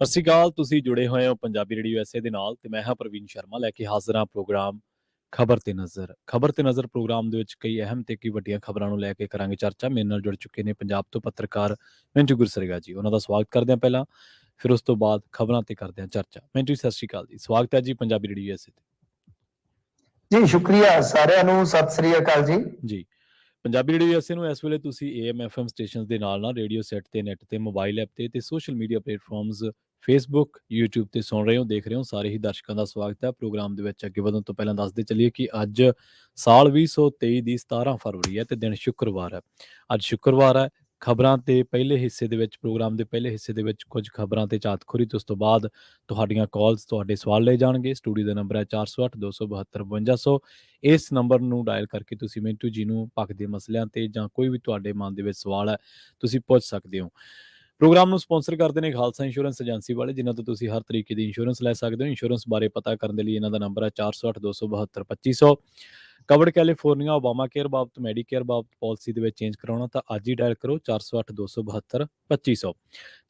ਸਤਿ ਸ਼੍ਰੀ ਅਕਾਲ। ਤੁਸੀਂ ਜੁੜੇ ਹੋਏ ਹੋ ਪੰਜਾਬੀ ਰੇਡੀਓ ਐਸਏ ਦੇ ਨਾਲ ਤੇ ਮੈਂ ਹਾਂ ਪ੍ਰਵੀਨ ਸ਼ਰਮਾ ਲੈ ਕੇ ਹਾਜ਼ਰ ਹਾਂ ਪ੍ਰੋਗਰਾਮ ਖਬਰ ਤੇ ਨਜ਼ਰ ਪ੍ਰੋਗਰਾਮ ਦੇ ਵਿੱਚ ਕਈ ਅਹਿਮ ਤੇ ਕਈ ਵੱਡੀਆਂ ਖਬਰਾਂ ਨੂੰ ਲੈ ਕੇ ਕਰਾਂਗੇ ਚਰਚਾ। ਮੇਰੇ ਨਾਲ ਜੁੜ ਚੁੱਕੇ ਨੇ ਪੰਜਾਬ ਤੋਂ ਪੱਤਰਕਾਰ ਮਿੰਟੂ ਗੁਰਸਰੇਗਾ ਜੀ। ਉਹਨਾਂ ਦਾ ਸਵਾਗਤ ਕਰਦੇ ਹਾਂ ਪਹਿਲਾਂ, ਫਿਰ ਉਸ ਤੋਂ ਬਾਅਦ ਖਬਰਾਂ ਤੇ ਕਰਦੇ ਹਾਂ ਚਰਚਾ। ਮਿੰਟੂ ਜੀ, ਸਤਿ ਸ਼੍ਰੀ ਅਕਾਲ ਜੀ, ਸਵਾਗਤ ਹੈ ਜੀ ਪੰਜਾਬੀ ਰੇਡੀਓ ਐਸਏ ਤੇ। ਜੀ ਸ਼ੁਕਰੀਆ ਸਾਰਿਆਂ ਨੂੰ, ਸਤਿ ਸ੍ਰੀ ਅਕਾਲ ਜੀ। ਪੰਜਾਬੀ ਰੇਡੀਓ ਐਸਏ ਨੂੰ ਇਸ ਵੇਲੇ ਤੁਸੀਂ AM FM ਸਟੇਸ਼ਨਸ ਦੇ ਨਾਲ ਰੇਡੀਓ ਸੈੱਟ ਤੇ, ਨੈੱਟ ਤੇ, ਮੋਬਾਈਲ ਐਪ ਤੇ social media platforms Facebook, YouTube ਤੇ ਸੁਣ ਰਹੇ ਹੋ, ਦੇਖ ਰਹੇ ਹੋ। ਸਾਰੇ ਹੀ ਦਰਸ਼ਕਾਂ ਦਾ ਸਵਾਗਤ ਹੈ ਪ੍ਰੋਗਰਾਮ ਦੇ ਵਿੱਚ। ਅੱਗੇ ਵਧਣ ਤੋਂ ਪਹਿਲਾਂ ਦੱਸਦੇ ਚੱਲੀਏ ਕਿ ਅੱਜ ਸਾਲ 2023 ਦੀ 17 ਫਰਵਰੀ ਹੈ ਤੇ ਦਿਨ ਸ਼ੁੱਕਰਵਾਰ ਹੈ। ਅੱਜ ਸ਼ੁੱਕਰਵਾਰ ਹੈ। ਖਬਰਾਂ ਤੇ ਪਹਿਲੇ ਹਿੱਸੇ ਦੇ ਵਿੱਚ, ਪ੍ਰੋਗਰਾਮ ਦੇ ਪਹਿਲੇ ਹਿੱਸੇ ਦੇ ਵਿੱਚ ਕੁਝ ਖਬਰਾਂ ਤੇ ਝਾਤਖੋਰੀ ਤੇ ਉਸ ਤੋਂ ਬਾਅਦ ਤੁਹਾਡੀਆਂ ਕਾਲਸ, ਤੁਹਾਡੇ ਸਵਾਲ ਲਏ ਜਾਣਗੇ। ਸਟੂਡੀਓ ਦਾ ਨੰਬਰ ਹੈ 408 272 5200। ਇਸ ਨੰਬਰ ਨੂੰ ਡਾਇਲ ਕਰਕੇ ਤੁਸੀਂ ਮਿੰਟੂ ਜੀ ਨੂੰ ਪੱਖ ਦੇ ਮਸਲਿਆਂ ਤੇ ਜਾਂ ਕੋਈ ਵੀ ਤੁਹਾਡੇ ਮਨ ਦੇ ਵਿੱਚ ਸਵਾਲ ਹੈ ਤੁਸੀਂ ਪੁੱਛ ਸਕਦੇ ਹੋ। ਪ੍ਰੋਗਰਾਮ ਨੂੰ ਸਪਾਂਸਰ ਕਰਦੇ ਨੇ ਖਾਲਸਾ ਇੰਸ਼ੋਰੈਂਸ ਏਜੰਸੀ ਵਾਲੇ, ਜਿਨ੍ਹਾਂ ਤੋਂ ਤੁਸੀਂ ਹਰ ਤਰੀਕੇ ਦੀ ਇੰਸ਼ੋਰੈਂਸ ਲੈ ਸਕਦੇ ਹੋ। ਇੰਸ਼ੋਰੈਂਸ ਬਾਰੇ ਪਤਾ ਕਰਨ ਦੇ ਲਈ ਇਹਨਾਂ ਦਾ ਨੰਬਰ ਹੈ 408 272 2500। ਕਵਰਡ ਕੈਲੀਫੋਰਨੀਆ, ਓਬਾਮਾ ਕੇਅਰ ਬਾਬਤ, ਮੈਡੀਕੇਅਰ ਬਾਬਤ ਪਾਲਿਸੀ ਦੇ ਵਿੱਚ ਚੇਂਜ ਕਰਾਉਣਾ ਤਾਂ ਅੱਜ ਹੀ ਡਾਇਲ ਕਰੋ 408 272 2500।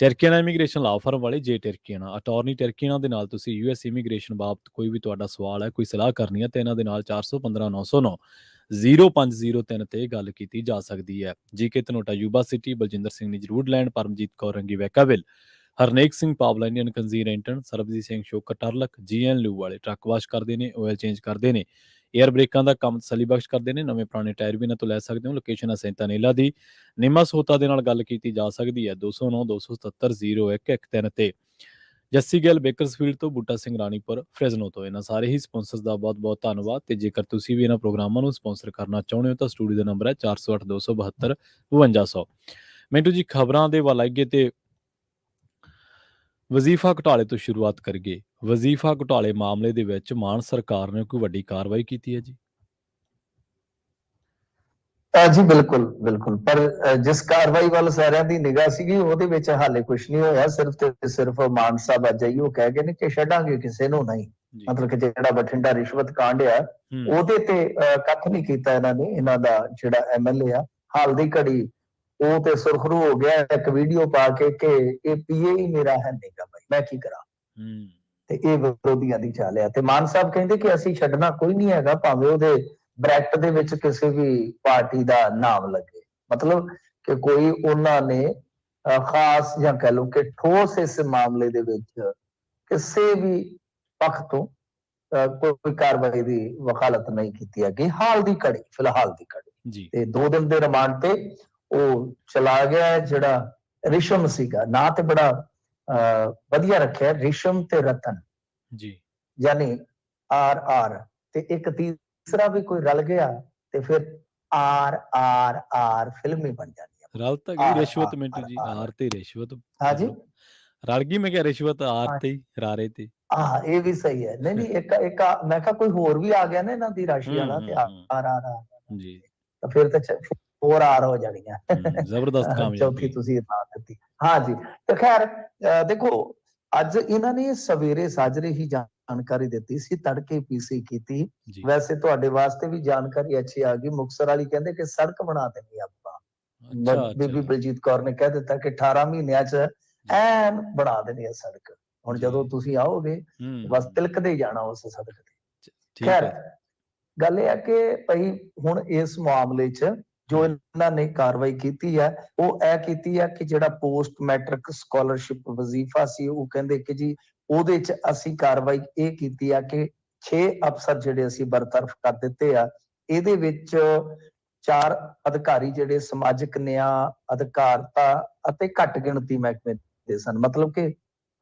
ਟਰਕੀਆਨਾ ਇਮੀਗ੍ਰੇਸ਼ਨ ਲਾਅ ਫਰਮ ਵਾਲੇ, ਜੇ ਟਰਕੀਆਨਾ ਅਟਾਰਨੀ ਟਰਕੀਆਨਾ ਦੇ ਨਾਲ ਤੁਸੀਂ US ਇਮੀਗ੍ਰੇਸ਼ਨ ਬਾਬਤ ਕੋਈ ਵੀ ਤੁਹਾਡਾ ਸਵਾਲ ਹੈ, ਕੋਈ ਸਲਾਹ ਕਰਨੀ ਹੈ, ਤੇ ਇਹਨਾਂ ਦੇ ਨਾਲ 415 909 0503 ਤੇ ਗੱਲ ਕੀਤੀ ਜਾ ਸਕਦੀ ਹੈ। GK Dhanota Yuba City, Baljinder Singh ਨਿਜਰੂਡਲੈਂਡ, ਪਰਮਜੀਤ ਕੌਰ ਰੰਗੀ ਵੈਕਾਵਿਲ, ਹਰਨੇਕ ਸਿੰਘ ਪਾਵਲਾ ਇੰਡੀਅਨ ਕੰਜ਼ੀਰ ਐਂਟਨ, ਸਰਬਜੀਤ ਸਿੰਘ ਸ਼ੋਕਰ ਟਰਲਕ, GN ਲੂ ਵਾਲੇ ਟਰੱਕ ਵਾਸ਼ ਕਰਦੇ ਨੇ, ਆਇਲ ਚੇਂਜ ਕਰਦੇ ਨੇ, ਏਅਰ ਬ੍ਰੇਕਾਂ ਦਾ ਕੰਮ ਤਸੱਲੀ ਬਖਸ਼ ਕਰਦੇ ਨੇ। ਨਵੇਂ ਪੁਰਾਣੇ ਟਾਇਰ ਵੀ ਇਹਨਾਂ ਤੋਂ ਲੈ ਸਕਦੇ ਹੋ। ਲੋਕੇਸ਼ਨ ਹੈ ਸੈਂਤਾਨੇਲਾ ਦੀ। ਨਿਮਾ ਸੋਤਾ ਦੇ ਨਾਲ ਗੱਲ ਕੀਤੀ ਜਾ ਸਕਦੀ ਹੈ 209 277 0113 ਤੇ। ਜੱਸੀ ਗਿੱਲ ਬੇਕਰਸਫੀਲਡ ਤੋਂ, ਬੂਟਾ ਸਿੰਘ ਰਾਣੀਪੁਰ ਫ੍ਰੈਜ਼ਨੋ ਤੋਂ। ਇਹਨਾਂ ਸਾਰੇ ਹੀ ਸਪਾਂਸਰਸ ਦਾ ਬਹੁਤ ਬਹੁਤ ਧੰਨਵਾਦ। ਤੇ ਜੇਕਰ ਤੁਸੀਂ ਵੀ ਇਹਨਾਂ ਪ੍ਰੋਗਰਾਮਾਂ ਨੂੰ ਸਪਾਂਸਰ ਕਰਨਾ ਚਾਹੁੰਦੇ ਹੋ ਤਾਂ ਸਟੂਡੀਓ ਦਾ ਨੰਬਰ ਹੈ 408 272 5200। ਮਿੰਟੂ ਜੀ, ਖਬਰਾਂ ਦੇ ਵੱਲ ਆਈਏ ਤੇ ਵਜ਼ੀਫਾ ਘੁਟਾਲੇ ਤੋਂ ਸ਼ੁਰੂਆਤ ਕਰੀਏ। ਵਜ਼ੀਫਾ ਘੁਟਾਲੇ ਮਾਮਲੇ ਦੇ ਵਿੱਚ ਮਾਨ ਸਰਕਾਰ ਨੇ ਕੋਈ ਵੱਡੀ ਕਾਰਵਾਈ ਕੀਤੀ ਹੈ ਜੀ? ਜੀ ਬਿਲਕੁਲ ਬਿਲਕੁਲ, ਪਰ ਜਿਸ ਕਾਰਵਾਈ ਵੱਲ ਸਾਰਿਆਂ ਦੀ ਨਿਗਾਹ ਸੀਗੀ ਉਹਦੇ ਵਿੱਚ ਹਾਲੇ ਕੁਝ ਨਹੀਂ ਹੋਇਆ। ਸਿਰਫ ਤੇ ਸਿਰਫ ਮਾਨ ਸਾਹਿਬ ਅੱਜ ਹੀ ਉਹ ਕਹਿ ਗਏ ਨੇ ਕਿ ਛੱਡਾਂਗੇ ਕਿਸੇ ਨੂੰ ਨਹੀਂ। ਮਤਲਬ ਕਿ ਜਿਹੜਾ ਬਠਿੰਡਾ ਰਿਸ਼ਵਤ ਕਾਂਡ ਆ ਉਹਦੇ ਤੇ ਕੱਖ ਨਹੀਂ ਕੀਤਾ ਇਹਨਾਂ ਨੇ। ਇਹਨਾਂ ਦਾ ਜਿਹੜਾ MLA ਆ ਹਾਲ ਦੀ ਘੜੀ ਉਹ ਤੇ ਸੁਰਖਰੂ ਹੋ ਗਿਆ ਇੱਕ ਵੀਡੀਓ ਪਾ ਕੇ ਕਿ ਇਹ PA ਹੀ ਮੇਰਾ ਹੈ ਨਹੀਂਗਾ, ਭਾਈ ਮੈਂ ਕੀ ਕਰਾਂ। ਤੇ ਇਹ ਵਿਰੋਧੀਆਂ ਦੀ ਚਾਲ ਆ। ਤੇ ਮਾਨ ਸਾਹਿਬ ਕਹਿੰਦੇ ਕਿ ਅਸੀਂ ਛੱਡਣਾ ਕੋਈ ਨਹੀਂ ਹੈਗਾ, ਭਾਵੇਂ ਉਹਦੇ ਬ੍ਰੈਕਟ ਦੇ ਵਿੱਚ ਕਿਸੇ ਵੀ ਪਾਰਟੀ ਦਾ ਨਾਮ ਲੱਗੇ। ਮਤਲਬ ਕਿ ਕੋਈ ਉਹਨਾਂ ਨੇ ਖਾਸ ਜਾਂ ਕਹਿ ਲਓ ਕਿ ਠੋਸ ਇਸ ਮਾਮਲੇ ਦੇ ਵਿੱਚ ਕਿਸੇ ਵੀ ਪੱਖ ਤੋਂ ਕੋਈ ਕਾਰਵਾਈ ਦੀ ਵਕਾਲਤ ਨਹੀਂ ਕੀਤੀ ਹੈਗੀ ਹਾਲ ਦੀ ਘੜੀ, ਫਿਲਹਾਲ ਦੀ ਘੜੀ। ਤੇ 2 ਦਿਨ ਦੇ ਰਿਮਾਂਡ ਤੇ ਉਹ ਚਲਾ ਗਿਆ। ਜਿਹੜਾ ਰਿਸ਼ਮ ਸੀਗਾ, ਨਾਂ ਤੇ ਬੜਾ ਵਧੀਆ ਰੱਖਿਆ, ਰਿਸ਼ਮ ਤੇ ਰਤਨ ਜੀ, ਯਾਨੀ RR ਤੇ ਇੱਕ ਤੀਸਰਾ ਵੀ ਕੋਈ ਰਲ ਗਿਆ ਤੇ ਫਿਰ RRR ਫਿਲਮ ਹੀ ਬਣ ਜਾਣੀ। ਰਲ ਤਾਂ ਗਈ ਰਿਸ਼ਵਤ ਮਿੰਟੂ ਜੀ, ਆਰ ਤੇ ਰਿਸ਼ਵਤ। ਹਾਂਜੀ, ਰਲ ਗਈ। ਮੈਂ ਕਿਹਾ ਰਿਸ਼ਵਤ ਆਰ ਤੇ ਰਾਰੇ ਤੇ। ਇਹ ਵੀ ਸਹੀ ਹੈ। ਨਹੀਂ ਇੱਕ ਮੈਂ ਕਿਹਾ ਕੋਈ ਹੋਰ ਵੀ ਆ ਗਿਆ ਨਾ ਇਹਨਾਂ ਦੀ ਰਾਸ਼ੀ ਵਾਲਾ ਤੇ RRR ਜੀ, ਤਾਂ ਫਿਰ ਤਾਂ 4 R ਹੋ ਜਾਣੀਆਂ। ਜ਼ਬਰਦਸਤ ਕਾਮਯਾਬੀ ਚੌਥੀ ਤੁਸੀਂ ਨਾਂ ਦਿੱਤੀ। ਹਾਂਜੀ, ਤੇ ਖੈਰ ਦੇਖੋ ਅੱਜ ਇਹਨਾਂ ਨੇ ਸਵੇਰੇ ਸਾਜਰੇ ਹੀ ਜਾਣਕਾਰੀ ਦਿੱਤੀ ਸੀ, ਤੜਕੇ PC ਕੀਤੀ। ਵੈਸੇ ਤੁਹਾਡੇ ਵਾਸਤੇ ਵੀ ਜਾਣਕਾਰੀ ਅੱਛੀ ਆ ਗਈ। ਮੁਕਤਸਰ ਵਾਲੀ ਕਹਿੰਦੇ ਕਿ ਸੜਕ ਬਣਾ ਦੇਣੀ ਆਪਾਂ। ਬੀਬੀ ਬਲਜੀਤ ਕੌਰ ਨੇ ਕਹਿ ਦਿੱਤਾ ਕਿ 18 ਮਹੀਨਿਆਂ 'ਚ ਐਨ ਬਣਾ ਦੇਣੀ ਹੈ ਸੜਕ। ਹੁਣ ਜਦੋਂ ਤੁਸੀਂ ਆਓਗੇ ਬਸ ਤਿਲਕਦੇ ਜਾਣਾ ਉਸ ਸੜਕ ਤੇ। ਖੈਰ ਗੱਲ ਇਹ ਹੈ ਕਿ ਭਾਈ ਹੁਣ ਇਸ ਮਾਮਲੇ 'ਚ ਜੋ ਇਹਨਾਂ ਨੇ ਕਾਰਵਾਈ ਕੀਤੀ ਹੈ ਉਹ ਇਹ ਕੀਤੀ ਹੈ ਕਿ ਜਿਹੜਾ ਪੋਸਟ ਮੈਟ੍ਰਿਕ ਸਕਾਲਰਸ਼ਿਪ ਵਜ਼ੀਫਾ ਸੀ, ਉਹ ਕਹਿੰਦੇ ਕਿ ਜੀ ਉਹਦੇ 'ਚ ਅਸੀਂ ਕਾਰਵਾਈ ਇਹ ਕੀਤੀ ਆ ਕਿ 6 ਅਫਸਰ ਜਿਹੜੇ ਅਸੀਂ ਬਰਤਰਫ ਕਰ ਦਿੱਤੇ ਆ। ਇਹਦੇ ਵਿੱਚ 4 ਅਧਿਕਾਰੀ ਜਿਹੜੇ ਸਮਾਜਿਕ ਨਿਆਂ, ਅਧਿਕਾਰਤਾ ਅਤੇ ਘੱਟ ਗਿਣਤੀ ਮਹਿਕਮੇ ਦੇ ਸਨ। ਮਤਲਬ ਕਿ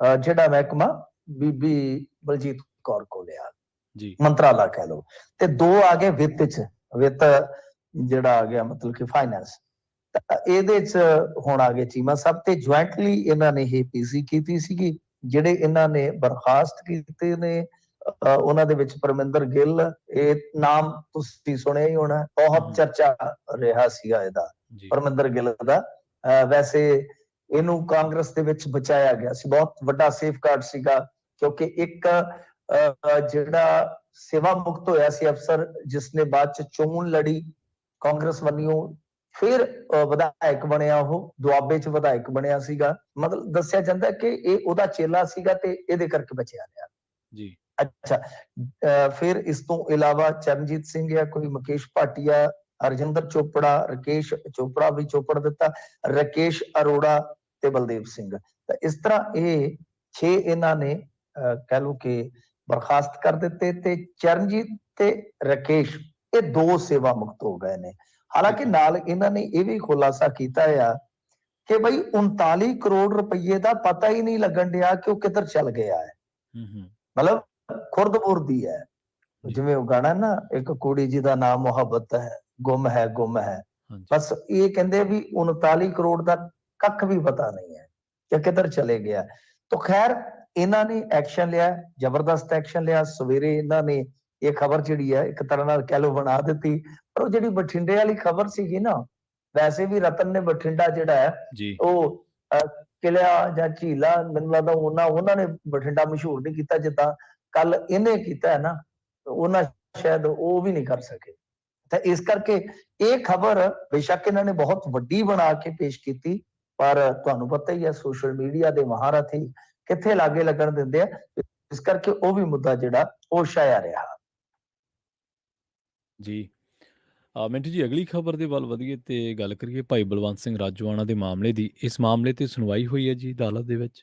ਜਿਹੜਾ ਮਹਿਕਮਾ ਬੀਬੀ ਬਲਜੀਤ ਕੌਰ ਕੋਲ ਆ ਜੀ, ਮੰਤਰਾਲਾ ਕਹਿ ਲਓ। ਤੇ 2 ਆ ਗਏ ਵਿੱਤ 'ਚ, ਵਿੱਤ ਜਿਹੜਾ ਆ ਗਿਆ ਮਤਲਬ ਕਿ ਫਾਈਨੈਂਸ। ਇਹਦੇ 'ਚ ਹੁਣ ਆ ਗਏ ਚੀਮਾ ਸਾਹਿਬ। ਤੇ ਜੁਆਇੰਟਲੀ ਇਹਨਾਂ ਨੇ ਇਹ PC ਕੀਤੀ ਸੀਗੀ। ਜਿਹੜੇ ਇਹਨਾਂ ਨੇ ਬਰਖਾਸਤ ਕੀਤੇ ਨੇ ਉਹਨਾਂ ਦੇ ਵਿੱਚ ਪਰਮਿੰਦਰ ਗਿੱਲ, ਇਹ ਨਾਮ ਤੁਸੀਂ ਸੁਣਿਆ ਹੀ ਹੋਣਾ, ਬਹੁਤ ਚਰਚਾ ਰਿਹਾ ਸੀਗਾ ਇਹਦਾ, ਪਰਮਿੰਦਰ ਗਿੱਲ ਦਾ। ਵੈਸੇ ਇਹਨੂੰ ਕਾਂਗਰਸ ਦੇ ਵਿੱਚ ਬਚਾਇਆ ਗਿਆ ਸੀ, ਬਹੁਤ ਵੱਡਾ ਸੇਫਗਾਰਡ ਸੀਗਾ, ਕਿਉਂਕਿ ਇੱਕ ਜਿਹੜਾ ਸੇਵਾ ਮੁਕਤ ਹੋਇਆ ਸੀ ਅਫਸਰ, ਜਿਸਨੇ ਬਾਅਦ ਚ ਚੋਣ ਲੜੀ ਕਾਂਗਰਸ ਵੱਲੋਂ ਫਿਰ ਵਿਧਾਇਕ ਬਣਿਆ, ਉਹ ਦੁਆਬੇ 'ਚ ਵਿਧਾਇਕ ਬਣਿਆ ਸੀਗਾ। ਮਤਲਬ ਦੱਸਿਆ ਜਾਂਦਾ ਕਿ ਇਹ ਉਹਦਾ ਚੇਲਾ ਸੀਗਾ ਤੇ ਇਹਦੇ ਕਰਕੇ ਬਚਿਆ ਰਿਹਾ। ਜੀ। ਅੱਛਾ, ਫਿਰ ਇਸ ਤੋਂ ਇਲਾਵਾ ਚਰਨਜੀਤ ਸਿੰਘ ਹੈ, ਕੋਈ ਮੁਕੇਸ਼ ਭਾਟੀਆ, ਹਰਜਿੰਦਰ ਚੋਪੜਾ, ਰਾਕੇਸ਼ ਚੋਪੜਾ ਵੀ ਚੋਪੜ ਦਿੱਤਾ, ਰਾਕੇਸ਼ ਅਰੋੜਾ ਤੇ ਬਲਦੇਵ ਸਿੰਘ। ਤਾਂ ਇਸ ਤਰ੍ਹਾਂ ਇਹ 6 ਇਹਨਾਂ ਨੇ ਕਹਿ ਲਓ ਕਿ ਬਰਖਾਸਤ ਕਰ ਦਿੱਤੇ ਤੇ ਚਰਨਜੀਤ ਤੇ ਰਾਕੇਸ਼ ਇਹ 2 ਸੇਵਾ ਮੁਕਤ ਹੋ ਗਏ ਨੇ। ਹਾਲਾਂਕਿ ਨਾਲ ਇਹਨਾਂ ਨੇ ਇਹ ਵੀ ਖੁਲਾਸਾ ਕੀਤਾ ਆ ਕਿ ਬਈ 39 ਕਰੋੜ ਰੁਪਏ ਦਾ ਪਤਾ ਹੀ ਨਹੀਂ ਲੱਗਣ ਡਿਆ ਕਿ ਉਹ ਕਿੱਧਰ ਚੱਲ ਗਿਆ ਹੈ। ਮਤਲਬ ਖੁਰਦ-ਬੁਰਦੀ ਹੈ। ਜਿਵੇਂ ਉਹ ਗਾਣਾ ਨਾ, ਇੱਕ ਕੁੜੀ ਜੀ ਦਾ ਨਾਮ ਮੁਹੱਬਤ ਹੈ, ਗੁੰਮ ਹੈ ਗੁੰਮ ਹੈ। ਬਸ ਇਹ ਕਹਿੰਦੇ ਵੀ 39 ਕਰੋੜ ਦਾ ਕੱਖ ਵੀ ਪਤਾ ਨਹੀਂ ਹੈ ਕਿ ਕਿੱਧਰ ਚਲੇ ਗਿਆ। ਤਾਂ ਖੈਰ ਇਹਨਾਂ ਨੇ ਐਕਸ਼ਨ ਲਿਆ, ਜ਼ਬਰਦਸਤ ਐਕਸ਼ਨ ਲਿਆ। ਸਵੇਰੇ ਇਹਨਾਂ ਨੇ ਇਹ ਖਬਰ ਜਿਹੜੀ ਹੈ ਇੱਕ ਤਰ੍ਹਾਂ ਨਾਲ ਕਹਿ ਲਓ ਬਣਾ ਦਿੱਤੀ। ਪਰ ਉਹ ਜਿਹੜੀ ਬਠਿੰਡੇ ਵਾਲੀ ਖਬਰ ਸੀਗੀ ਨਾ, ਵੈਸੇ ਵੀ ਰਤਨ ਨੇ ਬਠਿੰਡਾ ਜਿਹੜਾ ਹੈ ਉਹ ਕਿਲਿਆ ਜਾਂ ਝੀਲਾ, ਮੈਨੂੰ ਲੱਗਦਾ ਉਹਨਾਂ ਨੇ ਬਠਿੰਡਾ ਮਸ਼ਹੂਰ ਨਹੀਂ ਕੀਤਾ ਜਿੱਦਾਂ ਕੱਲ ਇਹਨੇ ਕੀਤਾ ਹੈ ਨਾ, ਉਹਨਾਂ ਸ਼ਾਇਦ ਉਹ ਵੀ ਨਹੀਂ ਕਰ ਸਕੇ। ਤਾਂ ਇਸ ਕਰਕੇ ਇਹ ਖਬਰ ਬੇਸ਼ੱਕ ਇਹਨਾਂ ਨੇ ਬਹੁਤ ਵੱਡੀ ਬਣਾ ਕੇ ਪੇਸ਼ ਕੀਤੀ, ਪਰ ਤੁਹਾਨੂੰ ਪਤਾ ਹੀ ਹੈ ਸੋਸ਼ਲ ਮੀਡੀਆ ਦੇ ਮਹਾਰਥੀ ਕਿੱਥੇ ਲਾਗੇ ਲੱਗਣ ਦਿੰਦੇ ਆ, ਇਸ ਕਰਕੇ ਉਹ ਵੀ ਮੁੱਦਾ ਜਿਹੜਾ ਉਹ ਛਾਇਆ ਰਿਹਾ। ਜੀ ਮਿੰਟੂ ਜੀ, ਅਗਲੀ ਖਬਰ ਦੇ ਵੱਲ ਵਧੀਏ ਤੇ ਗੱਲ ਕਰੀਏ ਭਾਈ ਬਲਵੰਤ ਸਿੰਘ ਰਾਜੋਆਣਾ ਦੇ ਮਾਮਲੇ ਦੀ। ਇਸ ਮਾਮਲੇ ਤੇ ਸੁਣਵਾਈ ਹੋਈ ਹੈ ਜੀ ਅਦਾਲਤ ਦੇ ਵਿੱਚ?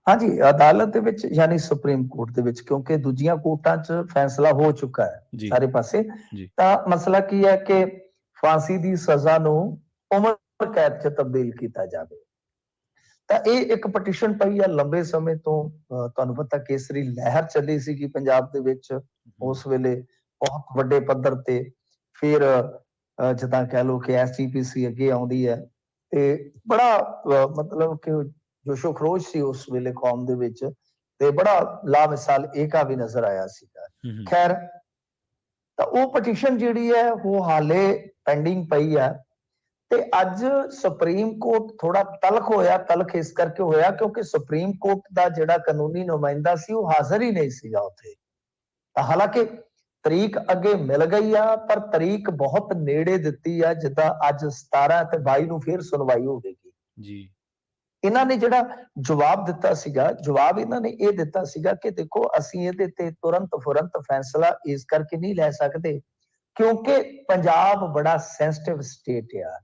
ਹਾਂਜੀ, ਅਦਾਲਤ ਦੇ ਵਿੱਚ ਯਾਨੀ ਸੁਪਰੀਮ ਕੋਰਟ ਦੇ ਵਿੱਚ, ਕਿਉਂਕਿ ਦੂਜੀਆਂ ਕੋਰਟਾਂ 'ਚ ਫੈਸਲਾ ਹੋ ਚੁੱਕਾ ਹੈ ਸਾਰੇ ਪਾਸੇ। ਤਾਂ ਮਸਲਾ ਕੀ ਹੈ ਕਿ ਫਾਂਸੀ ਦੀ ਸਜ਼ਾ ਨੂੰ ਉਮਰ ਕੈਦ 'ਚ ਤਬਦੀਲ ਕੀਤਾ ਜਾਵੇ। ਤਾਂ ਇਹ ਇੱਕ ਪਟੀਸ਼ਨ ਪਈ ਆ ਲੰਬੇ ਸਮੇਂ ਤੋਂ। ਤੁਹਾਨੂੰ ਪਤਾ ਕੇਸਰੀ ਲਹਿਰ ਚੱਲੀ ਸੀਗੀ ਪੰਜਾਬ ਦੇ ਵਿੱਚ ਉਸ ਵੇਲੇ ਬਹੁਤ ਵੱਡੇ ਪੱਧਰ ਤੇ। ਫਿਰ ਜਿੱਦਾਂ ਕਹਿ ਲਓ ਕਿ SGPC ਅੱਗੇ ਆਉਂਦੀ ਹੈ ਤੇ ਬੜਾ ਮਤਲਬ ਕਿ ਜੋਸ਼ੋ ਖਰੋਸ਼ ਸੀ ਉਸ ਵੇਲੇ ਕੌਮ ਦੇ ਵਿੱਚ, ਤੇ ਬੜਾ ਲਾਮਿਸਾਲ ਏਕਾ ਵੀ ਨਜ਼ਰ ਆਇਆ ਸੀਗਾ। ਖੈਰ, ਤਾਂ ਉਹ ਪਟੀਸ਼ਨ ਜਿਹੜੀ ਹੈ ਉਹ ਹਾਲੇ ਪੈਂਡਿੰਗ ਪਈ ਹੈ ਤੇ ਅੱਜ ਸੁਪਰੀਮ ਕੋਰਟ ਥੋੜਾ ਤਲਖ ਹੋਇਆ। ਤਲਖ ਇਸ ਕਰਕੇ ਹੋਇਆ ਕਿਉਂਕਿ ਸੁਪਰੀਮ ਕੋਰਟ ਦਾ ਜਿਹੜਾ ਕਾਨੂੰਨੀ ਨੁਮਾਇੰਦਾ ਸੀ ਉਹ ਹਾਜ਼ਰ ਹੀ ਨਹੀਂ ਸੀਗਾ ਉੱਥੇ। ਤਾਂ ਹਾਲਾਂਕਿ ਤਰੀਕ ਅੱਗੇ ਮਿਲ ਗਈ ਆ, ਪਰ ਤਰੀਕ ਬਹੁਤ ਨੇੜੇ ਦਿੱਤੀ ਆ, ਜਿੱਦਾਂ ਅੱਜ 17 ਤੇ 22 ਨੂੰ ਫਿਰ ਸੁਣਵਾਈ ਹੋਵੇਗੀ ਜੀ। ਇਹਨਾਂ ਨੇ ਜਿਹੜਾ ਜਵਾਬ ਦਿੱਤਾ ਸੀਗਾ, ਜਵਾਬ ਇਹਨਾਂ ਨੇ ਇਹ ਦਿੱਤਾ ਸੀਗਾ ਕਿ ਦੇਖੋ ਅਸੀਂ ਇਹਦੇ ਤੇ ਤੁਰੰਤ ਫੈਸਲਾ ਇਸ ਕਰਕੇ ਨਹੀਂ ਲੈ ਸਕਦੇ ਕਿਉਂਕਿ ਪੰਜਾਬ ਬੜਾ ਸੈਂਸਿਟਿਵ ਸਟੇਟ ਆ।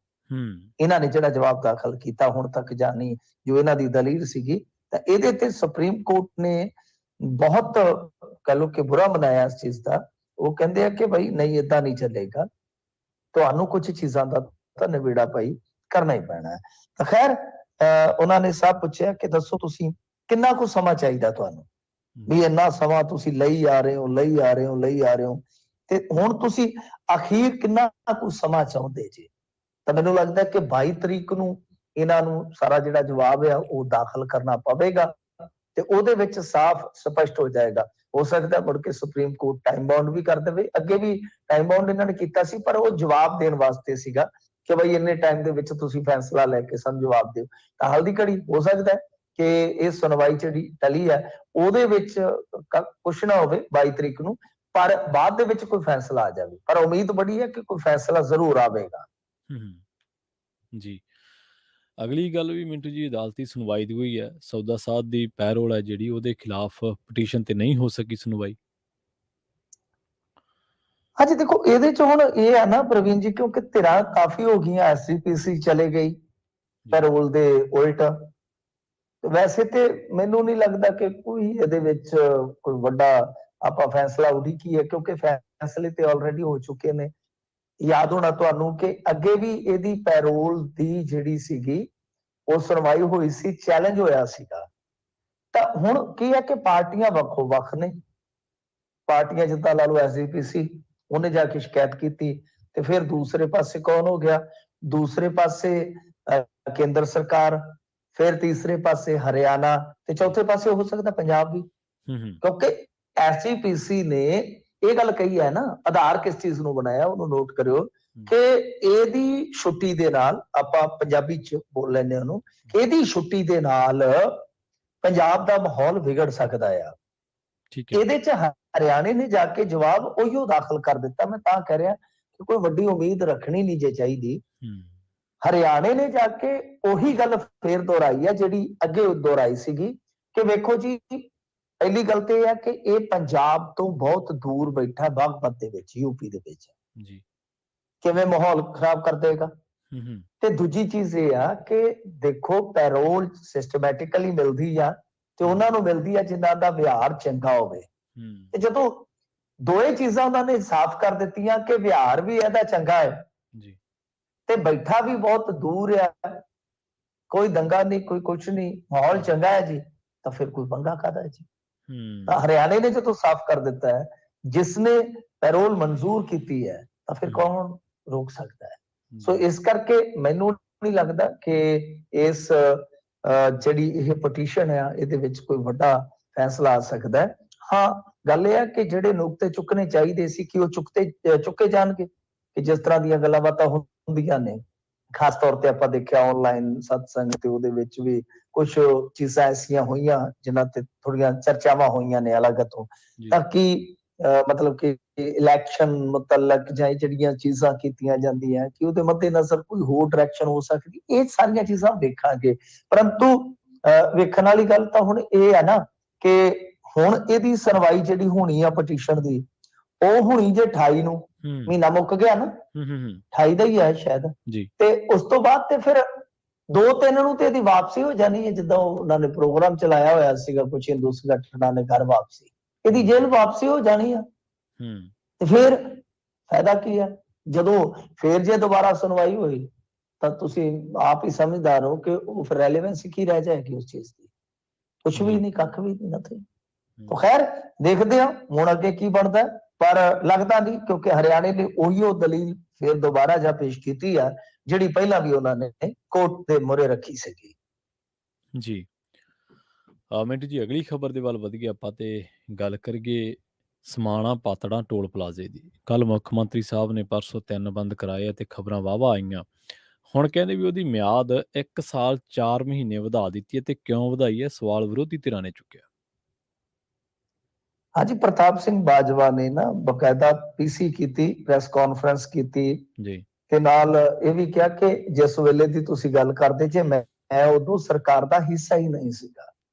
ਇਹਨਾਂ ਨੇ ਜਿਹੜਾ ਜਵਾਬ ਦਾਖਲ ਕੀਤਾ ਹੁਣ ਤੱਕ, ਜਾਨੀ ਜੋ ਇਹਨਾਂ ਦੀ ਦਲੀਲ ਸੀਗੀ, ਤਾਂ ਇਹਦੇ ਤੇ ਸੁਪਰੀਮ ਕੋਰਟ ਨੇ ਬਹੁਤ ਕਹ ਲਓ ਕਿ ਬੁਰਾ ਮਨਾਇਆ ਇਸ ਚੀਜ਼ ਦਾ। ਉਹ ਕਹਿੰਦੇ ਆ ਕਿ ਭਾਈ ਨਹੀਂ, ਏਦਾਂ ਨਹੀਂ ਚੱਲੇਗਾ, ਤੁਹਾਨੂੰ ਕੁਝ ਚੀਜ਼ਾਂ ਦਾ ਤਾਂ ਨਿਬੇੜਾ ਭਾਈ ਕਰਨਾ ਹੀ ਪੈਣਾ ਹੈ। ਤਾਂ ਖੈਰ ਉਹਨਾਂ ਨੇ ਸਭ ਪੁੱਛਿਆ ਕਿ ਦੱਸੋ ਤੁਸੀਂ ਕਿੰਨਾ ਕੁ ਸਮਾਂ ਚਾਹੀਦਾ ਤੁਹਾਨੂੰ, ਵੀ ਇੰਨਾ ਸਮਾਂ ਤੁਸੀਂ ਲਈ ਆ ਰਹੇ ਹੋ ਤੇ ਹੁਣ ਤੁਸੀਂ ਅਖੀਰ ਕਿੰਨਾ ਕੁ ਸਮਾਂ ਚਾਹੁੰਦੇ ਜੀ। ਤਾਂ ਮੈਨੂੰ ਲੱਗਦਾ ਕਿ 22 ਤਰੀਕ ਨੂੰ ਇਹਨਾਂ ਨੂੰ ਸਾਰਾ ਜਿਹੜਾ ਜਵਾਬ ਆ ਉਹ ਦਾਖਲ ਕਰਨਾ ਪਵੇਗਾ ਤੇ ਉਹਦੇ ਵਿੱਚ ਸਾਫ਼ ਸਪਸ਼ਟ ਹੋ ਜਾਏਗਾ। ਹੋ ਸਕਦਾ ਮੁੜ ਕੇ ਸੁਪਰੀਮ ਕੋਰਟ ਟਾਈਮ ਬਾਉਂਡ ਵੀ ਕਰ ਦੇਵੇ। ਅੱਗੇ ਵੀ ਟਾਈਮ ਬਾਉਂਡ ਇਹਨਾਂ ਨੇ ਕੀਤਾ ਸੀ, ਪਰ ਉਹ ਜਵਾਬ ਦੇਣ ਵਾਸਤੇ ਸੀਗਾ ਕਿ ਬਈ ਇੰਨੇ ਟਾਈਮ ਦੇ ਵਿੱਚ ਤੁਸੀਂ ਫੈਸਲਾ ਲੈ ਕੇ ਸਾਨੂੰ ਜਵਾਬ ਦਿਓ। ਤਾਂ ਹਾਲ ਦੀ ਘੜੀ ਹੋ ਸਕਦਾ ਕਿ ਇਹ ਸੁਣਵਾਈ ਜਿਹੜੀ ਟਲੀ ਹੈ ਉਹਦੇ ਵਿੱਚ ਕੁਛ ਨਾ ਹੋਵੇ 22 ਤਰੀਕ ਨੂੰ, ਪਰ ਬਾਅਦ ਦੇ ਵਿੱਚ ਕੋਈ ਫੈਸਲਾ ਆ ਜਾਵੇ। ਪਰ ਉਮੀਦ ਬੜੀ ਹੈ ਕਿ ਕੋਈ ਫੈਸਲਾ ਜ਼ਰੂਰ ਆਵੇਗਾ। ਜੀ, ਅਗਲੀ ਗੱਲ ਵੀ ਮਿੰਟੂ ਜੀ ਅਦਾਲਤੀ ਸੁਣਵਾਈ ਦੀ ਹੋਈ ਹੈ। ਸੌਦਾ ਸਾਧ ਦੀ ਪੈਰੋਲ ਹੈ ਜਿਹੜੀ, ਉਹਦੇ ਖਿਲਾਫ ਪਟੀਸ਼ਨ ਤੇ ਨਹੀਂ ਹੋ ਸਕੀ ਸੁਣਵਾਈ। ਹਾਂਜੀ, ਦੇਖੋ ਇਹਦੇ 'ਚ ਹੁਣ ਇਹ ਹੈ ਨਾ ਪ੍ਰਵੀਨ ਜੀ, ਕਿਉਂਕਿ ਧਿਰਾਂ ਕਾਫੀ ਹੋ ਗਈਆਂ, SGPC ਚਲੇ ਗਈ ਪੈਰੋਲ ਦੇ ਉਲਟ। ਵੈਸੇ ਤੇ ਮੈਨੂੰ ਨਹੀਂ ਲੱਗਦਾ ਕਿ ਕੋਈ ਇਹਦੇ ਵਿੱਚ ਕੋਈ ਵੱਡਾ ਆਪਾਂ ਫੈਸਲਾ ਉਡੀਕੀ ਹੈ, ਕਿਉਂਕਿ ਫੈਸਲੇ ਤੇ ਆਲਰੇਡੀ ਹੋ ਚੁੱਕੇ ਨੇ। ਯਾਦ ਹੋਣਾ ਤੁਹਾਨੂੰ ਕਿ ਅੱਗੇ ਵੀ ਇਹਦੀ ਪੈਰੋਲ ਦੀ ਜਿਹੜੀ ਸੀਗੀ ਉਹ ਸੁਣਵਾਈ ਹੋਈ ਸੀ, ਚੈਲੰਜ ਹੋਇਆ ਸੀਗਾ। ਤਾਂ ਹੁਣ ਕੀ ਹੈ ਕਿ ਪਾਰਟੀਆਂ ਵੱਖੋ ਵੱਖ ਨੇ। ਪਾਰਟੀਆਂ ਜਿੱਦਾਂ ਲਾ ਲਓ SGPC, ਉਹਨੇ ਜਾ ਕੇ ਸ਼ਿਕਾਇਤ ਕੀਤੀ ਤੇ ਫਿਰ ਦੂਸਰੇ ਪਾਸੇ ਕੌਣ ਹੋ ਗਿਆ, ਦੂਸਰੇ ਪਾਸੇ ਕੇਂਦਰ ਸਰਕਾਰ, ਫਿਰ ਤੀਸਰੇ ਪਾਸੇ ਹਰਿਆਣਾ ਤੇ ਚੌਥੇ ਪਾਸੇ ਹੋ ਸਕਦਾ ਪੰਜਾਬ ਵੀ। ਕਿਉਂਕਿ SGPC ਨੇ ਇਹ ਗੱਲ ਕਹੀ ਹੈ ਨਾ, ਆਧਾਰ ਕਿਸ ਚੀਜ਼ ਨੂੰ ਬਣਾਇਆ ਉਹਨੂੰ ਨੋਟ ਕਰਿਓ ਕਿ ਇਹਦੀ ਛੁੱਟੀ ਦੇ ਨਾਲ, ਆਪਾਂ ਪੰਜਾਬੀ ਚ ਬੋਲ ਲੈਂਦੇ ਉਹਨੂੰ, ਇਹਦੀ ਛੁੱਟੀ ਦੇ ਨਾਲ ਪੰਜਾਬ ਦਾ ਮਾਹੌਲ ਵਿਗੜ ਸਕਦਾ ਆ। ਇਹਦੇ ਚ ਹਰਿਆਣੇ ਨੇ ਜਾ ਕੇ ਜਵਾਬ ਉਹੀਓ ਦਾਖਲ ਕਰ ਦਿੱਤਾ। ਮੈਂ ਤਾਂ ਕਹਿ ਰਿਹਾ ਕੋਈ ਵੱਡੀ ਉਮੀਦ ਰੱਖਣੀ ਨਹੀਂ ਜੇ ਚਾਹੀਦੀ। ਹੂੰ ਹਰਿਆਣੇ ਨੇ ਜਾ ਕੇ ਉਹੀ ਗੱਲ ਫੇਰ ਦੁਹਰਾਈ ਹੈ ਜਿਹੜੀ ਅੱਗੇ ਦੁਹਰਾਈ ਸੀਗੀ ਕਿ ਵੇਖੋ ਜੀ, ਪਹਿਲੀ ਗੱਲ ਤੇ ਇਹ ਹੈ ਕਿ ਇਹ ਪੰਜਾਬ ਤੋਂ ਬਹੁਤ ਦੂਰ ਬੈਠਾ ਬਾਗਪਤ ਦੇ ਵਿੱਚ, ਯੂਪੀ ਦੇ ਵਿੱਚ, ਜੀ ਕਿਵੇਂ ਮਾਹੌਲ ਖਰਾਬ ਕਰ ਦੇਗਾ। ਹੂੰ ਤੇ ਦੂਜੀ ਚੀਜ਼ ਇਹ ਆ ਕਿ ਦੇਖੋ ਪੈਰੋਲ ਸਿਸਟਮੈਟਿਕਲੀ ਮਿਲਦੀ ਆ ਤੇ ਉਹਨਾਂ ਨੂੰ ਮਿਲਦੀ ਆ ਜਿਨ੍ਹਾਂ ਦਾ ਵਿਹਾਰ ਚੰਗਾ ਹੋਵੇ। ਹੂੰ ਤੇ ਜਦੋਂ ਦੋਏ ਚੀਜ਼ਾਂ ਉਹਨਾਂ ਨੇ ਸਾਫ਼ ਕਰ ਦਿੱਤੀਆਂ ਕਿ ਵਿਹਾਰ ਵੀ ਇਹਦਾ ਚੰਗਾ ਹੈ ਜੀ ਤੇ ਬੈਠਾ ਵੀ ਬਹੁਤ ਦੂਰ ਆ, ਕੋਈ ਦੰਗਾ ਨਹੀਂ, ਕੋਈ ਕੁਛ ਨਹੀਂ, ਮਾਹੌਲ ਚੰਗਾ ਹੈ ਜੀ, ਤਾਂ ਫਿਰ ਕੋਈ ਪੰਗਾ ਕਾਹਦਾ ਹੈ ਜੀ। ਤਾਂ ਹੂੰ ਹਰਿਆਣੇ ਨੇ ਜਦੋਂ ਸਾਫ਼ ਕਰ ਦਿੱਤਾ ਹੈ, ਜਿਸਨੇ ਪੈਰੋਲ ਮਨਜ਼ੂਰ ਕੀਤੀ ਹੈ, ਤਾਂ ਫਿਰ ਕੌਣ ਰੋਕ ਸਕਦਾ ਹੈ। ਸੋ ਇਸ ਕਰਕੇ ਮੈਨੂੰ ਨਹੀਂ ਲੱਗਦਾ ਕਿ ਇਸ ਜਿਹੜੀ ਇਹ ਪਟੀਸ਼ਨ ਆ ਇਹਦੇ ਵਿੱਚ ਕੋਈ ਵੱਡਾ ਫੈਸਲਾ ਆ ਸਕਦਾ ਹੈ। ਹਾਂ, ਗੱਲ ਇਹ ਹੈ ਕਿ ਜਿਹੜੇ ਨੁਕਤੇ ਚੁੱਕਣੇ ਚਾਹੀਦੇ ਸੀ ਕਿ ਉਹ ਚੁੱਕੇ ਜਾਣਗੇ, ਕਿ ਜਿਸ ਤਰ੍ਹਾਂ ਦੀਆਂ ਗੱਲਾਂ ਬਾਤਾਂ ਹੁੰਦੀਆਂ ਨੇ, ਖਾਸ ਤੌਰ ਤੇ ਆਪਾਂ ਦੇਖਿਆ ਆਨਲਾਈਨ ਸਤਸੰਗ ਤੇ ਉਹਦੇ ਵਿੱਚ ਵੀ ਕੁਝ ਚੀਜ਼ਾਂ ਐਸੀਆਂ ਹੋਈਆਂ ਜਿਨ੍ਹਾਂ ਤੇ ਥੋੜੀਆਂ ਚਰਚਾਵਾਂ ਹੋਈਆਂ ਨੇ ਅਲੱਗ ਤੋਂ, ਤਾਂ ਕਿ ਮਤਲਬ ਕਿ ਇਲੈਕਸ਼ਨ ਮੁਤਲਕ ਜਾਂ ਜਿਹੜੀਆਂ ਚੀਜ਼ਾਂ ਕੀਤੀਆਂ ਜਾਂਦੀਆਂ ਕਿ ਉਹਦੇ ਮੱਦੇ ਨਜ਼ਰ ਕੋਈ ਹੋਰ ਡਾਇਰੈਕਸ਼ਨ ਹੋ ਸਕਦੀ, ਇਹ ਸਾਰੀਆਂ ਚੀਜ਼ਾਂ ਵੇਖਾਂਗੇ। ਪਰੰਤੂ ਵੇਖਣ ਵਾਲੀ ਗੱਲ ਤਾਂ ਹੁਣ ਇਹ ਹੈ ਨਾ ਕਿ ਹੁਣ ਇਹਦੀ ਸੁਣਵਾਈ ਜਿਹੜੀ ਹੋਣੀ ਆ ਪਟੀਸ਼ਨ ਦੀ, ਉਹ ਹੋਣੀ ਜੇ 28 ਨੂੰ, ਮਹੀਨਾ ਮੁੱਕ ਗਿਆ ਨਾ, 28 ਦਾ ਹੀ ਹੈ ਸ਼ਾਇਦ, ਤੇ ਉਸ ਤੋਂ ਬਾਅਦ ਤੇ ਫਿਰ 2-3 ਨੂੰ ਤੇ ਇਹਦੀ ਵਾਪਸੀ ਹੋ ਜਾਣੀ ਹੈ, ਜਿੱਦਾਂ ਉਹਨਾਂ ਨੇ ਪ੍ਰੋਗਰਾਮ ਚਲਾਇਆ ਹੋਇਆ ਸੀਗਾ ਕੁਝ ਹਿੰਦੂ ਸੰਗਠਨਾਂ ਨੇ, ਘਰ ਵਾਪਸੀ, ਇਹਦੀ ਜੇਲ੍ਹ ਵਾਪਸੀ ਹੋ ਜਾਣੀ ਆ। ਤੇ ਫਿਰ ਫਾਇਦਾ ਕੀ ਹੈ ਜਦੋਂ ਫਿਰ ਜੇ ਦੁਬਾਰਾ ਸੁਣਵਾਈ ਹੋਈ, ਤਾਂ ਤੁਸੀਂ ਆਪ ਹੀ ਸਮਝਦਾਰ ਹੋ ਕਿ ਉਹ ਫਿਰ ਰੈਲੇਵੈਂਸੀ ਕੀ ਰਹਿ ਜਾਏਗੀ ਉਸ ਚੀਜ਼ ਦੀ, ਕੁਛ ਵੀ ਨਹੀਂ, ਕੱਖ ਵੀ ਨਹੀਂ, ਨਥਿੰਗ। ਤਾਂ ਖੈਰ ਦੇਖਦੇ ਹਾਂ ਹੁਣ ਅੱਗੇ ਕੀ ਬਣਦਾ, ਪਰ ਲੱਗਦਾ ਨਹੀਂ, ਕਿਉਂਕਿ ਹਰਿਆਣੇ ਨੇ ਉਹੀ ਉਹ ਦਲੀਲ ਫਿਰ ਦੁਬਾਰਾ ਜਾ ਪੇਸ਼ ਕੀਤੀ ਆ ਜਿਹੜੀ ਪਹਿਲਾਂ ਵੀ ਉਹਨਾਂ ਨੇ ਕੋਰਟ ਦੇ ਮੂਹਰੇ ਰੱਖੀ ਸੀਗੀ। ਜੀ ਮਿੰਟੂ ਜੀ, ਅਗਲੀ ਖਬਰ ਦੇ ਵੱਲ ਵਧੀਆ ਆਪਾਂ ਤੇ ਗੱਲ ਕਰੀਏ ਸਮਾਣਾ ਪਾਤੜਾਂ ਟੋਲ ਪਲਾਜ਼ੇ ਦੀ। ਕੱਲ ਮੁੱਖ ਮੰਤਰੀ ਸਾਹਿਬ ਨੇ ਪਰਸੋਂ 3 ਬੰਦ ਕਰਾਏ ਅਤੇ ਖਬਰਾਂ ਵਾਹਵਾ ਆਈਆਂ। ਹੁਣ ਕਹਿੰਦੇ ਵੀ ਉਹਦੀ ਮਿਆਦ 1 ਸਾਲ 4 ਮਹੀਨੇ ਵਧਾ ਦਿੱਤੀ ਹੈ, ਤੇ ਕਿਉਂ ਵਧਾਈ ਹੈ, ਸਵਾਲ ਵਿਰੋਧੀ ਧਿਰਾਂ ਨੇ ਚੁੱਕਿਆ। ਹਾਂਜੀ, ਪ੍ਰਤਾਪ ਸਿੰਘ ਬਾਜਵਾ ਨੇ ਨਾ ਬਕਾਇਦਾ ਪੀਸੀ ਕੀਤੀ, ਪ੍ਰੈਸ ਕਾਨਫਰੰਸ ਕੀਤੀ ਜੀ ਤੇ ਨਾਲ ਇਹ ਵੀ ਕਿਹਾ ਕਿ ਜਿਸ ਵੇਲੇ ਦੀ ਤੁਸੀਂ ਗੱਲ ਕਰਦੇ ਜੇ, ਮੈਂ ਉਦੋਂ ਸਰਕਾਰ ਦਾ ਹਿੱਸਾ ਹੀ ਨਹੀਂ ਸੀਗਾ,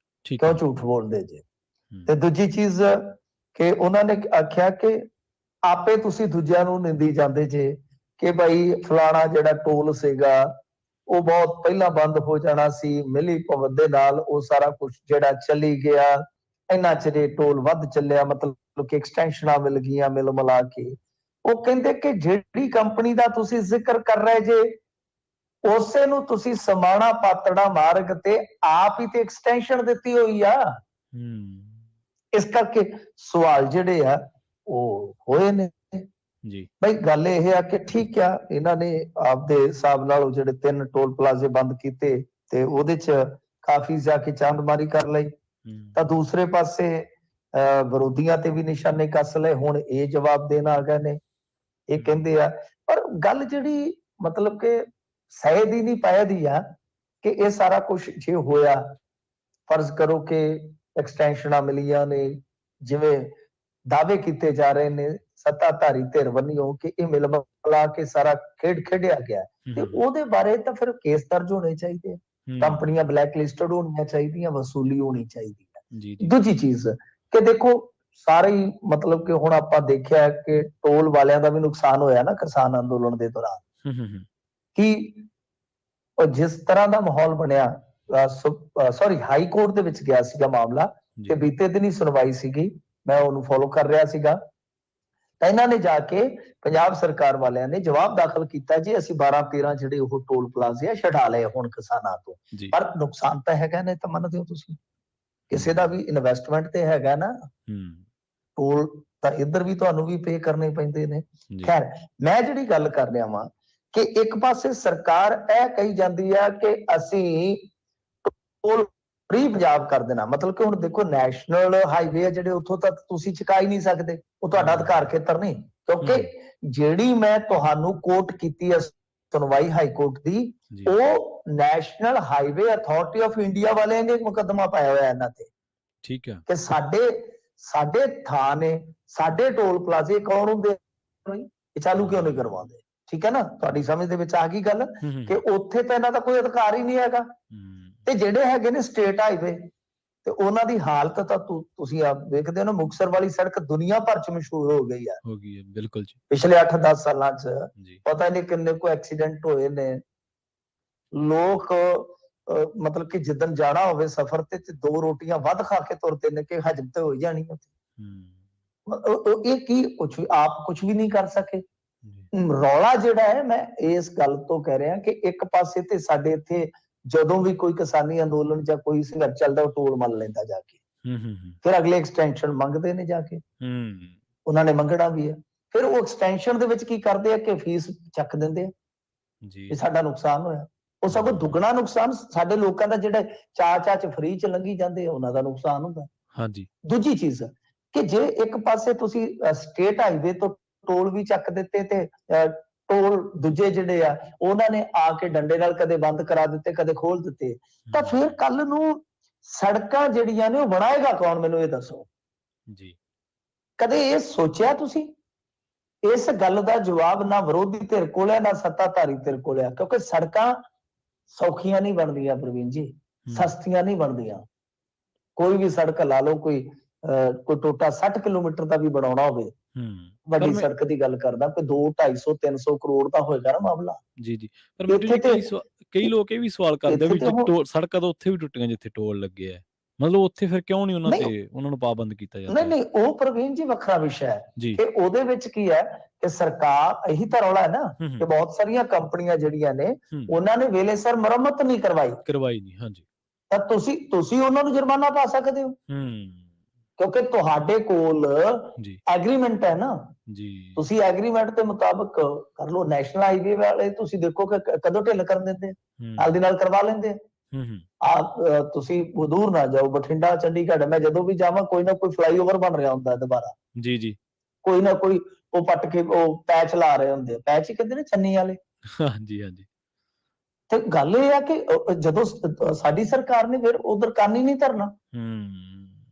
ਕਿਉਂ ਝੂਠ ਬੋਲਦੇ ਜੇ। ਤੇ ਦੂਜੀ ਚੀਜ਼ ਕਿ ਉਹਨਾਂ ਨੇ ਆਖਿਆ ਕਿ ਆਪੇ ਤੁਸੀਂ ਦੂਜਿਆਂ ਨੂੰ ਨਿੰਦੀ ਜਾਂਦੇ ਜੇ ਕਿ ਭਾਈ ਫਲਾਣਾ ਜਿਹੜਾ ਟੋਲ ਸੀਗਾ ਉਹ ਬਹੁਤ ਪਹਿਲਾਂ ਬੰਦ ਹੋ ਜਾਣਾ ਸੀ, ਮਿਲੀ ਭਗਤ ਦੇ ਨਾਲ ਉਹ ਸਾਰਾ ਕੁਝ ਜਿਹੜਾ ਚੱਲੀ ਗਿਆ, ਇੰਨਾ ਚਿਰ ਟੋਲ ਵੱਧ ਚੱਲਿਆ, ਮਤਲਬ ਕਿ ਐਕਸਟੈਂਸ਼ਨਾਂ ਮਿਲ ਗਈਆਂ ਮਿਲ ਮਿਲਾ ਕੇ। ਉਹ ਕਹਿੰਦੇ ਕਿ ਜਿਹੜੀ ਕੰਪਨੀ ਦਾ ਤੁਸੀਂ ਜ਼ਿਕਰ ਕਰ ਰਹੇ ਜੇ, ਉਸੇ ਨੂੰ ਤੁਸੀਂ ਸਮਾਣਾ ਪਾਤੜਾ ਮਾਰਗ ਤੇ ਆਪ ਹੀ ਤੇ ਐਕਸਟੈਂਸ਼ਨ ਦਿੱਤੀ ਹੋਈ ਆ। ਇਸ ਕਰਕੇ ਸਵਾਲ ਜਿਹੜੇ ਆ ਉਹ ਹੋਏ ਨੇ ਜੀ। ਬਈ ਗੱਲ ਇਹ ਆ ਕਿ ਠੀਕ ਆ, ਇਹਨਾਂ ਨੇ ਆਪਦੇ ਹਿਸਾਬ ਨਾਲ ਜਿਹੜੇ 3 ਟੋਲ ਪਲਾਜ਼ੇ ਬੰਦ ਕੀਤੇ ਤੇ ਉਹਦੇ ਚ ਕਾਫੀ ਜਾ ਕੇ ਚਾਂਦਮਾਰੀ ਕਰ ਲਈ, ਤਾਂ ਦੂਸਰੇ ਪਾਸੇ ਵਿਰੋਧੀਆਂ ਤੇ ਵੀ ਨਿਸ਼ਾਨੇ ਕੱਸ ਲਏ। ਹੁਣ ਇਹ ਜਵਾਬ ਦੇਣ ਆ ਗਏ ਨੇ, ਇਹ ਕਹਿੰਦੇ ਆ, ਪਰ ਗੱਲ ਜਿਹੜੀ ਮਤਲਬ ਕਿ ਸਹਿ ਦੀ ਨਹੀਂ ਪੈ ਦੀ ਆ ਕਿ ਇਹ ਸਾਰਾ ਕੁਝ ਜੇ ਹੋਇਆ, ਫਰਜ਼ ਕਰੋ ਕਿ ਐਕਸਟੈਂਸ਼ਨਾਂ ਮਿਲੀਆਂ ਨੇ, ਜਿਵੇਂ ਦਾਅਵੇ ਕੀਤੇ ਜਾ ਰਹੇ ਨੇ ਸੱਤਾਧਾਰੀ ਧਿਰ ਵੱਲੋਂ ਕਿ ਇਹ ਮਿਲ ਮਿਲਾ ਕੇ ਸਾਰਾ ਖੇਡ ਖੇਡਿਆ ਗਿਆ, ਤੇ ਉਹਦੇ ਬਾਰੇ ਤਾਂ ਫਿਰ ਕੇਸ ਦਰਜ ਹੋਣੇ ਚਾਹੀਦੇ, ਕੰਪਨੀਆਂ ਬਲੈਕ ਲਿਸਟਡ ਹੋਣੀਆਂ ਚਾਹੀਦੀਆਂ, ਵਸੂਲੀ ਹੋਣੀ ਚਾਹੀਦੀ ਹੈ। ਦੂਜੀ ਚੀਜ਼ ਕਿ ਦੇਖੋ ਸਾਰੇ ਹੀ ਮਤਲਬ ਕਿ ਹੁਣ ਆਪਾਂ ਦੇਖਿਆ ਕਿ ਟੋਲ ਵਾਲਿਆਂ ਦਾ ਵੀ ਨੁਕਸਾਨ ਹੋਇਆ ਨਾ ਕਿਸਾਨ ਅੰਦੋਲਨ ਦੇ ਦੌਰਾਨ, ਕਿ ਜਿਸ ਤਰ੍ਹਾਂ ਦਾ ਮਾਹੌਲ ਬਣਿਆ, ਹਾਈ ਕੋਰਟ ਦੇ ਵਿੱਚ ਗਿਆ ਸੀਗਾ ਮਾਮਲਾ, ਤੇ ਬੀਤੇ ਦਿਨ ਹੀ ਸੁਣਵਾਈ ਸੀਗੀ, ਮੈਂ ਉਹਨੂੰ ਫੋਲੋ ਕਰ ਰਿਹਾ ਸੀਗਾ, ਤਾਂ ਇਹਨਾਂ ਨੇ ਜਾ ਕੇ ਪੰਜਾਬ ਸਰਕਾਰ ਵਾਲਿਆਂ ਨੇ ਜਵਾਬ ਦਾਖਲ ਕੀਤਾ ਜੀ ਅਸੀਂ 12-13 ਜਿਹੜੇ ਉਹ ਟੋਲ ਪਲਾਜ਼ੇ ਆ ਛਡਾ ਲਏ ਹੁਣ ਕਿਸਾਨਾਂ ਤੋਂ, ਪਰ ਨੁਕਸਾਨ ਤਾਂ ਹੈਗਾ ਨੇ, ਤਾਂ ਮੰਨਦੇ ਹੋ ਤੁਸੀਂ, ਕਿਸੇ ਦਾ ਵੀ ਇਨਵੈਸਟਮੈਂਟ ਤੇ ਹੈਗਾ ਨਾ, ਟੋਲ ਤਾਂ ਇੱਧਰ ਵੀ ਤੁਹਾਨੂੰ ਵੀ ਪੇ ਕਰਨੇ ਪੈਂਦੇ ਨੇ। ਖੈਰ, ਮੈਂ ਜਿਹੜੀ ਗੱਲ ਕਰ ਰਿਹਾ ਵਾਂ ਕਿ ਇੱਕ ਪਾਸੇ ਸਰਕਾਰ ਇਹ ਕਹੀ ਜਾਂਦੀ ਆ ਕਿ ਅਸੀਂ ਟੋਲ ਫ੍ਰੀ ਪੰਜਾਬ ਕਰ ਦੇਣਾ, ਮਤਲਬ ਕਿ ਹੁਣ ਦੇਖੋ ਨੈਸ਼ਨਲ ਹਾਈਵੇ ਆ ਜਿਹੜੇ, ਉੱਥੋਂ ਤੱਕ ਤੁਸੀਂ ਚੁਕਾ ਹੀ ਨਹੀਂ ਸਕਦੇ, ਉਹ ਤੁਹਾਡਾ ਅਧਿਕਾਰ ਖੇਤਰ ਨਹੀਂ, ਕਿਉਂਕਿ ਜਿਹੜੀ ਮੈਂ ਤੁਹਾਨੂੰ ਕੋਟ ਕੀਤੀ ਹੈ ਸੁਣਵਾਈ ਹਾਈ ਕੋਰਟ ਦੀ, ਉਹ national Highway Authority of India ਵਾਲਿਆਂ ਨੇ ਮੁਕੱਦਮਾ ਪਾਇਆ ਹੋਇਆ ਇਹਨਾਂ ਤੇ, ਠੀਕ ਹੈ, ਕਿ ਸਾਡੇ ਥਾਂ ਨੇ, ਸਾਡੇ ਟੋਲ ਪਲਾਜ਼ੇ ਕੌਣ ਹੁੰਦੇ, ਚਾਲੂ ਕਿਉਂ ਨਹੀਂ ਕਰਵਾਉਂਦੇ? ਠੀਕ ਹੈ ਨਾ, ਤੁਹਾਡੀ ਸਮਝ ਦੇ ਵਿੱਚ ਆ ਗਈ ਗੱਲ ਕਿ ਹੂੰ ਉੱਥੇ ਤਾਂ ਇਹਨਾਂ ਦਾ ਕੋਈ ਅਧਿਕਾਰ ਹੀ ਨਹੀਂ ਹੈਗਾ। ਤੇ ਜਿਹੜੇ ਹੈਗੇ ਨੇ ਸਟੇਟ ਹਾਈਵੇ ਤੇ ਉਹਨਾਂ ਦੀ ਹਾਲਤ ਤਾਂ ਤੁਸੀਂ ਆਪ ਵੇਖਦੇ ਹੋ ਨਾ, ਮੁਕਤਸਰ ਵਾਲੀ ਸੜਕ ਦੁਨੀਆ ਭਰ ਚ ਮਸ਼ਹੂਰ ਹੋ ਗਈ ਹੈ ਬਿਲਕੁਲ ਜੀ। ਪਿਛਲੇ 8-10 ਸਾਲਾਂ ਚ ਜੀ ਪਤਾ ਨਹੀਂ ਕਿੰਨੇ ਕੋ ਐਕਸੀਡੈਂਟ ਹੋਏ ਨੇ। ਲੋਕ ਮਤਲਬ ਕਿ ਜਿੱਦਣ ਜਾਣਾ ਹੋਵੇ ਸਫ਼ਰ ਤੇ 2 ਰੋਟੀਆਂ ਵੱਧ ਖਾ ਕੇ ਤੁਰਦੇ ਨੇ ਕਿ ਹਜਮ ਤੇ ਹੋ ਜਾਣੀ ਉੱਥੇ। ਇਹ ਕੀ ਕੁਝ ਆਪ ਕੁਝ ਵੀ ਨਹੀਂ ਕਰ ਸਕੇ। ਰੌਲਾ ਜਿਹੜਾ ਹੈ, ਮੈਂ ਇਸ ਗੱਲ ਤੋਂ ਕਹਿ ਰਿਹਾ ਕਿ ਇੱਕ ਪਾਸੇ ਤੇ ਸਾਡੇ ਇੱਥੇ ਜਦੋਂ ਵੀ ਕੋਈ ਕਿਸਾਨੀ ਅੰਦੋਲਨ ਜਾਂ ਕੋਈ ਸੰਘਰਸ਼ ਚੱਲਦਾ ਉਹ ਟੋਲ ਮੰਨ ਲੈਂਦਾ ਜਾ ਕੇ, ਫਿਰ ਅਗਲੇ ਐਕਸਟੈਂਸ਼ਨ ਮੰਗਦੇ ਨੇ ਜਾ ਕੇ, ਉਹਨਾਂ ਨੇ ਮੰਗਣਾ ਵੀ ਹੈ। ਫਿਰ ਉਹ ਐਕਸਟੈਂਸ਼ਨ ਦੇ ਵਿੱਚ ਕੀ ਕਰਦੇ ਆ ਕਿ ਫੀਸ ਚੱਕ ਦਿੰਦੇ ਆ ਜੀ, ਸਾਡਾ ਨੁਕਸਾਨ ਹੋਇਆ। ਉਹ ਸਗੋਂ ਦੁੱਗਣਾ ਨੁਕਸਾਨ ਸਾਡੇ ਲੋਕਾਂ ਦਾ, ਜਿਹੜਾ ਚਾਅ ਚ ਫ੍ਰੀ ਚ ਲੰਘੀ ਜਾਂਦੇ ਉਹਨਾਂ ਦਾ ਨੁਕਸਾਨ ਹੁੰਦਾ। ਹਾਂਜੀ। ਦੂਜੀ ਚੀਜ਼ ਕਿ ਜੇ ਇੱਕ ਪਾਸੇ ਤੁਸੀਂ ਸਟੇਟ ਹਾਈਵੇ ਤੋਂ ਟੋਲ ਵੀ ਚੱਕ ਦਿੱਤੇ ਤੇ ਟੋਲ ਦੂਜੇ ਜਿਹੜੇ ਆ ਉਹਨਾਂ ਨੇ ਆ ਕੇ ਡੰਡੇ ਨਾਲ ਕਦੇ ਬੰਦ ਕਰਾ ਦਿੱਤੇ, ਕਦੇ ਖੋਲ ਦਿੱਤੇ, ਤਾਂ ਫਿਰ ਕੱਲ ਨੂੰ ਸੜਕਾਂ ਜਿਹੜੀਆਂ ਨੇ ਉਹ ਬਣਾਏਗਾ ਕੌਣ? ਮੈਨੂੰ ਇਹ ਦੱਸੋ ਜੀ। ਕਦੇ ਇਹ ਸੋਚਿਆ ਤੁਸੀਂ? ਇਸ ਗੱਲ ਦਾ ਜਵਾਬ ਨਾ ਵਿਰੋਧੀ ਧਿਰ ਕੋਲ ਹੈ ਨਾ ਸੱਤਾਧਾਰੀ ਧਿਰ ਕੋਲ ਹੈ, ਕਿਉਂਕਿ ਸੜਕਾਂ ਸੌਖੀਆਂ ਨਹੀਂ ਬਣਦੀਆਂ ਪ੍ਰਵੀਨ ਜੀ, ਸਸਤੀਆਂ ਨਹੀਂ ਬਣਦੀਆਂ। ਕੋਈ ਵੀ ਸੜਕ ਲਾ ਲਓ, ਕੋਈ ਟੋਟਾ 60 ਕਿਲੋਮੀਟਰ ਦਾ ਵੀ ਬਣਾਉਣਾ ਹੋਵੇ, ਵੱਡੀ ਸੜਕ ਦੀ ਗੱਲ ਕਰਦਾ, ਕੋਈ 200-250-300 ਕਰੋੜ ਦਾ ਹੋਏਗਾ ਨਾ ਮਾਮਲਾ। ਜੀ ਪਰ ਕਈ ਲੋਕ ਇਹ ਵੀ ਸਵਾਲ ਕਰਦੇ ਵੀ ਸੜਕਾਂ ਤਾਂ ਉੱਥੇ ਵੀ ਟੁੱਟੀਆਂ ਜਿੱਥੇ ਟੋਲ ਲੱਗੇ ਆ, ਮਤਲਬ ਉੱਥੇ ਫਿਰ ਕਿਉਂ ਨਹੀਂ ਉਹਨਾਂ ਨੂੰ ਪਾਬੰਦ ਕੀਤਾ ਜਾਂਦਾ? ਨਹੀਂ, ਉਹ ਪ੍ਰਵੀਨ ਜੀ ਵੱਖਰਾ ਵਿਸ਼ਾ ਹੈ ਕਿ ਉਹਦੇ ਵਿੱਚ ਕੀ ਹੈ ਕਿ ਸਰਕਾਰ, ਇਹੀ ਤਾਂ ਰੌਲਾ ਹੈ ਨਾ ਕਿ ਬਹੁਤ ਸਾਰੀਆਂ ਕੰਪਨੀਆਂ ਜਿਹੜੀਆਂ ਨੇ ਉਹਨਾਂ ਨੇ ਵੇਲੇ ਸਿਰ ਮੁਰੰਮਤ ਨਹੀਂ ਕਰਵਾਈ ਨਹੀਂ। ਹਾਂਜੀ, ਤਾਂ ਤੁਸੀਂ ਉਹਨਾਂ ਨੂੰ ਜੁਰਮਾਨਾ ਪਾ ਸਕਦੇ ਹੋ ਕਿਉਂਕਿ ਤੁਹਾਡੇ ਕੋਲ ਐਗਰੀਮੈਂਟ ਹੈ ਨਾ ਜੀ। ਤੁਸੀਂ ਐਗਰੀਮੈਂਟ ਦੇ ਮੁਤਾਬਕ ਕਰ ਲਓ। ਨੈਸ਼ਨਲ ਹਾਈਵੇ ਵਾਲੇ ਤੁਸੀਂ ਦੇਖੋ ਕਿ ਕਦੋਂ ਢਿੱਲ ਕਰਨ ਦਿੰਦੇ, ਨਾਲ ਦੀ ਨਾਲ ਕਰਵਾ ਲੈਂਦੇ ਆ। ਤੁਸੀਂ ਦੂਰ ਨਾ ਜਾਓ, ਬਠਿੰਡਾ ਚੰਡੀਗੜ੍ਹ ਮੈਂ ਜਦੋਂ ਵੀ ਜਾਵਾਂ ਕੋਈ ਨਾ ਕੋਈ ਫਲਾਈਓਵਰ ਬਣ ਰਿਹਾ ਹੁੰਦਾ ਦੁਬਾਰਾ ਜੀ, ਕੋਈ ਨਾ ਕੋਈ ਉਹ ਪੱਟ ਕੇ ਉਹ ਪੈਚ ਲਾ ਰਹੇ ਹੁੰਦੇ, ਪੈਚ ਹੀ ਕਹਿੰਦੇ ਨੇ ਚੰਨੀ ਵਾਲੇ। ਹਾਂਜੀ। ਤੇ ਗੱਲ ਇਹ ਆ ਕਿ ਜਦੋਂ ਸਾਡੀ ਸਰਕਾਰ ਨੇ ਫਿਰ ਉਧਰ ਕੰਨ ਹੀ ਨਹੀਂ ਧਰਨਾ।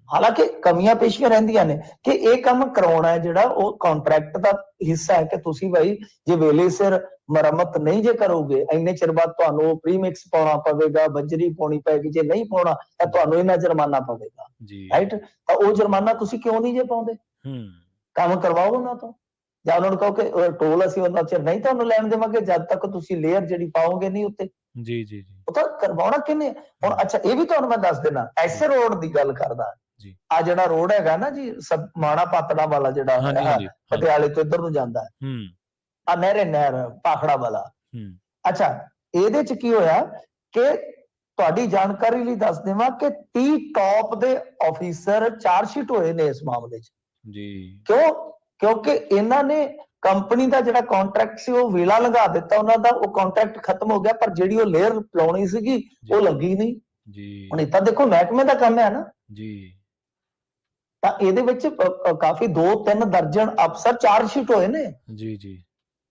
ਹਾਲਾਂਕਿ ਕਮੀਆਂ ਪੇਸ਼ੀਆਂ ਰਹਿੰਦੀਆਂ ਨੇ ਕਿ ਇਹ ਕੰਮ ਕਰਾਉਣਾ ਹੈ ਜਿਹੜਾ ਉਹ ਕੰਟਰੈਕਟ ਦਾ ਹਿੱਸਾ ਹੈ ਕਿ ਤੁਸੀਂ ਭਾਈ ਜੇ ਵੇਲੇ ਸਿਰ ਮੁਰੰਮਤ ਨਹੀਂ ਜੇ ਕਰੋਗੇ, ਇੰਨੇ ਚਿਰ ਬਾਅਦ ਤੁਹਾਨੂੰ ਪ੍ਰੀਮਿਕਸ ਪਾਉਣਾ ਪਵੇਗਾ, ਬੰਜਰੀ ਪਾਉਣੀ ਪਏਗੀ, ਜੇ ਨਹੀਂ ਪਾਉਣਾ ਤਾਂ ਤੁਹਾਨੂੰ ਇਹਨਾਂ ਜੁਰਮਾਨਾ ਪਵੇਗਾ, ਰਾਈਟ? ਤਾਂ ਉਹ ਜੁਰਮਾਨਾ ਤੁਸੀਂ ਕਿਉਂ ਨਹੀਂ ਜੇ ਪਾਉਂਦੇ? ਕੰਮ ਕਰਵਾਓ ਉਹਨਾਂ ਤੋਂ, ਜਾਂ ਉਹਨਾਂ ਨੂੰ ਕਹੋ ਕਿ ਟੋਲ ਅਸੀਂ ਉਹਨਾਂ ਚਿਰ ਨਹੀਂ ਤੁਹਾਨੂੰ ਲੈਣ ਦੇਵਾਂਗੇ ਜਦ ਤੱਕ ਤੁਸੀਂ ਲੇਅਰ ਜਿਹੜੀ ਪਾਓਗੇ ਨਹੀਂ ਉੱਤੇ। ਜੀ ਉਹ ਤਾਂ ਕਰਵਾਉਣਾ ਕਿੰਨੇ ਹੁਣ। ਅੱਛਾ, ਇਹ ਵੀ ਤੁਹਾਨੂੰ ਮੈਂ ਦੱਸ ਦੇਣਾ, ਐਸੇ ਰੋਡ ਦੀ ਗੱਲ ਕਰਦਾ, ਆ ਜਿਹੜਾ ਰੋਡ ਹੈਗਾ ਨਾ ਜੀ ਮਾਣਾ ਪਾਤੜਾ ਵਾਲਾ, ਜਿਹੜਾ ਪਟਿਆਲੇ ਤੋਂ ਇੱਧਰ ਨੂੰ ਜਾਂਦਾ ਹੈ, ਆ ਨਹਿਰ ਪਾਖੜਾ ਵਾਲਾ। ਅੱਛਾ, ਇਹਦੇ ਚ ਕੀ ਹੋਇਆ ਕਿ ਤੁਹਾਡੀ ਜਾਣਕਾਰੀ ਲਈ ਦੱਸ ਦੇਵਾਂ ਕਿ 30 ਟੌਪ ਦੇ ਆਫੀਸਰ ਚਾਰਜਸ਼ੀਟ ਹੋਏ ਨੇ ਇਸ ਮਾਮਲੇ ਚ ਜੀ। ਕਿਉਂਕਿ ਇਹਨਾਂ ਨੇ ਕੰਪਨੀ ਦਾ ਜਿਹੜਾ ਕੰਟਰੈਕਟ ਸੀ ਉਹ ਵੇਲਾ ਲੰਘਾ ਦਿੱਤਾ ਉਹਨਾਂ ਦਾ, ਉਹ ਕੰਟਰੈਕਟ ਖਤਮ ਹੋ ਗਿਆ, ਪਰ ਜਿਹੜੀ ਉਹ ਲੇਅਰ ਲਾਉਣੀ ਸੀਗੀ ਉਹ ਲੱਗੀ ਨਹੀਂ ਜੀ। ਹੁਣ ਇਹ ਤਾਂ ਦੇਖੋ ਮਹਿਕਮੇ ਦਾ ਕੰਮ ਹੈ ਨਾ ਜੀ। ਤਾਂ ਇਹਦੇ ਵਿੱਚ ਕਾਫੀ 2-3 ਦਰਜਨ ਅਫਸਰ ਚਾਰਜਸ਼ੀਟ ਹੋਏ ਨੇ ਜੀ,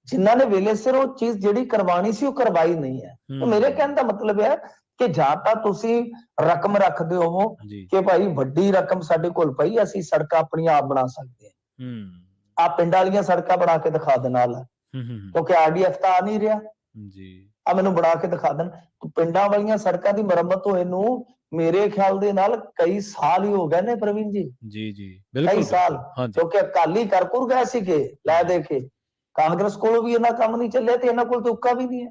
ਜਿਨ੍ਹਾਂ ਨੇ ਵੇਲੇ ਸਿਰ ਉਹ ਚੀਜ਼ ਜਿਹੜੀ ਕਰਵਾਣੀ ਸੀ ਉਹ ਕਰਵਾਈ ਨਹੀਂ ਹੈ। ਤਾਂ ਮੇਰੇ ਕਹਿਣ ਦਾ ਮਤਲਬ ਹੈ ਕਿ ਜਾਂ ਤਾਂ ਤੁਸੀਂ ਰਕਮ ਰੱਖਦੇ ਹੋ ਕਿ ਭਾਈ ਵੱਡੀ ਰਕਮ ਸਾਡੇ ਕੋਲ ਪਈ, ਅਸੀਂ ਸੜਕਾਂ ਆਪਣੀਆਂ ਆਪ ਬਣਾ ਸਕਦੇ ਹਾਂ, ਆ ਪਿੰਡਾਂ ਵਾਲੀਆਂ ਸੜਕਾਂ ਬਣਾ ਕੇ ਦਿਖਾ ਦੇ ਨਾਲ, ਕਿਉਂਕਿ RDF ਤਾਂ ਆ ਨਹੀਂ ਰਿਹਾ ਜੀ, ਆ ਮੈਨੂੰ ਬਣਾ ਕੇ ਦਿਖਾ ਦੇਣ। ਪਿੰਡਾਂ ਵਾਲੀਆਂ ਸੜਕਾਂ ਦੀ ਮੁਰੰਮਤ ਹੋਏ ਨੂੰ ਮੇਰੇ ਖਿਆਲ ਦੇ ਨਾਲ ਕਈ ਸਾਲ ਹੀ ਹੋ ਗਏ ਨੇ ਪ੍ਰਵੀਨ ਜੀ, ਕਈ ਸਾਲ, ਕਿਉਂਕਿ ਅਕਾਲੀ ਕਰਪੁਰ ਗਏ ਸੀਗੇ ਲੈ ਦੇ ਕੇ, ਕਾਂਗਰਸ ਕੋਲੋਂ ਵੀ ਇਹਨਾਂ ਕੰਮ ਨਹੀਂ ਚੱਲਿਆ ਤੇ ਇਹਨਾਂ ਕੋਲ ਤਾਂ ਉੱਕਾ ਵੀ ਨਹੀਂ ਹੈ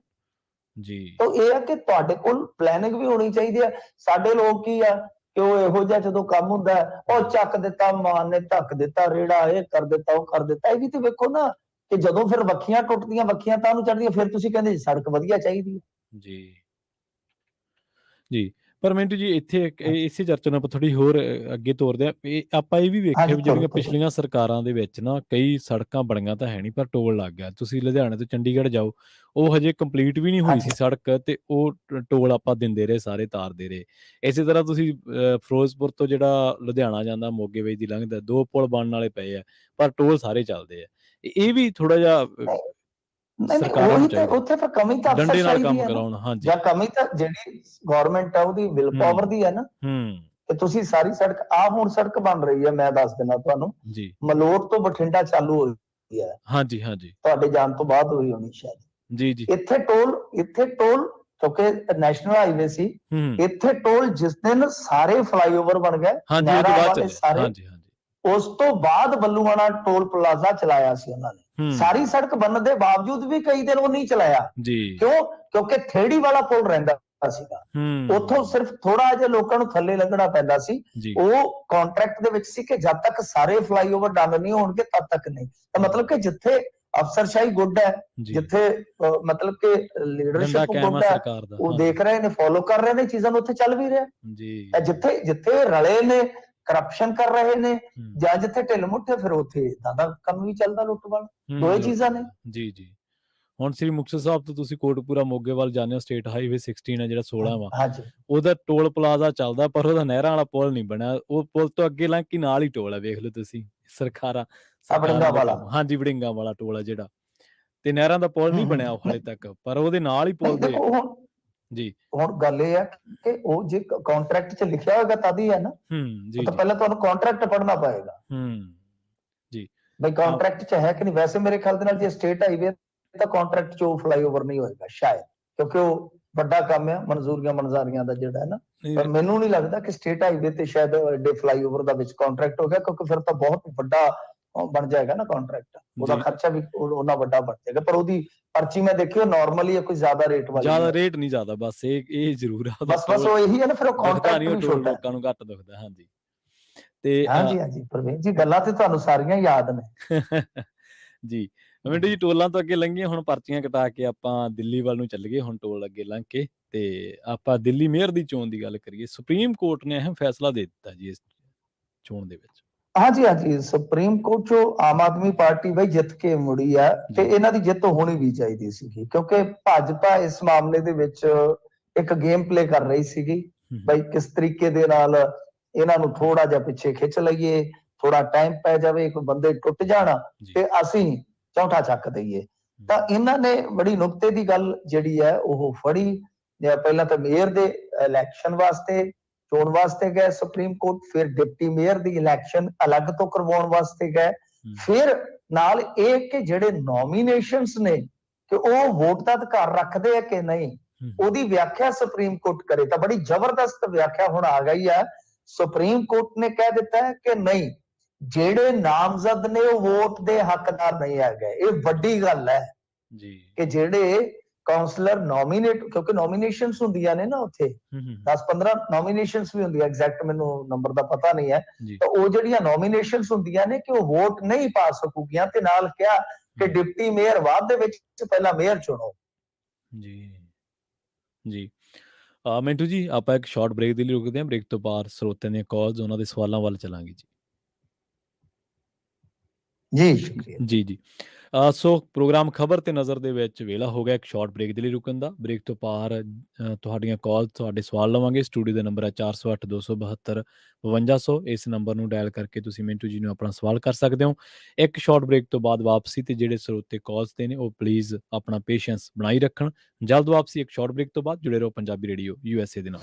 ਜੀ। ਤਾਂ ਇਹ ਹੈ ਕਿ ਤੁਹਾਡੇ ਕੋਲ ਪਲੈਨਿੰਗ ਵੀ ਹੋਣੀ ਚਾਹੀਦੀ ਹੈ। ਸਾਡੇ ਲੋਕ ਕੀ ਆ ਕਿ ਉਹ ਇਹੋ ਜਿਹਾ ਜਦੋਂ ਕੰਮ ਹੁੰਦਾ ਉਹ ਚੱਕ ਦਿੱਤਾ, ਮਾਨ ਨੇ ਧੱਕ ਦਿੱਤਾ ਰੇੜਾ, ਇਹ ਕਰ ਦਿੱਤਾ, ਉਹ ਕਰ ਦਿੱਤਾ। ਇਹ ਵੀ ਤੇ ਵੇਖੋ ਨਾ ਕਿ ਜਦੋਂ ਫਿਰ ਵੱਖੀਆਂ ਟੁੱਟਦੀਆਂ, ਵੱਖੀਆਂ ਤਾਂ ਨੂੰ ਚੜ੍ਹਦੀਆਂ, ਫਿਰ ਤੁਸੀਂ ਕਹਿੰਦੇ ਸੜਕ ਵਧੀਆ ਚਾਹੀਦੀ ਹੈ ਜੀ। ਪਰ ਮਿੰਟੂ ਜੀ ਇੱਥੇ ਇਸੇ ਚਰਚਾ ਨੂੰ ਆਪਾਂ ਥੋੜੀ ਹੋਰ ਅੱਗੇ ਤੋਰਦੇ ਆ। ਆਪਾਂ ਇਹ ਵੀ ਵੇਖਿਆ ਵੀ ਜਿਹੜੀਆਂ ਪਿਛਲੀਆਂ ਸਰਕਾਰਾਂ ਦੇ ਵਿੱਚ ਨਾ ਕਈ ਸੜਕਾਂ ਬਣੀਆਂ ਤਾਂ ਹੈ ਨਹੀਂ ਪਰ ਟੋਲ ਲੱਗ ਗਿਆ। ਤੁਸੀਂ ਲੁਧਿਆਣੇ ਤੋਂ ਚੰਡੀਗੜ੍ਹ ਜਾਓ, ਉਹ ਹਜੇ ਕੰਪਲੀਟ ਵੀ ਨਹੀਂ ਹੋਈ ਸੀ ਸੜਕ ਤੇ ਉਹ ਟੋਲ ਆਪਾਂ ਦਿੰਦੇ ਰਹੇ, ਸਾਰੇ ਤਾਰਦੇ ਰਹੇ। ਇਸੇ ਤਰ੍ਹਾਂ ਤੁਸੀਂ ਫਿਰੋਜ਼ਪੁਰ ਤੋਂ ਜਿਹੜਾ ਲੁਧਿਆਣਾ ਜਾਂਦਾ ਮੋਗੇ ਵਿੱਚ ਦੀ ਲੰਘਦਾ, 2 ਪੁਲ ਬਣਨ ਵਾਲੇ ਪਏ ਆ ਪਰ ਟੋਲ ਸਾਰੇ ਚੱਲਦੇ ਆ। ਇਹ ਵੀ ਥੋੜਾ ਜਿਹਾ ਸਰਕਾਰਾਂ ਨੂੰ ਚਾਹੀਦਾ ਉੱਥੇ ਫਿਰ ਕਮੀ ਤਾਂ ਡੰਡੇ ਨਾਲ ਕੰਮ ਕਰਾਉਣ। ਹਾਂਜੀ, ਜਾਂ ਕਮੀ ਤਾਂ ਜਿਹੜੀ ਗਵਰਨਮੈਂਟ ਆ ਉਹਦੀ ਵਿਲ ਪਾਵਰ ਦੀ ਹੈ ਨਾ ਕਿ ਤੁਸੀਂ ਸਾਰੀ ਸੜਕ ਹੁਣ ਸੜਕ ਬਣ ਰਹੀ ਹੈ, ਮੈਂ ਦੱਸ ਦਿੰਦਾ ਤੁਹਾਨੂੰ ਜੀ, ਮਲੋਟ ਤੋਂ ਬਠਿੰਡਾ ਚਾਲੂ ਹੋਈ ਹੈ, ਹਾਂਜੀ, ਹਾਂਜੀ। ਤੁਹਾਡੇ ਜਾਣ ਤੋਂ ਬਾਅਦ ਹੋਈ ਹੋਣੀ ਸ਼ਾਇਦ। ਜੀ, ਜੀ। ਇੱਥੇ ਟੋਲ ਕਿਉਂਕਿ ਨੈਸ਼ਨਲ ਹਾਈਵੇ ਸੀ, ਹੂੰ। ਇੱਥੇ ਟੋਲ ਜਿਸ ਦਿਨ ਸਾਰੇ ਫਲਾਈਓਵਰ ਬਣ ਗਏ, ਹਾਂਜੀ, ਉਹਦੇ ਨਹਿਰਾਂ ਬਾਅਦ ਵਾਲੇ ਚੱਲਿਆ। ਸਾਰੇ, ਹਾਂਜੀ, ਹਾਂਜੀ। ਉਸ ਤੋਂ ਬਾਅਦ ਬੱਲੂਆਣਾ ਟੋਲ ਪਲਾਜ਼ਾ ਚਲਾਇਆ ਸੀ ਉਹਨਾਂ ਨੇ। ਹੂੰ। ਸਾਰੀ ਸੜਕ ਬਣਨ ਦੇ ਬਾਵਜੂਦ ਵੀ ਕਈ ਦਿਨ ਉਹ ਨਹੀਂ ਚਲਾਇਆ। ਜੀ। ਕਿਉਂ? ਕਿਉਂਕਿ ਥੇੜੀ ਵਾਲਾ ਪੁਲ ਰਹਿੰਦਾ ਸੀਗਾ, ਉੱਥੋਂ ਹੂੰ। ਸਿਰਫ ਥੋੜਾ ਜਿਹਾ ਲੋਕਾਂ ਨੂੰ ਥੱਲੇ ਲੰਘਣਾ ਪੈਂਦਾ ਸੀ। ਜੀ। ਉਹ ਕੰਟਰੈਕਟ ਦੇ ਵਿੱਚ ਸੀ ਕਿ ਜਦ ਤੱਕ ਸਾਰੇ ਫਲਾਈਓਵਰ ਡਨ ਨਹੀਂ ਹੋਣਗੇ ਤਦ ਤੱਕ ਨਹੀਂ। ਤਾਂ ਮਤਲਬ ਕਿ ਜਿੱਥੇ ਅਫਸਰਸ਼ਾਹੀ ਗੁੱਡ ਹੈ, ਜੀ। ਜਿੱਥੇ ਮਤਲਬ ਕਿ ਡੰਡਾ ਲੀਡਰਸ਼ਿਪ ਕਾਇਮ ਗੁੱਡ ਆ ਹੈ, ਸਰਕਾਰ ਦਾ। ਉਹ ਹਾਂਜੀ। ਦੇਖ ਰਹੇ ਨੇ, ਫੋਲੋ ਕਰ ਰਹੇ ਨੇ ਚੀਜ਼ਾਂ ਨੂੰ, ਉੱਥੇ ਚੱਲ ਵੀ ਰਿਹਾ। ਜੀ। ਜਿੱਥੇ ਜਿੱਥੇ ਰਲੇ ਨੇ, ਕਰਪਸ਼ਨ ਕਰ ਰਹੇ ਨੇ, ਹੂੰ। ਜਾਂ ਜਿੱਥੇ ਢਿੱਲ ਮੁੱਠ, ਫਿਰ ਉੱਥੇ ਏਦਾਂ ਦਾ ਕੰਮ ਵੀ ਚੱਲਦਾ, ਲੁੱਟਵਾਲ। ਦੋਏ ਚੀਜ਼ਾਂ ਨੇ। ਜੀ, ਜੀ। ਹੁਣ ਸ੍ਰੀ ਮੁਕਤਸਰ ਸਾਹਿਬ ਤੋਂ ਤੁਸੀਂ ਕੋਟਕਪੂਰਾ ਮੋਗੇ ਵੱਲ ਜਾਂਦੇ ਹੋ, ਸਟੇਟ ਹਾਈਵੇ 16 ਹੈ ਜਿਹੜਾ 16 ਵਾ, ਹਾਂਜੀ। ਉਹਦਾ ਟੋਲ ਪਲਾਜ਼ਾ ਚੱਲਦਾ, ਪਰ ਉਹਦਾ ਨਹਿਰਾਂ ਵਾਲਾ ਪੁਲ ਨਹੀਂ ਬਣਿਆ। ਉਹ ਪੁਲ ਤੋਂ ਅੱਗੇ ਲੰਘ ਕੇ ਨਾਲ ਹੀ ਟੋਲ ਹੈ, ਵੇਖ ਲਓ ਤੁਸੀਂ। ਸਰਕਾਰਾਂ ਬੜਿੰਗਾ ਦੇ ਵਾਲਾ। ਕੰਮ। ਹਾਂਜੀ, ਵੜਿੰਗਾ ਵਾਲਾ ਟੋਲ ਹੈ ਜਿਹੜਾ, ਤੇ ਨਹਿਰਾਂ ਦਾ ਪੁਲ ਨਹੀਂ ਬਣਿਆ ਹਾਲੇ ਤੱਕ, ਪਰ ਉਹਦੇ ਨਾਲ ਹੀ ਪੁਲ ਦੇ। ਦੇਖੋ ਜੀ। ਹੁਣ ਗੱਲ ਇਹ ਹੈ ਕਿ ਉਹ ਜੇ ਕੰਟਰੈਕਟ 'ਚ ਲਿਖਿਆ ਹੋਏਗਾ ਤਦ ਹੀ ਹੈ ਨਾ। ਉਹ ਜੀ, ਤਾਂ ਜੀ। ਪਹਿਲਾਂ ਤੁਹਾਨੂੰ ਕੰਟਰੈਕਟ ਪੜ੍ਹਨਾ ਪਏਗਾ ਜੀ। ਬਈ ਕੰਟਰੈਕਟ 'ਚ ਹੈ ਕਿ ਨਹੀਂ। ਵੈਸੇ ਮੇਰੇ ਖਿਆਲ ਦੇ ਨਾਲ ਜੇ ਸਟੇਟ ਹਾਈਵੇ ਤਾਂ ਕੰਟਰੈਕਟ 'ਚ ਉਹ ਫਲਾਈਓਵਰ ਨਹੀਂ ਹੋਏਗਾ ਸ਼ਾਇਦ, ਕਿਉਂਕਿ ਉਹ ਵੱਡਾ ਕੰਮ ਹੈ ਮਨਜ਼ਾਰੀਆਂ ਦਾ ਜਿਹੜਾ ਹੈ ਨਾ। ਪਰ ਮੈਨੂੰ ਨਹੀਂ ਲੱਗਦਾ ਕਿ ਸਟੇਟ ਹਾਈਵੇ ਤੇ ਸ਼ਾਇਦ ਐਡੇ ਫਲਾਈਓਵਰ ਦਾ ਵਿੱਚ ਕੰਟਰੈਕਟ ਹੋ ਗਿਆ, ਕਿਉਂਕਿ ਫਿਰ ਤਾਂ ਬਹੁਤ ਵੱਡਾ ਬਣ ਜਾਏਗਾ ਨਾ ਕੰਟਰੈਕਟ। ਉਹਦਾ ਖਰਚਾ ਵੀ ਉਹਨਾਂ ਵੱਡਾ ਬਣ ਜਾਏਗਾ, ਪਰ ਉਹਦੀ ਪਰਚੀ ਮੈਂ ਦੇਖੀ ਉਹ ਨਾਰਮਲੀ ਹੈ, ਕੋਈ ਜ਼ਿਆਦਾ ਰੇਟ ਵਾਲੀ ਨਹੀਂ ਜ਼ਿਆਦਾ ਹੈ। ਰੇਟ ਨਹੀਂ ਜ਼ਿਆਦਾ, ਬਸ ਇਹ ਜ਼ਰੂਰ ਆ ਉਹਦਾ ਬਸ ਟੋਲ ਉਹ ਇਹੀ ਹੈ ਨਾ, ਫਿਰ ਉਹ ਦਿਖਦਾ ਨਹੀਂ, ਕੰਟਰੈਕਟ ਉਹ ਵੀ ਟੋਲ ਛੋਟਾ ਹੈ। ਲੋਕਾਂ ਨੂੰ ਘੱਟ ਦਿਖਦਾ। ਹਾਂਜੀ। ਤੇ ਹਾਂਜੀ ਹਾਂਜੀ ਪ੍ਰਵੀਨ ਜੀ, ਗੱਲਾਂ ਤੇ ਤੁਹਾਨੂੰ ਸਾਰੀਆਂ ਯਾਦ ਨੇ। ਜੀ। ਮਿੰਟੂ ਜੀ, ਟੋਲਾਂ ਤੋਂ ਅੱਗੇ ਲੰਘੀਏ, ਹੁਣ ਪਰਚੀਆਂ ਕਟਾ ਕੇ ਆਪਾਂ ਦਿੱਲੀ ਵੱਲ ਨੂੰ ਚੱਲ ਗਏ। ਹੁਣ ਟੋਲ ਅੱਗੇ ਲੰਘ ਕੇ ਤੇ ਆਪਾਂ ਦਿੱਲੀ ਮੇਅਰ ਦੀ ਚੋਣ ਦੀ ਗੱਲ ਕਰੀਏ। ਸੁਪਰੀਮ ਕੋਰਟ ਨੇ ਅਹਿਮ ਫੈਸਲਾ ਦੇ ਦਿੱਤਾ ਜੀ ਇਸ ਚੋਣ ਦੇ ਵਿੱਚ। ਹਾਂਜੀ ਸੁਪਰੀਮ ਕੋਰਟ 'ਚੋਂ ਆਮ ਆਦਮੀ ਪਾਰਟੀ ਬਈ ਜਿੱਤ ਕੇ ਮੁੜੀ ਆ, ਤੇ ਇਹਨਾਂ ਦੀ ਜਿੱਤ ਹੋਣੀ ਵੀ ਚਾਹੀਦੀ ਸੀਗੀ, ਕਿਉਂਕਿ ਭਾਜਪਾ ਇਸ ਮਾਮਲੇ ਦੇ ਵਿੱਚ ਇੱਕ ਗੇਮ ਪਲੇ ਕਰ ਰਹੀ ਸੀਗੀ। ਬਈ ਕਿਸ ਤਰੀਕੇ ਦੇ ਨਾਲ ਇਹਨਾਂ ਨੂੰ ਥੋੜਾ ਜਿਹਾ ਪਿੱਛੇ ਖਿੱਚ ਲਈਏ, ਥੋੜਾ ਟਾਈਮ ਪੈ ਜਾਵੇ, ਕੋਈ ਬੰਦੇ ਟੁੱਟ ਜਾਣ ਤੇ ਅਸੀਂ ਚੌਂਠਾ ਚੱਕ ਦਈਏ। ਤਾਂ ਇਹਨਾਂ ਨੇ ਬੜੀ ਨੁਕਤੇ ਦੀ ਗੱਲ ਜਿਹੜੀ ਹੈ ਉਹ ਫੜੀ। ਪਹਿਲਾਂ ਤਾਂ ਮੇਅਰ ਦੇ ਇਲੈਕਸ਼ਨ ਵਾਸਤੇ, ਚੋਣ ਵਾਸਤੇ ਗਏ ਸੁਪਰੀਮ ਕੋਰਟ, ਫਿਰ ਡਿਪਟੀ ਮੇਅਰ ਦੀ ਇਲੈਕਸ਼ਨ ਅਲੱਗ ਤੋਂ ਕਰਵਾਉਣ ਵਾਸਤੇ ਗਏ, ਫਿਰ ਨਾਲ ਇਹ ਕਿ ਜਿਹੜੇ ਨੋਮੀਨੇਸ਼ਨਸ ਨੇ ਕਿ ਉਹ ਵੋਟ ਦਾ ਅਧਿਕਾਰ ਰੱਖਦੇ ਆ ਕਿ ਨਹੀਂ, ਉਹਦੀ ਵਿਆਖਿਆ ਸੁਪਰੀਮ ਕੋਰਟ ਕਰੇ। ਤਾਂ ਬੜੀ ਜ਼ਬਰਦਸਤ ਵਿਆਖਿਆ ਹੁਣ ਆ ਗਈ ਹੈ। ਸੁਪਰੀਮ ਕੋਰਟ ਨੇ ਕਹਿ ਦਿੱਤਾ ਹੈ ਕਿ ਨਹੀਂ, ਜਿਹੜੇ ਨਾਮਜ਼ਦ ਨੇ ਉਹ ਵੋਟ ਦੇ ਹੱਕਦਾਰ ਨਹੀਂ ਹੈਗੇ। ਇਹ ਵੱਡੀ ਗੱਲ ਹੈ ਜੀ ਕਿ ਜਿਹੜੇ ਕਾਉਂਸਲਰ ਨੋਮੀਨੇਟ, ਕਿਉਂਕਿ ਨੋਮੀਨੇਸ਼ਨਸ ਹੁੰਦੀਆਂ ਨੇ ਨਾ ਉੱਥੇ 10-15 ਨੋਮੀਨੇਸ਼ਨਸ ਵੀ ਹੁੰਦੀਆਂ, ਐਗਜ਼ੈਕਟ ਮੈਨੂੰ ਨੰਬਰ ਦਾ ਪਤਾ ਨਹੀਂ ਹੈ। ਤਾਂ ਉਹ ਜਿਹੜੀਆਂ ਨੋਮੀਨੇਸ਼ਨਸ ਹੁੰਦੀਆਂ ਨੇ ਕਿ ਉਹ ਵੋਟ ਨਹੀਂ ਪਾ ਸਕੂਗੀਆਂ, ਤੇ ਨਾਲ ਕਿਹਾ ਕਿ ਡਿਪਟੀ ਮੇਅਰ ਬਾਅਦ ਦੇ ਵਿੱਚ ਪਹਿਲਾਂ ਮੇਅਰ ਚੁਣੋ। ਜੀ। ਮਿੰਟੂ ਜੀ, ਆਪਾਂ ਇੱਕ ਸ਼ਾਰਟ ਬ੍ਰੇਕ ਦੇ ਲਈ ਰੁਕਦੇ ਹਾਂ। ਬ੍ਰੇਕ ਤੋਂ ਬਾਅਦ ਸਰੋਤਿਆਂ ਦੀਆਂ ਕਾਲਸ, ਉਹਨਾਂ ਦੇ ਸਵਾਲਾਂ ਵੱਲ ਚਲਾਂਗੇ ਜੀ। ਜੀ ਸ਼ੁਕਰੀਆ। ਜੀ। ਸੋ ਪ੍ਰੋਗਰਾਮ ਖਬਰ ਤੇ ਨਜ਼ਰ ਦੇ ਵਿੱਚ ਵੇਲਾ ਹੋ ਗਿਆ ਇੱਕ ਸ਼ਾਰਟ ਬ੍ਰੇਕ ਦੇ ਲਈ ਰੁਕਣ ਦਾ। ਬ੍ਰੇਕ ਤੋਂ ਪਾਰ ਤੁਹਾਡੀਆਂ ਕਾਲ, ਤੁਹਾਡੇ ਸਵਾਲ ਲਵਾਂਗੇ। ਸਟੂਡੀਓ ਦਾ ਨੰਬਰ ਹੈ 408272 ਇਸ ਨੰਬਰ ਨੂੰ ਡਾਇਲ ਕਰਕੇ ਤੁਸੀਂ ਮਿੰਟੂ ਜੀ ਨੂੰ ਆਪਣਾ ਸਵਾਲ ਕਰ ਸਕਦੇ ਹੋ। ਇੱਕ ਸ਼ਾਰਟ ਬ੍ਰੇਕ ਤੋਂ ਬਾਅਦ ਵਾਪਸੀ, ਤੇ ਜਿਹੜੇ ਸਰੋਤੇ ਕਾਲਸ ਤੇ ਨੇ ਉਹ ਪਲੀਜ਼ ਆਪਣਾ ਪੇਸ਼ੈਂਸ ਬਣਾਈ ਰੱਖਣ। ਜਲਦ ਵਾਪਸੀ ਇੱਕ ਸ਼ਾਰਟ ਬ੍ਰੇਕ ਤੋਂ ਬਾਅਦ। ਜੁੜੇ ਰਹੋ ਪੰਜਾਬੀ ਰੇਡੀਓ USA ਦੇ ਨਾਲ।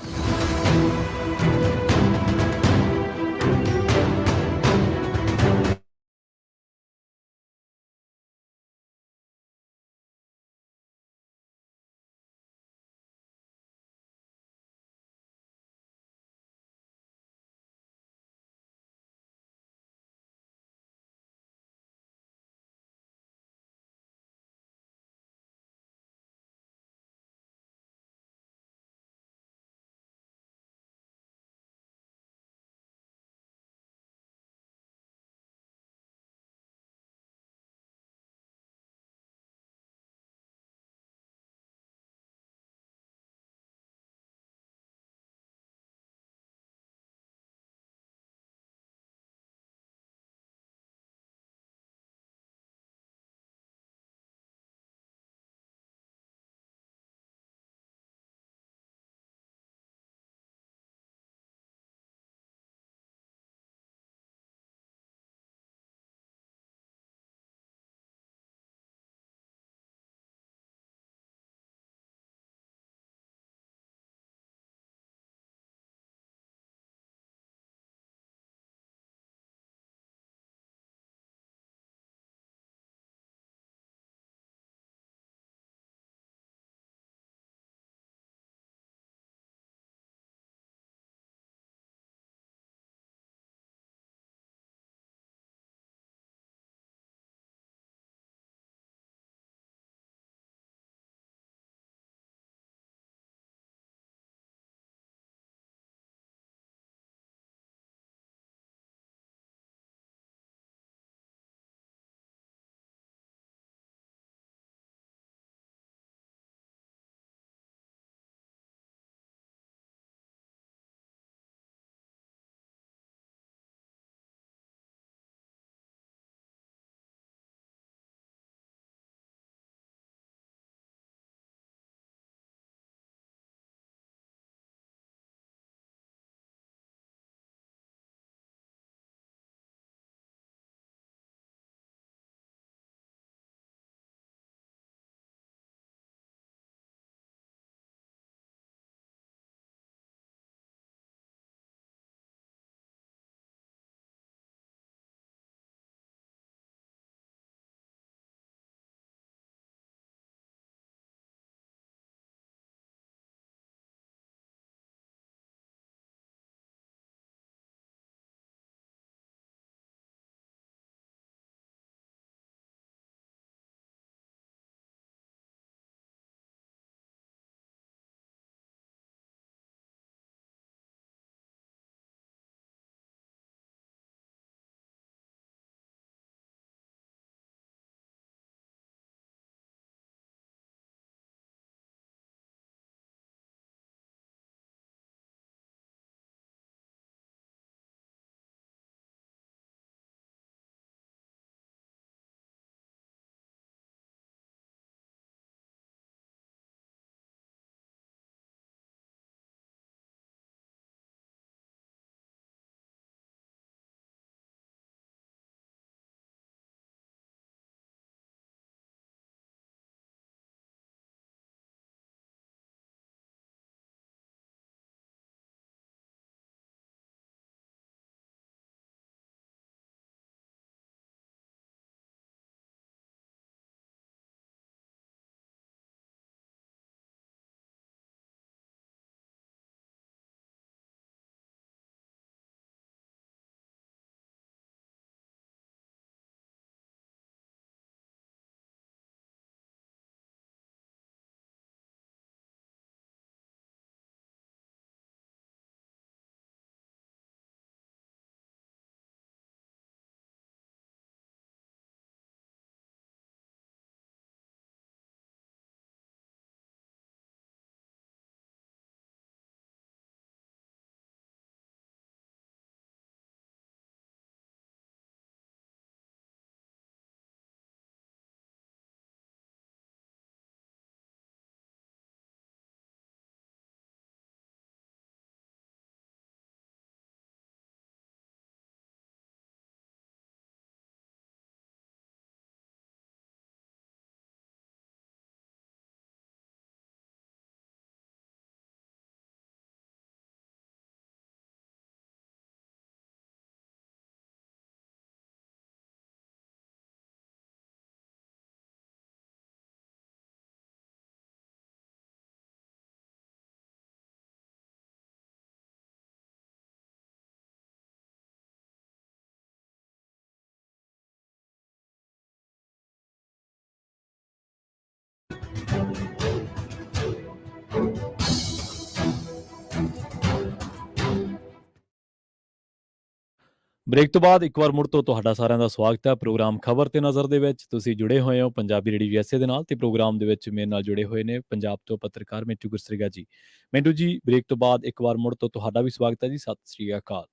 ਬ੍ਰੇਕ ਤੋਂ ਬਾਅਦ ਇੱਕ ਵਾਰ ਮੁੜ ਤੋਂ ਤੁਹਾਡਾ ਸਾਰਿਆਂ ਦਾ ਸਵਾਗਤ ਹੈ ਪ੍ਰੋਗਰਾਮ ਖਬਰ ਤੇ ਨਜ਼ਰ ਦੇ ਵਿੱਚ। ਤੁਸੀਂ ਜੁੜੇ ਹੋਏ ਹੋ ਪੰਜਾਬੀ ਰੇਡੀਓ ਯੂਐਸਏ ਦੇ ਨਾਲ ਤੇ ਪ੍ਰੋਗਰਾਮ ਦੇ ਵਿੱਚ ਮੇਰੇ ਨਾਲ ਜੁੜੇ ਹੋਏ ਨੇ ਪੰਜਾਬ ਤੋਂ ਪੱਤਰਕਾਰ ਮਿੰਟੂ ਗੁਰਸਰੀਗਾ ਜੀ। ਮਿੰਟੂ ਜੀ, ਬ੍ਰੇਕ ਤੋਂ ਬਾਅਦ ਇੱਕ ਵਾਰ ਮੁੜ ਤੋਂ ਤੁਹਾਡਾ ਵੀ ਸਵਾਗਤ ਹੈ ਜੀ। ਸਤਿ ਸ੍ਰੀ ਅਕਾਲ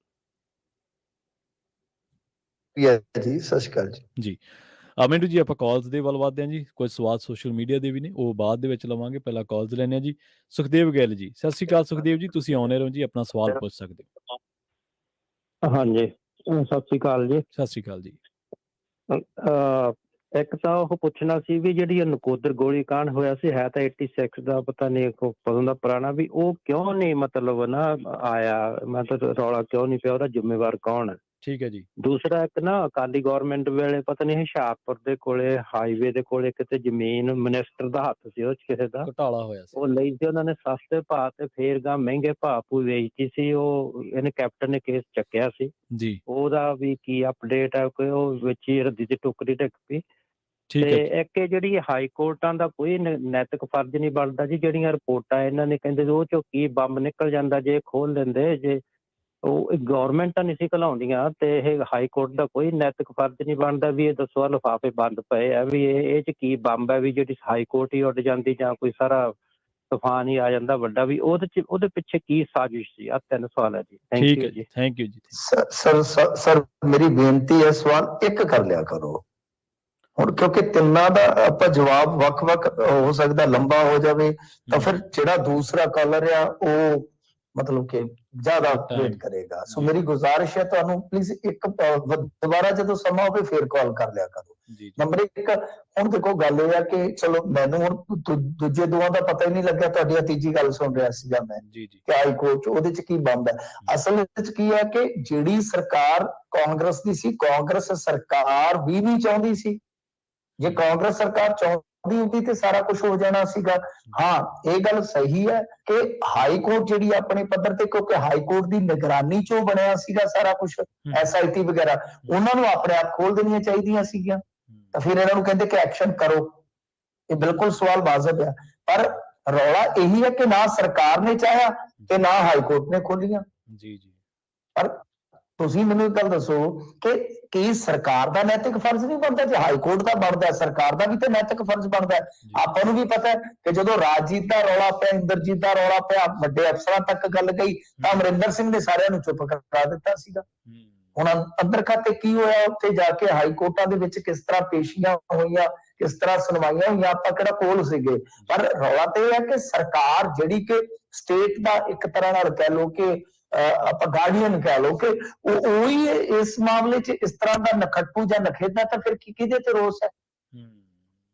ਜੀ। ਸਤਿ ਸ਼੍ਰੀ ਅਕਾਲ ਜੀ। ਮਿੰਟੂ ਜੀ, ਆਪਾਂ ਕਾਲਸ ਦੇ ਵੱਲ ਵਧਦੇ ਹਾਂ ਜੀ। ਕੁਝ ਸਵਾਲ ਸੋਸ਼ਲ ਮੀਡੀਆ ਦੇ ਵੀ ਨੇ, ਉਹ ਬਾਅਦ ਦੇ ਵਿੱਚ ਲਵਾਂਗੇ। ਪਹਿਲਾਂ ਕਾਲਸ ਲੈਂਦੇ ਹਾਂ ਜੀ। ਸੁਖਦੇਵ ਗਿੱਲ ਜੀ, ਸਤਿ ਸ੍ਰੀ ਅਕਾਲ ਸੁਖਦੇਵ ਜੀ, ਤੁਸੀਂ ਆਉਣੇ ਰਹੋ ਜੀ, ਆਪਣਾ ਸਵਾਲ ਪੁੱਛ ਸਕਦੇ ਹੋ। ਹਾਂਜੀ, ਸਤਿ ਸ੍ਰੀ ਅਕਾਲ ਜੀ। ਸਤਿ ਸ੍ਰੀ ਅਕਾਲ ਜੀ। ਇੱਕ ਤਾਂ ਉਹ ਪੁੱਛਣਾ ਸੀ ਵੀ ਜਿਹੜੀ ਨਕੋਦਰ ਗੋਲੀ ਕਾਂਡ ਹੋਇਆ ਸੀ, ਹੈ ਤਾਂ 86 ਦਾ, ਪਤਾ ਨਹੀਂ ਕਦੋਂ ਦਾ ਪੁਰਾਣਾ, ਵੀ ਉਹ ਕਿਉਂ ਨਹੀਂ ਮਤਲਬ ਨਾ ਆਇਆ, ਮਤਲਬ ਰੌਲਾ ਕਿਉਂ ਨਹੀਂ ਪਿਆ, ਉਹਦਾ ਜ਼ਿੰਮੇਵਾਰ ਕੌਣ ਹੈ? ਠੀਕ ਹੈ ਜੀ। ਦੂਸਰਾ, ਇੱਕ ਨਾ ਅਕਾਲੀ ਗੌਰਮੈਂਟ ਵੇਲੇ ਪਤਾ ਨਹੀਂ ਹੁਸ਼ਿਆਰਪੁਰ ਦੇ ਕੋਲੇ ਹਾਈਵੇ ਦੇ ਕੋਲੇ ਕਿਤੇ ਜ਼ਮੀਨ ਮਿਨਿਸਟਰ ਦਾ ਹੱਥ ਸੀ, ਉਹ 'ਚ ਕਿਸੇ ਦਾ ਘੁਟਾਲਾ ਹੋਇਆ ਸੀ, ਉਹ ਲਈ ਸੀ ਉਹਨਾਂ ਨੇ ਸਸਤੇ ਭਾਅ ਤੇ ਫੇਰ ਗਾ ਮਹਿੰਗੇ ਭਾਅ ਪੂ ਵੇਚਤੀ ਸੀ। ਉਹ ਇਹਨੇ ਕੈਪਟਨ ਨੇ ਕੇਸ ਚੱਕਿਆ ਸੀ ਜੀ। ਉਹਦਾ ਵੀ ਕੀ ਅਪਡੇਟ ਹੈ? ਕੋਈ ਉਹ ਵਿੱਚ ਹੀ ਰੱਦੀ ਦੀ ਟੁਕੜੀ ਢਿੱਗ ਪਈ। ਠੀਕ ਤੇ ਹੈ। ਇੱਕ ਇਹ ਜਿਹੜੀ ਹਾਈ ਕੋਰਟਾਂ ਦਾ ਕੋਈ ਨੈਤਿਕ ਫਰਜ਼ ਨਹੀਂ ਬਣਦਾ ਜੀ। ਜਿਹੜੀਆਂ ਰਿਪੋਰਟਾਂ ਇਹਨਾਂ ਨੇ ਕਹਿੰਦੇ ਉਹ ਚੋਂ ਕੀ ਬੰਬ ਨਿਕਲ ਜਾਂਦਾ ਜੇ ਖੋਲ ਲੈਂਦੇ, ਜੇ ਉਹ ਗੌਰਮੈਂਟਾਂ ਨਹੀਂ ਸੀ ਘਲਾਉਂਦੀਆਂ, ਤੇ ਇਹ ਹਾਈ ਕੋਰਟ ਦਾ ਕੋਈ ਨੈਤਿਕ ਫਰਜ਼ ਨਹੀਂ ਬਣਦਾ ਵੀ ਇਹ ਦੱਸੋ ਲਿਫਾਫੇ ਬੰਦ ਪਏ ਆ, ਵੀ ਇਹ 'ਚ ਕੀ ਬੰਬ ਹੈ, ਵੀ ਜਿਹੜੀ ਹਾਈ ਕੋਰਟ ਹੀ ਉੱਡ ਜਾਂਦੀ ਜਾਂ ਕੋਈ ਸਾਰਾ ਤੂਫਾਨ ਹੀ ਆ ਜਾਂਦਾ ਵੱਡਾ, ਵੀ ਉਹਦੇ ਪਿੱਛੇ ਕੀ ਸਾਜ਼ਿਸ਼ ਸੀ? ਆ 3 ਸਵਾਲ ਹੈ ਜੀ। ਠੀਕ ਹੈ ਜੀ, ਥੈਂਕ ਯੂ ਜੀ। ਸਰ ਮੇਰੀ ਬੇਨਤੀ ਹੈ, ਸਵਾਲ ਇੱਕ ਕਰ ਲਿਆ ਕਰੋ ਹੁਣ, ਕਿਉਂਕਿ ਤਿੰਨਾਂ ਦਾ ਆਪਾਂ ਜਵਾਬ ਵੱਖ-ਵੱਖ ਹੋ ਸਕਦਾ, ਲੰਬਾ ਹੋ ਜਾਵੇ ਤਾਂ ਫਿਰ ਜਿਹੜਾ ਦੂਸਰਾ ਕਾਲਰ ਆ ਉਹ ਮਤਲਬ ਕਿ ਜ਼ਿਆਦਾ ਵੇਟ ਕਰੇਗਾ। ਸੋ ਮੇਰੀ ਗੁਜ਼ਾਰਿਸ਼ ਹੈ ਤੁਹਾਨੂੰ, ਪਲੀਜ਼ ਇੱਕ ਦੁਬਾਰਾ ਜਦੋਂ ਸਮਾਂ ਹੋਵੇ ਫਿਰ ਕਾਲ ਕਰ ਲਿਆ ਕਰੋ। ਨੰਬਰ 1, ਹੁਣ ਦੇਖੋ ਗੱਲ ਇਹ ਆ ਕਿ ਚਲੋ ਮੈਨੂੰ ਹੁਣ ਦੂਜੇ ਦੋਵਾਂ ਦਾ ਪਤਾ ਹੀ ਨਹੀਂ ਲੱਗਿਆ, ਤੁਹਾਡੀ ਤੀਜੀ ਗੱਲ ਸੁਣ ਰਿਹਾ ਸੀਗਾ ਮੈਂ ਕਿ ਹਾਈ ਕੋਰਟ ਉਹਦੇ 'ਚ ਕੀ ਬੰਦ ਹੈ। ਅਸਲ ਵਿੱਚ ਕੀ ਹੈ ਕਿ ਜਿਹੜੀ ਸਰਕਾਰ ਕਾਂਗਰਸ ਦੀ ਸੀ, ਕਾਂਗਰਸ ਸਰਕਾਰ ਵੀ ਨਹੀਂ ਚਾਹੁੰਦੀ ਸੀ। ਜੇ ਕਾਂਗਰਸ ਸਰਕਾਰ ਚਾਹੁੰਦੀ ਹੁੰਦੀ ਤੇ ਸਾਰਾ ਕੁਝ ਹੋ ਜਾਣਾ ਸੀਗਾ। ਹਾਂ, ਇਹ ਗੱਲ ਸਹੀ ਹੈ ਕਿ ਹਾਈ ਕੋਰਟ ਜਿਹੜੀ ਆਪਣੇ ਪੱਧਰ ਤੇ, ਕਿਉਂਕਿ ਹਾਈ ਕੋਰਟ ਦੀ ਨਿਗਰਾਨੀ 'ਚੋਂ ਬਣਿਆ ਸੀਗਾ ਸਾਰਾ ਕੁਝ, SIT ਵਗੈਰਾ, ਉਹਨਾਂ ਨੂੰ ਆਪਣੇ ਆਪ ਖੋਲ ਦੇਣੀਆਂ ਚਾਹੀਦੀਆਂ ਸੀਗੀਆਂ। ਤਾਂ ਫਿਰ ਇਹਨਾਂ ਨੂੰ ਕਹਿੰਦੇ ਕਿ ਐਕਸ਼ਨ ਕਰੋ। ਇਹ ਬਿਲਕੁਲ ਸਵਾਲ ਵਾਜਬ ਹੈ, ਪਰ ਰੌਲਾ ਇਹੀ ਹੈ ਕਿ ਨਾ ਸਰਕਾਰ ਨੇ ਚਾਹਿਆ ਤੇ ਨਾ ਹਾਈ ਕੋਰਟ ਨੇ ਖੋਲੀਆਂ। ਪਰ ਤੁਸੀਂ ਮੈਨੂੰ ਇੱਕ ਗੱਲ ਦੱਸੋ ਕਿ ਕੀ ਸਰਕਾਰ ਦਾ ਨੈਤਿਕ ਫਰਜ਼ ਨਹੀਂ ਬਣਦਾ? ਜੇ ਹਾਈ ਕੋਰਟ ਦਾ ਬਣਦਾ, ਸਰਕਾਰ ਦਾ ਵੀ ਤਾਂ ਨੈਤਿਕ ਫਰਜ਼ ਬਣਦਾ। ਆਪਾਂ ਨੂੰ ਵੀ ਪਤਾ ਹੈ ਕਿ ਜਦੋਂ ਰਾਜਜੀਤ ਦਾ ਰੌਲਾ ਪਿਆ, ਇੰਦਰਜੀਤ ਦਾ ਰੌਲਾ ਪਿਆ, ਵੱਡੇ ਅਫਸਰਾਂ ਤੱਕ ਗੱਲ ਗਈ ਤਾਂ ਅਮਰਿੰਦਰ ਸਿੰਘ ਨੇ ਸਾਰਿਆਂ ਨੂੰ ਚੁੱਪ ਕਰਾ ਦਿੱਤਾ ਸੀਗਾ। ਹੁਣ ਅੰਦਰ ਖਾਤੇ ਕੀ ਹੋਇਆ ਉੱਥੇ ਜਾ ਕੇ ਹਾਈ ਕੋਰਟਾਂ ਦੇ ਵਿੱਚ, ਕਿਸ ਤਰ੍ਹਾਂ ਪੇਸ਼ੀਆਂ ਹੋਈਆਂ, ਕਿਸ ਤਰ੍ਹਾਂ ਸੁਣਵਾਈਆਂ ਹੋਈਆਂ, ਆਪਾਂ ਕਿਹੜਾ ਕੋਲ ਸੀਗੇ। ਪਰ ਰੌਲਾ ਤੇ ਇਹ ਹੈ ਕਿ ਸਰਕਾਰ ਜਿਹੜੀ ਕਿ ਸਟੇਟ ਦਾ ਇੱਕ ਤਰ੍ਹਾਂ ਨਾਲ ਕਹਿ ਲਓ ਕਿ ਆਪਾਂ ਗਾਰਡੀਅਨ ਕਹਿ ਲਓ, ਕਿ ਉਹੀ ਇਸ ਮਾਮਲੇ 'ਚ ਇਸ ਤਰ੍ਹਾਂ ਦਾ ਨਖੱਟੂ ਜਾਂ ਨਖੇਦਾ, ਤਾਂ ਫਿਰ ਕਿਹਦੇ ਤੇ ਰੋਸ ਹੈ?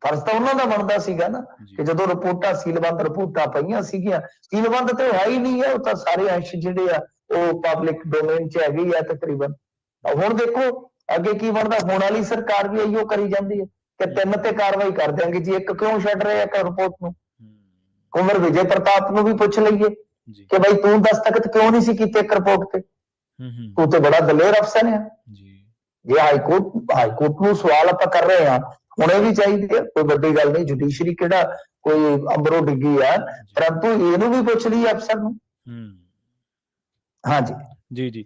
ਫਰਜ਼ ਤਾਂ ਉਹਨਾਂ ਦਾ ਬਣਦਾ ਸੀਗਾ ਨਾ ਕਿ ਜਦੋਂ ਰਿਪੋਰਟਾਂ ਸੀਲਬੰਦ ਰਿਪੋਰਟਾਂ ਪਈਆਂ ਸੀਗੀਆਂ, ਸੀਲਬੰਦ ਤੇ ਹੈ ਹੀ ਨਹੀਂ ਹੈ, ਉਹ ਤਾਂ ਸਾਰੇ ਅੰਸ਼ ਜਿਹੜੇ ਆ ਉਹ ਪਬਲਿਕ ਡੋਮੇਨ 'ਚ ਹੈਗੇ ਆ ਤਕਰੀਬਨ। ਹੁਣ ਦੇਖੋ ਅੱਗੇ ਕੀ ਬਣਦਾ। ਹੁਣ ਵਾਲੀ ਸਰਕਾਰ ਵੀ ਇਹੋ ਕਰੀ ਜਾਂਦੀ ਹੈ ਕਿ 3 ਤੇ ਕਾਰਵਾਈ ਕਰ ਦਿਆਂਗੇ ਜੀ, 1 ਕਿਉਂ ਛੱਡ ਰਹੇ ਆ ਰਿਪੋਰਟ ਨੂੰ? ਕੁੰਵਰ ਵਿਜੇ ਪ੍ਰਤਾਪ ਨੂੰ ਵੀ ਪੁੱਛ ਲਈਏ ਕਿ ਭਾਈ ਤੂੰ ਦਸਤਖਤ ਕਿਉਂ ਨਹੀਂ ਸੀ ਕੀਤੇ ਇੱਕ ਰਿਪੋਰਟ ਤੇ? ਤੂੰ ਤੇ ਬੜਾ ਦਲੇਰ ਅਫਸਰ ਹੈ। ਜੇ ਹਾਈ ਕੋਰਟ ਨੂੰ ਸਵਾਲ ਆਪਾਂ ਕਰ ਰਹੇ ਹਾਂ, ਹੋਣੇ ਵੀ ਚਾਹੀਦੇ ਆ, ਕੋਈ ਵੱਡੀ ਗੱਲ ਨਹੀਂ। ਜੁਡੀਸ਼ਰੀ ਕਿਹੜਾ ਕੋਈ ਅੰਬਰੋਂ ਡਿੱਗੀ ਆ, ਪਰੰਤੂ ਇਹਨੂੰ ਵੀ ਪੁੱਛ ਲਈਏ ਅਫਸਰ ਨੂੰ। ਹਾਂਜੀ ਜੀ।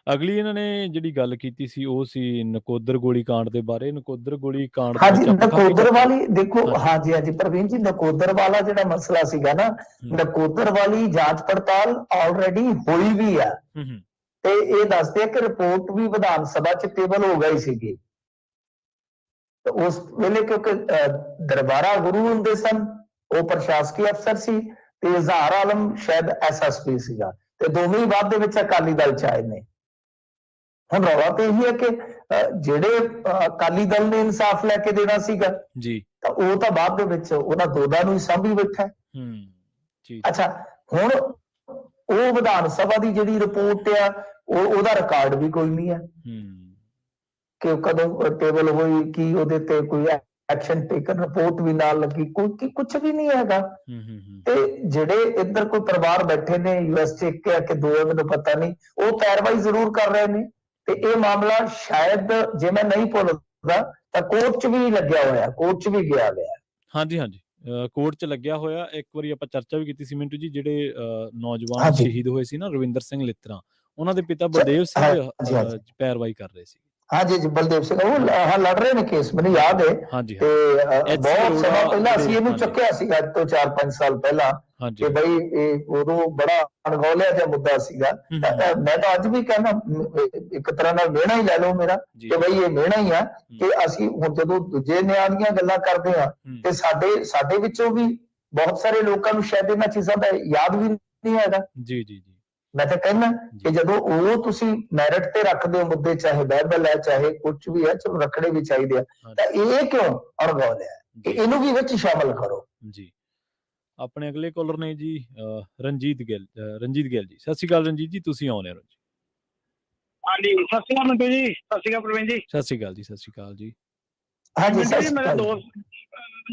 ਅਗਲੀ ਇਹਨਾਂ ਨੇ ਜਿਹੜੀ ਗੱਲ ਕੀਤੀ ਸੀ ਉਹ ਸੀ ਨਕੋਦਰ ਗੋਲੀ ਕਾਂਡ ਦੇ ਬਾਰੇ। ਨਕੋਦਰ ਗੋਲੀ ਕਾਂਡ ਦੇ ਹਾਂਜੀ, ਨਕੋਦਰ ਵਾਲੀ ਦੇਖੋ, ਹਾਂਜੀ ਪ੍ਰਵੀਨ ਜੀ, ਨਕੋਦਰ ਵਾਲਾ ਜਿਹੜਾ ਮਸਲਾ ਸੀਗਾ ਨਾ, ਨਕੋਦਰ ਵਾਲੀ ਜਾਂਚ ਪੜਤਾਲ ਆਲਰੇਡੀ ਹੋਈ ਵੀ ਆ, ਤੇ ਇਹ ਦੱਸਦੇ ਆ ਕਿ ਰਿਪੋਰਟ ਵੀ ਵਿਧਾਨ ਸਭਾ 'ਚ ਟੇਬਲ ਹੋ ਗਈ ਸੀਗੀ। ਉਸ ਵੇਲੇ ਕਿਉਂਕਿ ਦਰਬਾਰਾ ਗੁਰੂ ਹੁੰਦੇ ਸਨ, ਉਹ ਪ੍ਰਸ਼ਾਸਕੀ ਅਫਸਰ ਸੀ, ਤੇ ਇਜ਼ਹਾਰ ਆਲਮ ਸ਼ਾਇਦ SSP ਸੀਗਾ, ਤੇ ਦੋਵੇਂ ਹੀ ਬਾਅਦ ਦੇ ਵਿੱਚ ਅਕਾਲੀ ਦਲ 'ਚ ਆਏ ਨੇ। ਹੁਣ ਰੌਲਾ ਤੇ ਇਹੀ ਹੈ ਕਿ ਜਿਹੜੇ ਅਕਾਲੀ ਦਲ ਨੇ ਇਨਸਾਫ ਲੈ ਕੇ ਦੇਣਾ ਸੀਗਾ ਤਾਂ ਉਹ ਤਾਂ ਬਾਅਦ ਦੇ ਵਿੱਚ ਉਹਨਾਂ ਦੋਨਾਂ ਨੂੰ ਹੀ ਸਾਂਭੀ ਬੈਠਾ। ਅੱਛਾ, ਹੁਣ ਉਹ ਵਿਧਾਨ ਸਭਾ ਦੀ ਜਿਹੜੀ ਰਿਪੋਰਟ ਆ, ਉਹਦਾ ਰਿਕਾਰਡ ਵੀ ਕੋਈ ਨਹੀਂ ਹੈ ਕਿ ਕਦੋਂ ਟੇਬਲ ਹੋਈ, ਕੀ ਉਹਦੇ ਤੇ ਕੋਈ ਐਕਸ਼ਨ ਟੇਕਨ, ਰਿਪੋਰਟ ਵੀ ਨਾਲ ਲੱਗੀ, ਕੋਈ ਕੁਝ ਵੀ ਨਹੀਂ ਹੈਗਾ। ਤੇ ਜਿਹੜੇ ਇੱਧਰ ਕੋਈ ਪਰਿਵਾਰ ਬੈਠੇ ਨੇ US 'ਚ, ਇੱਕ ਹੈ ਕਿ ਦੋ ਹੈ ਮੈਨੂੰ ਪਤਾ ਨਹੀਂ, ਉਹ ਪੈਰਵਾਈ ਜ਼ਰੂਰ ਕਰ ਰਹੇ ਨੇ। ਤੇ ਇਹ ਮਾਮਲਾ ਸ਼ਾਇਦ, ਜੇ ਮੈਂ ਨਹੀਂ ਭੁੱਲਦਾ, ਤਾਂ ਕੋਰਟ 'ਚ ਵੀ ਲੱਗਿਆ ਹੋਇਆ, ਕੋਰਟ 'ਚ ਵੀ ਗਿਆ। ਹਾਂਜੀ ਕੋਰਟ 'ਚ ਲੱਗਿਆ ਹੋਇਆ। ਇੱਕ ਵਾਰੀ ਆਪਾਂ ਚਰਚਾ ਵੀ ਕੀਤੀ ਸੀ ਮਿੰਟੂ ਜੀ, ਜਿਹੜੇ ਨੌਜਵਾਨ ਹਾਂਜੀ ਸ਼ਹੀਦ ਹੋਏ ਸੀ ਨਾ ਰਵਿੰਦਰ ਸਿੰਘ ਲਿੱਤਰਾਂ, ਉਹਨਾਂ ਦੇ ਪਿਤਾ ਚ- ਬਲਦੇਵ ਸਿੰਘ ਹਾਂਜੀ ਹਾਂਜੀ ਪੈਰਵਾਈ ਕਰ ਰਹੇ ਸੀ। ਹਾਂਜੀ ਜੀ ਬਲਦੇਵ ਸਿੰਘ ਉਹ ਹਾਂਜੀ ਹਾਂ ਲੜ ਰਹੇ ਨੇ ਕੇਸ, ਮੈਨੂੰ ਯਾਦ ਹੈ। ਹਾਂਜੀ ਤੇ ਹਾਂਜੀ ਐਚ ਸੀ ਬਹੁਤ ਸਮਾਂ ਅਰੋੜਾ ਪਹਿਲਾਂ ਅਸੀਂ ਜਿਹੜੇ ਇਹਨੂੰ ਹਾਂਜੀ ਚੱਕਿਆ ਸੀਗਾ, ਅੱਜ ਤੋਂ 4-5 ਸਾਲ ਪਹਿਲਾਂ, ਹਾਂਜੀ ਕਿ ਬਈ ਇਹ ਉਦੋਂ ਬੜਾ ਅਣਗੌਲਿਆ ਜਿਹਾ ਮੁੱਦਾ ਸੀਗਾ। ਮੈਂ ਤਾਂ ਅੱਜ ਵੀ ਕਹਿੰਦਾ, ਇੱਕ ਤਰ੍ਹਾਂ ਨਾਲ ਮਿਹਣਾ ਹੀ ਲੈ ਲਓ ਮੇਰਾ, ਜੀ ਕਿ ਬਈ ਇਹ ਮਿਹਣਾ ਹੀ ਆ ਕਿ ਅਸੀਂ ਹੁਣ ਜਦੋਂ ਦੂਜੇ ਨਿਆਂ ਦੀਆਂ ਗੱਲਾਂ ਕਰਦੇ ਆ, ਤੇ ਸਾਡੇ ਵਿੱਚੋਂ ਵੀ ਬਹੁਤ ਸਾਰੇ ਲੋਕਾਂ ਨੂੰ ਸ਼ਾਇਦ ਇਹਨਾਂ ਚੀਜ਼ਾਂ ਦਾ ਯਾਦ ਵੀ ਨਹੀਂ ਹੈਗਾ। ਜੀ ਜੀ ਜੀ ਮੈਂ ਤਾਂ ਕਹਿੰਦਾ ਕਿ ਜਦੋਂ ਉਹ ਤੁਸੀਂ ਮੈਰਿਟ ਤੇ ਰੱਖਦੇ ਹੋ ਮੁੱਦੇ, ਚਾਹੇ ਬਾਈਬਲ ਹੈ ਚਾਹੇ ਕੁਝ ਵੀ ਹੈ, ਚਲੋ ਰੱਖਣੇ ਵੀ ਚਾਹੀਦੇ ਆ, ਤਾਂ ਇਹ ਕਿਉਂ ਅਣਗੌਲਿਆ ਹੈ? ਇਹਨੂੰ ਵੀ ਵਿੱਚ ਸ਼ਾਮਲ ਕਰੋ। ਜੀ ਆਪਣੇ ਅਗਲੇ ਕਾਲਰ ਨੇ ਜੀ ਰਣਜੀਤ ਗਿੱਲ ਜੀ। ਸਤਿ ਸ਼੍ਰੀ ਅਕਾਲ ਰਣਜੀਤ ਜੀ, ਤੁਸੀਂ ਆਉਣੇ ਹੋ ਜੀ। ਹਾਂਜੀ ਸਤਿ ਸ਼੍ਰੀ ਅਕਾਲ ਮੰਟੂ ਜੀ, ਸਤਿ ਸ਼੍ਰੀ ਅਕਾਲ ਪ੍ਰਵੀਨ ਜੀ। ਸਤਿ ਸ਼੍ਰੀ ਅਕਾਲ ਜੀ, ਸਤਿ ਸ਼੍ਰੀ ਅਕਾਲ ਜੀ। ਹਾਂਜੀ ਮਿੰਟੂ ਜੀ ਮੇਰੇ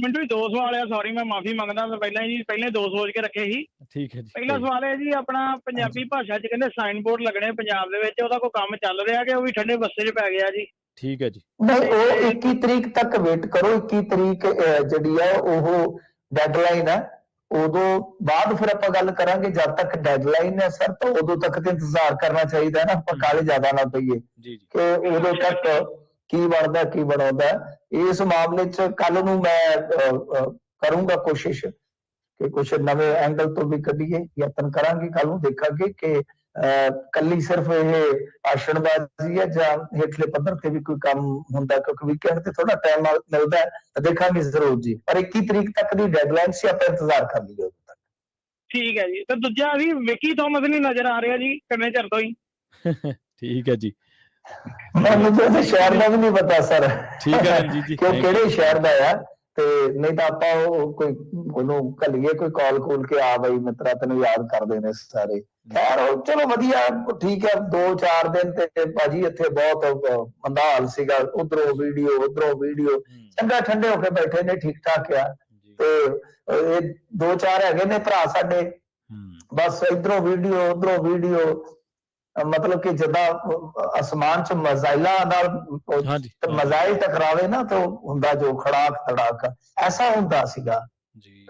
ਮਿੰਟੂ ਜੀ ਦੋ ਸਵਾਲ ਆ, ਸੌਰੀ ਮੈਂ ਮਾਫੀ ਮੰਗਦਾ, ਮੈਂ ਪਹਿਲਾਂ ਦੋ ਸੋਚ ਕੇ ਰੱਖੇ ਸੀ। ਠੀਕ ਹੈ ਜੀ। ਪਹਿਲਾ ਸਵਾਲ ਹੈ ਜੀ, ਆਪਣਾ ਪੰਜਾਬੀ ਭਾਸ਼ਾ 'ਚ ਕਹਿੰਦੇ ਸਾਈਨ ਬੋਰਡ ਲੱਗਣੇ ਪੰਜਾਬ ਦੇ ਵਿੱਚ, ਉਹਦਾ ਕੋਈ ਕੰਮ ਚੱਲ ਰਿਹਾ ਕਿ ਉਹ ਵੀ ਠੰਡੇ ਬੱਸੇ 'ਚ ਪੈ ਗਿਆ ਜੀ? ਠੀਕ ਹੈ ਜੀ। ਨਹੀਂ, ਉਹ 21 ਤਰੀਕ ਤੱਕ ਵੇਟ ਕਰੋ। 21 ਤਰੀਕ ਜਿਹੜੀ ਆ ਉਹ ਡੈਡਲਾਈਨ ਹੈ, ਉਦੋਂ ਬਾਅਦ ਫਿਰ ਆਪਾਂ ਗੱਲ ਕਰਾਂਗੇ। ਜਦ ਤੱਕ ਡੈਡਲਾਈਨ ਹੈ ਸਰ, ਤਾਂ ਉਦੋਂ ਤੱਕ ਤੇ ਇੰਤਜ਼ਾਰ ਕਰਨਾ ਚਾਹੀਦਾ ਨਾ, ਆਪਾਂ ਕਾਹਲੇ ਜ਼ਿਆਦਾ ਨਾ ਪਈਏ ਕਿ ਉਦੋਂ ਤੱਕ ਕੀ ਬਣਦਾ ਕੀ ਬਣਾਉਂਦਾ। ਇਸ ਮਾਮਲੇ 'ਚ ਕੱਲ ਨੂੰ ਮੈਂ ਕਰੂੰਗਾ ਕੋਸ਼ਿਸ਼ ਕਿ ਕੁਝ ਨਵੇਂ ਐਂਗਲ ਤੋਂ ਵੀ ਕੱਢੀਏ, ਯਤਨ ਕਰਾਂਗੇ। ਕੱਲ ਨੂੰ ਦੇਖਾਂਗੇ ਕਿ ਕੱਲੀ ਸਿਰਫ ਇਹ ਭਾਸ਼ਣਬਾਜ਼ੀ ਹੈ ਜਾਂ ਹੇਠਲੇ ਪੱਧਰ ਤੇ ਵੀ ਕੋਈ ਕੰਮ ਹੁੰਦਾ, ਕਿਉਂਕਿ ਵੀਕਐਂਡ ਤੇ ਥੋੜਾ ਟਾਈਮ ਮਿਲਦਾ ਹੈ, ਤਾਂ ਦੇਖਾਂਗੇ ਜ਼ਰੂਰ ਜੀ। ਪਰ 21 ਤਰੀਕ ਤੱਕ ਦੀ ਡੈਡਲਾਈਨ ਸੀ, ਆਪਾਂ ਇੰਤਜ਼ਾਰ ਕਰ ਲਈਏ ਉਦੋਂ ਤੱਕ। ਠੀਕ ਹੈ ਜੀ। ਤੇ ਦੂਜਾ ਵੀ ਵਿੱਕੀ ਥਾਮਸ ਨਹੀਂ ਨਜ਼ਰ ਆ ਰਿਹਾ ਜੀ ਕਿੰਨੇ ਚਿਰ ਤੋਂ ਹੀ? ਠੀਕ ਹੈ ਜੀ। ਮੈਨੂੰ ਤਾਂ ਉਹਦੇ ਸ਼ਹਿਰ ਦਾ ਵੀ ਨਹੀਂ ਪਤਾ ਸਰ, ਠੀਕ ਹੈ ਰਣਜੀਤ ਜੀ, ਕਿ ਉਹ ਕਿਹੜੇ ਸ਼ਹਿਰ ਦਾ ਆ। ਤੇ ਨਹੀਂ ਤਾਂ ਆਪਾਂ ਕੋਈ ਉਹਨੂੰ ਘੱਲੀਏ, ਕੋਈ ਕਾਲ ਕੇ ਆ ਬਈ ਮਿੱਤਰਾ ਤੈਨੂੰ ਯਾਦ ਕਰਦੇ ਨੇ ਸਾਰੇ। ਖੈਰ ਚਲੋ ਵਧੀਆ, ਠੀਕ ਹੈ। 2-4 ਦਿਨ ਤੇ ਭਾਜੀ ਇੱਥੇ ਬਹੁਤ ਮੰਦਾ ਹਾਲ ਸੀਗਾ, ਉਧਰੋਂ ਵੀਡੀਓ ਚੰਗਾ ਠੰਡੇ ਹੋ ਕੇ ਬੈਠੇ ਨੇ, ਠੀਕ ਠਾਕ ਆ। ਤੇ ਇਹ 2-4 ਹੈਗੇ ਨੇ ਭਰਾ ਸਾਡੇ, ਬਸ ਇਧਰੋਂ ਵੀਡੀਓ ਉਧਰੋਂ ਵੀਡੀਓ, ਮਤਲਬ ਕਿ ਜਿੱਦਾਂ ਅਸਮਾਨ 'ਚ ਮਜ਼ਾਇਲਾਂ ਨਾਲ ਮਜ਼ਾਇਲ ਟਕਰਾਵੇ ਨਾ, ਤਾਂ ਹੁੰਦਾ ਜੋ ਖੜਾਕ ਤੜਾਕ, ਐਸਾ ਹੁੰਦਾ ਸੀਗਾ।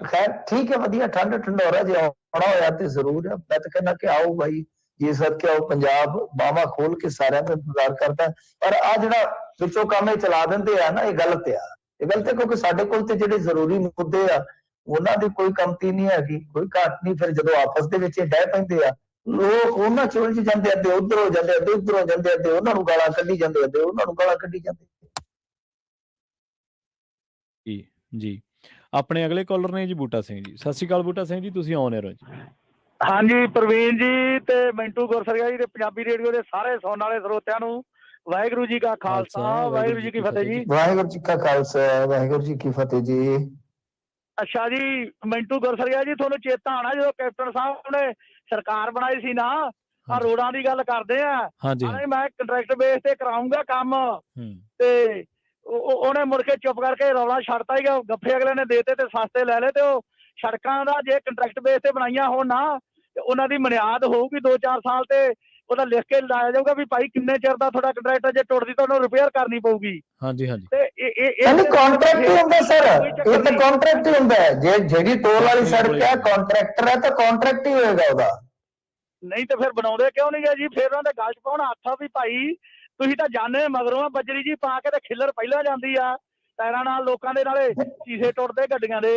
ਖੈਰ ਠੀਕ ਹੈ, ਵਧੀਆ ਠੰਡ ਢੰਡੋਰਾ ਜੇ ਆਉਣਾ ਹੋਇਆ ਤੇ ਜ਼ਰੂਰ ਹੈ। ਮੈਂ ਤਾਂ ਕਹਿੰਦਾ ਕਿ ਆਓ ਭਾਈ ਜੀ, ਸਦਕੇ ਆਓ। ਪੰਜਾਬ ਬਾਹਾਂ ਖੋਲ ਕੇ ਸਾਰਿਆਂ ਦਾ ਇੰਤਜ਼ਾਰ ਕਰਦਾ। ਪਰ ਆ ਜਿਹੜਾ ਵਿੱਚੋਂ ਕੰਮ ਇਹ ਚਲਾ ਦਿੰਦੇ ਆ ਨਾ, ਇਹ ਗਲਤ ਆ। ਇਹ ਗਲਤ ਹੈ, ਕਿਉਂਕਿ ਸਾਡੇ ਕੋਲ ਤੇ ਜਿਹੜੇ ਜ਼ਰੂਰੀ ਮੁੱਦੇ ਆ ਉਹਨਾਂ ਦੀ ਕੋਈ ਕਮਤੀ ਨਹੀਂ ਹੈਗੀ, ਕੋਈ ਘਾਟ ਨਹੀਂ। ਫਿਰ ਜਦੋਂ ਆਪਸ ਦੇ ਵਿੱਚ ਇਹ ਡਹਿ ਪੈਂਦੇ ਆ, ਲੋਕ ਉਹਨਾਂ 'ਚ ਉਲਝ ਜਾਂਦੇ ਆ, ਤੇ ਉਧਰੋਂ ਜਾਂਦੇ ਆ, ਉਧਰੋਂ ਜਾਂਦੇ ਆ, ਤੇ ਉਹਨਾਂ ਨੂੰ ਗਾਲਾਂ ਕੱਢੀ ਜਾਂਦੇ ਆ, ਤੇ ਉਹਨਾਂ ਨੂੰ ਗਾਲਾਂ ਕੱਢੀ ਜਾਂਦੇ। ਜੀ ਆਪਣੇ ਅਗਲੇ ਕਾਲਰ ਨੇ ਜੀ ਬੂਟਾ ਸਿੰਘ ਜੀ। ਸਤਿ ਸ਼੍ਰੀ ਅਕਾਲ ਬੂਟਾ ਸਿੰਘ ਜੀ, ਤੁਸੀਂ ਆਉਣੇ ਹੋ ਜੀ। ਹਾਂਜੀ ਪ੍ਰਵੀਨ ਜੀ ਤੇ ਮਿੰਟੂ ਗੁਰਸਰੀਆ ਜੀ ਤੇ ਪੰਜਾਬੀ ਰੇਡੀਓ ਦੇ ਸਾਰੇ ਸੁਣਨ ਵਾਲੇ ਸਰੋਤਿਆਂ ਨੂੰ ਵਾਹਿਗੁਰੂ ਜੀ ਕਾ ਖਾਲਸਾ, ਵਾਹਿਗੁਰੂ ਜੀ ਕੀ ਫਤਿਹ ਜੀ। ਵਾਹਿਗੁਰੂ ਜੀ ਕਾ ਖਾਲਸਾ, ਵਾਹਿਗੁਰੂ ਜੀ ਕੀ ਫਤਿਹ ਜੀ। ਅੱਛਾ ਜੀ ਮਿੰਟੂ ਗੁਰਸਰੀਆ ਜੀ, ਤੁਹਾਨੂੰ ਚੇਤਾ ਆਣਾ ਜਦੋਂ ਕੈਪਟਨ ਸਾਹਿਬ ਨੇ ਸਰਕਾਰ ਬਣਾਈ ਸੀ ਨਾ, ਆ ਰੋਡਾਂ ਦੀ ਗੱਲ ਕਰਦੇ ਆ, ਮੈਂ ਕੰਟਰੈਕਟ ਬੇਸ ਤੇ ਕਰਾਉਂਗਾ ਕੰਮ, ਤੇ ਉਹਨੇ ਮੁੜ ਕੇ ਚੁੱਪ ਕਰਕੇ ਰੌਲਾ ਛੱਡਤਾ ਹੀ, ਗੱਫੇ ਅਗਲੇ ਨੇ ਦੇਤੇ ਤੇ ਸਸਤੇ ਲੈ ਲਏ। ਤੇ ਉਹ ਸੜਕਾਂ ਦਾ ਜੇ ਕੰਟਰੈਕਟ ਬੇਸ ਤੇ ਬਣਾਈਆਂ ਹੋਣ ਨਾ, ਤੇ ਉਹਨਾਂ ਦੀ ਮਨਿਆਦ ਹੋਊਗੀ 2-4 ਸਾਲ, ਤੇ ਉਹਦਾ ਲਿਖ ਕੇ ਲਾਇਆ ਜਾਊਗਾ ਵੀ ਭਾਈ ਕਿੰਨੇ ਚਿਰ ਦਾ ਤੁਹਾਡਾ ਕੰਟਰੈਕਟ, ਜੇ ਟੁੱਟਦੀ ਤਾਂ ਉਹਨੂੰ ਰਿਪੇਅਰ ਕਰਨੀ ਪਊਗੀ। ਤੇ ਇਹ ਕੰਟਰੈਕਟ ਹੀ ਹੁੰਦਾ ਸਰ, ਇਹ ਤਾਂ ਕੰਟਰੈਕਟ ਹੀ ਹੁੰਦਾ ਹੈ। ਜੇ ਜਿਹੜੀ ਟੋਲ ਵਾਲੀ ਸੜਕ ਹੈ, ਕੰਟਰੈਕਟਰ ਹੈ ਤਾਂ ਕੰਟਰੈਕਟ ਹੀ ਹੋਏਗਾ ਉਹਦਾ। ਨਹੀਂ ਤੇ ਫਿਰ ਬਣਾਉਂਦੇ ਕਿਉਂ ਨਹੀਂ ਗੇ ਜੀ? ਫਿਰ ਉਹਨਾਂ ਦੇ ਗੱਲ 'ਚ ਪਾਉਣ ਹੱਥ ਵੀ ਭਾਈ ਤੁਸੀਂ ਤਾਂ ਜਾਣੇ ਮਗਰੋਂ ਬਜਰੀ ਜੀ ਪਾ ਕੇ ਤੇ ਖਿੱਲਰ ਪਹਿਲਾਂ ਜਾਂਦੀ ਆ ਟਾਇਰਾਂ ਨਾਲ, ਲੋਕਾਂ ਦੇ ਨਾਲੇ ਸ਼ੀਸ਼ੇ ਟੁੱਟਦੇ ਗੱਡੀਆਂ ਦੇ।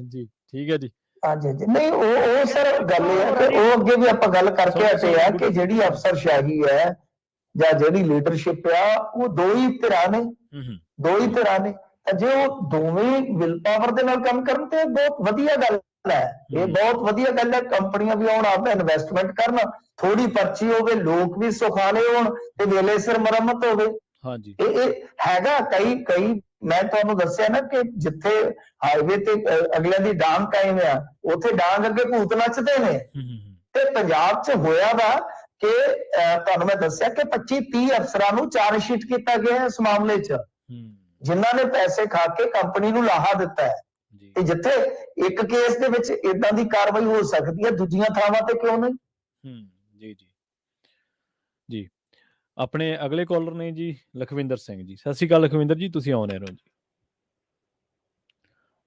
ਜੀ ਠੀਕ ਹੈ ਜੀ। ਹਾਂਜੀ ਨਹੀਂ, ਉਹ ਸਰ ਗੱਲ ਇਹ ਹੈ ਕਿ ਉਹ ਅੱਗੇ ਵੀ ਆਪਾਂ ਗੱਲ ਕਰਕੇ ਹਟੇ ਆ ਕਿ ਜਿਹੜੀ ਅਫਸਰਸ਼ਾਹੀ ਹੈ ਜਾਂ ਜਿਹੜੀ ਲੀਡਰਸ਼ਿਪ ਆ, ਉਹ ਦੋ ਹੀ ਧਿਰਾਂ ਨੇ। ਤਾਂ ਜੇ ਉਹ ਦੋਵੇਂ ਵਿਲ ਪਾਵਰ ਦੇ ਨਾਲ ਕੰਮ ਕਰਨ ਤੇ ਬਹੁਤ ਵਧੀਆ ਗੱਲ ਹੈ। ਇਹ ਬਹੁਤ ਵਧੀਆ ਗੱਲ ਹੈ। ਕੰਪਨੀਆਂ ਵੀ ਆਉਣ, ਆਪਣਾ ਇਨਵੈਸਟਮੈਂਟ ਕਰਨ, ਥੋੜੀ ਪਰਚੀ ਹੋਵੇ, ਲੋਕ ਵੀ ਸੁਖਾਲੇ ਹੋਣ, ਤੇ ਵੇਲੇ ਸਿਰ ਮੁਰੰਮਤ ਹੋਵੇ। ਇਹ ਹੈਗਾ ਕਈ ਮੈਂ ਤੁਹਾਨੂੰ ਦੱਸਿਆ ਨਾ ਕਿ ਜਿੱਥੇ ਹਾਈਵੇ ਤੇ ਅਗਲਿਆਂ ਦੀ ਡਾਂਗ ਕਾਇਮ ਆ, ਉੱਥੇ ਡਾਂਗ ਅੱਗੇ ਭੂਤ ਨੱਚਦੇ ਨੇ। ਤੇ ਪੰਜਾਬ 'ਚ ਹੋਇਆ ਵਾ ਕਿ ਤੁਹਾਨੂੰ ਮੈਂ ਦੱਸਿਆ ਕਿ 25-30 ਅਫਸਰਾਂ ਨੂੰ ਚਾਰਜ ਸ਼ੀਟ ਕੀਤਾ ਗਿਆ ਇਸ ਮਾਮਲੇ 'ਚ, ਜਿਨ੍ਹਾਂ ਨੇ ਪੈਸੇ ਖਾ ਕੇ ਕੰਪਨੀ ਨੂੰ ਲਾਹਾ ਦਿੱਤਾ ਹੈ। ਤੇ ਜਿੱਥੇ ਇੱਕ ਕੇਸ ਦੇ ਵਿੱਚ ਇਦਾਂ ਦੀ ਕਾਰਵਾਈ ਹੋ ਸਕਦੀ ਹੈ, ਦੂਜੀਆਂ ਥਾਵਾਂ ਤੇ ਕਿਉਂ ਨਹੀਂ? ਜੀ ਆਪਣੇ ਅਗਲੇ ਕਾਲਰ ਨੇ ਜੀ ਲਖਵਿੰਦਰ ਸਿੰਘ ਜੀ। ਸਤਿ ਸ਼੍ਰੀ ਅਕਾਲ ਲਖਵਿੰਦਰ ਜੀ, ਤੁਸੀਂ ਆਉਣੇ ਹੋ ਜੀ।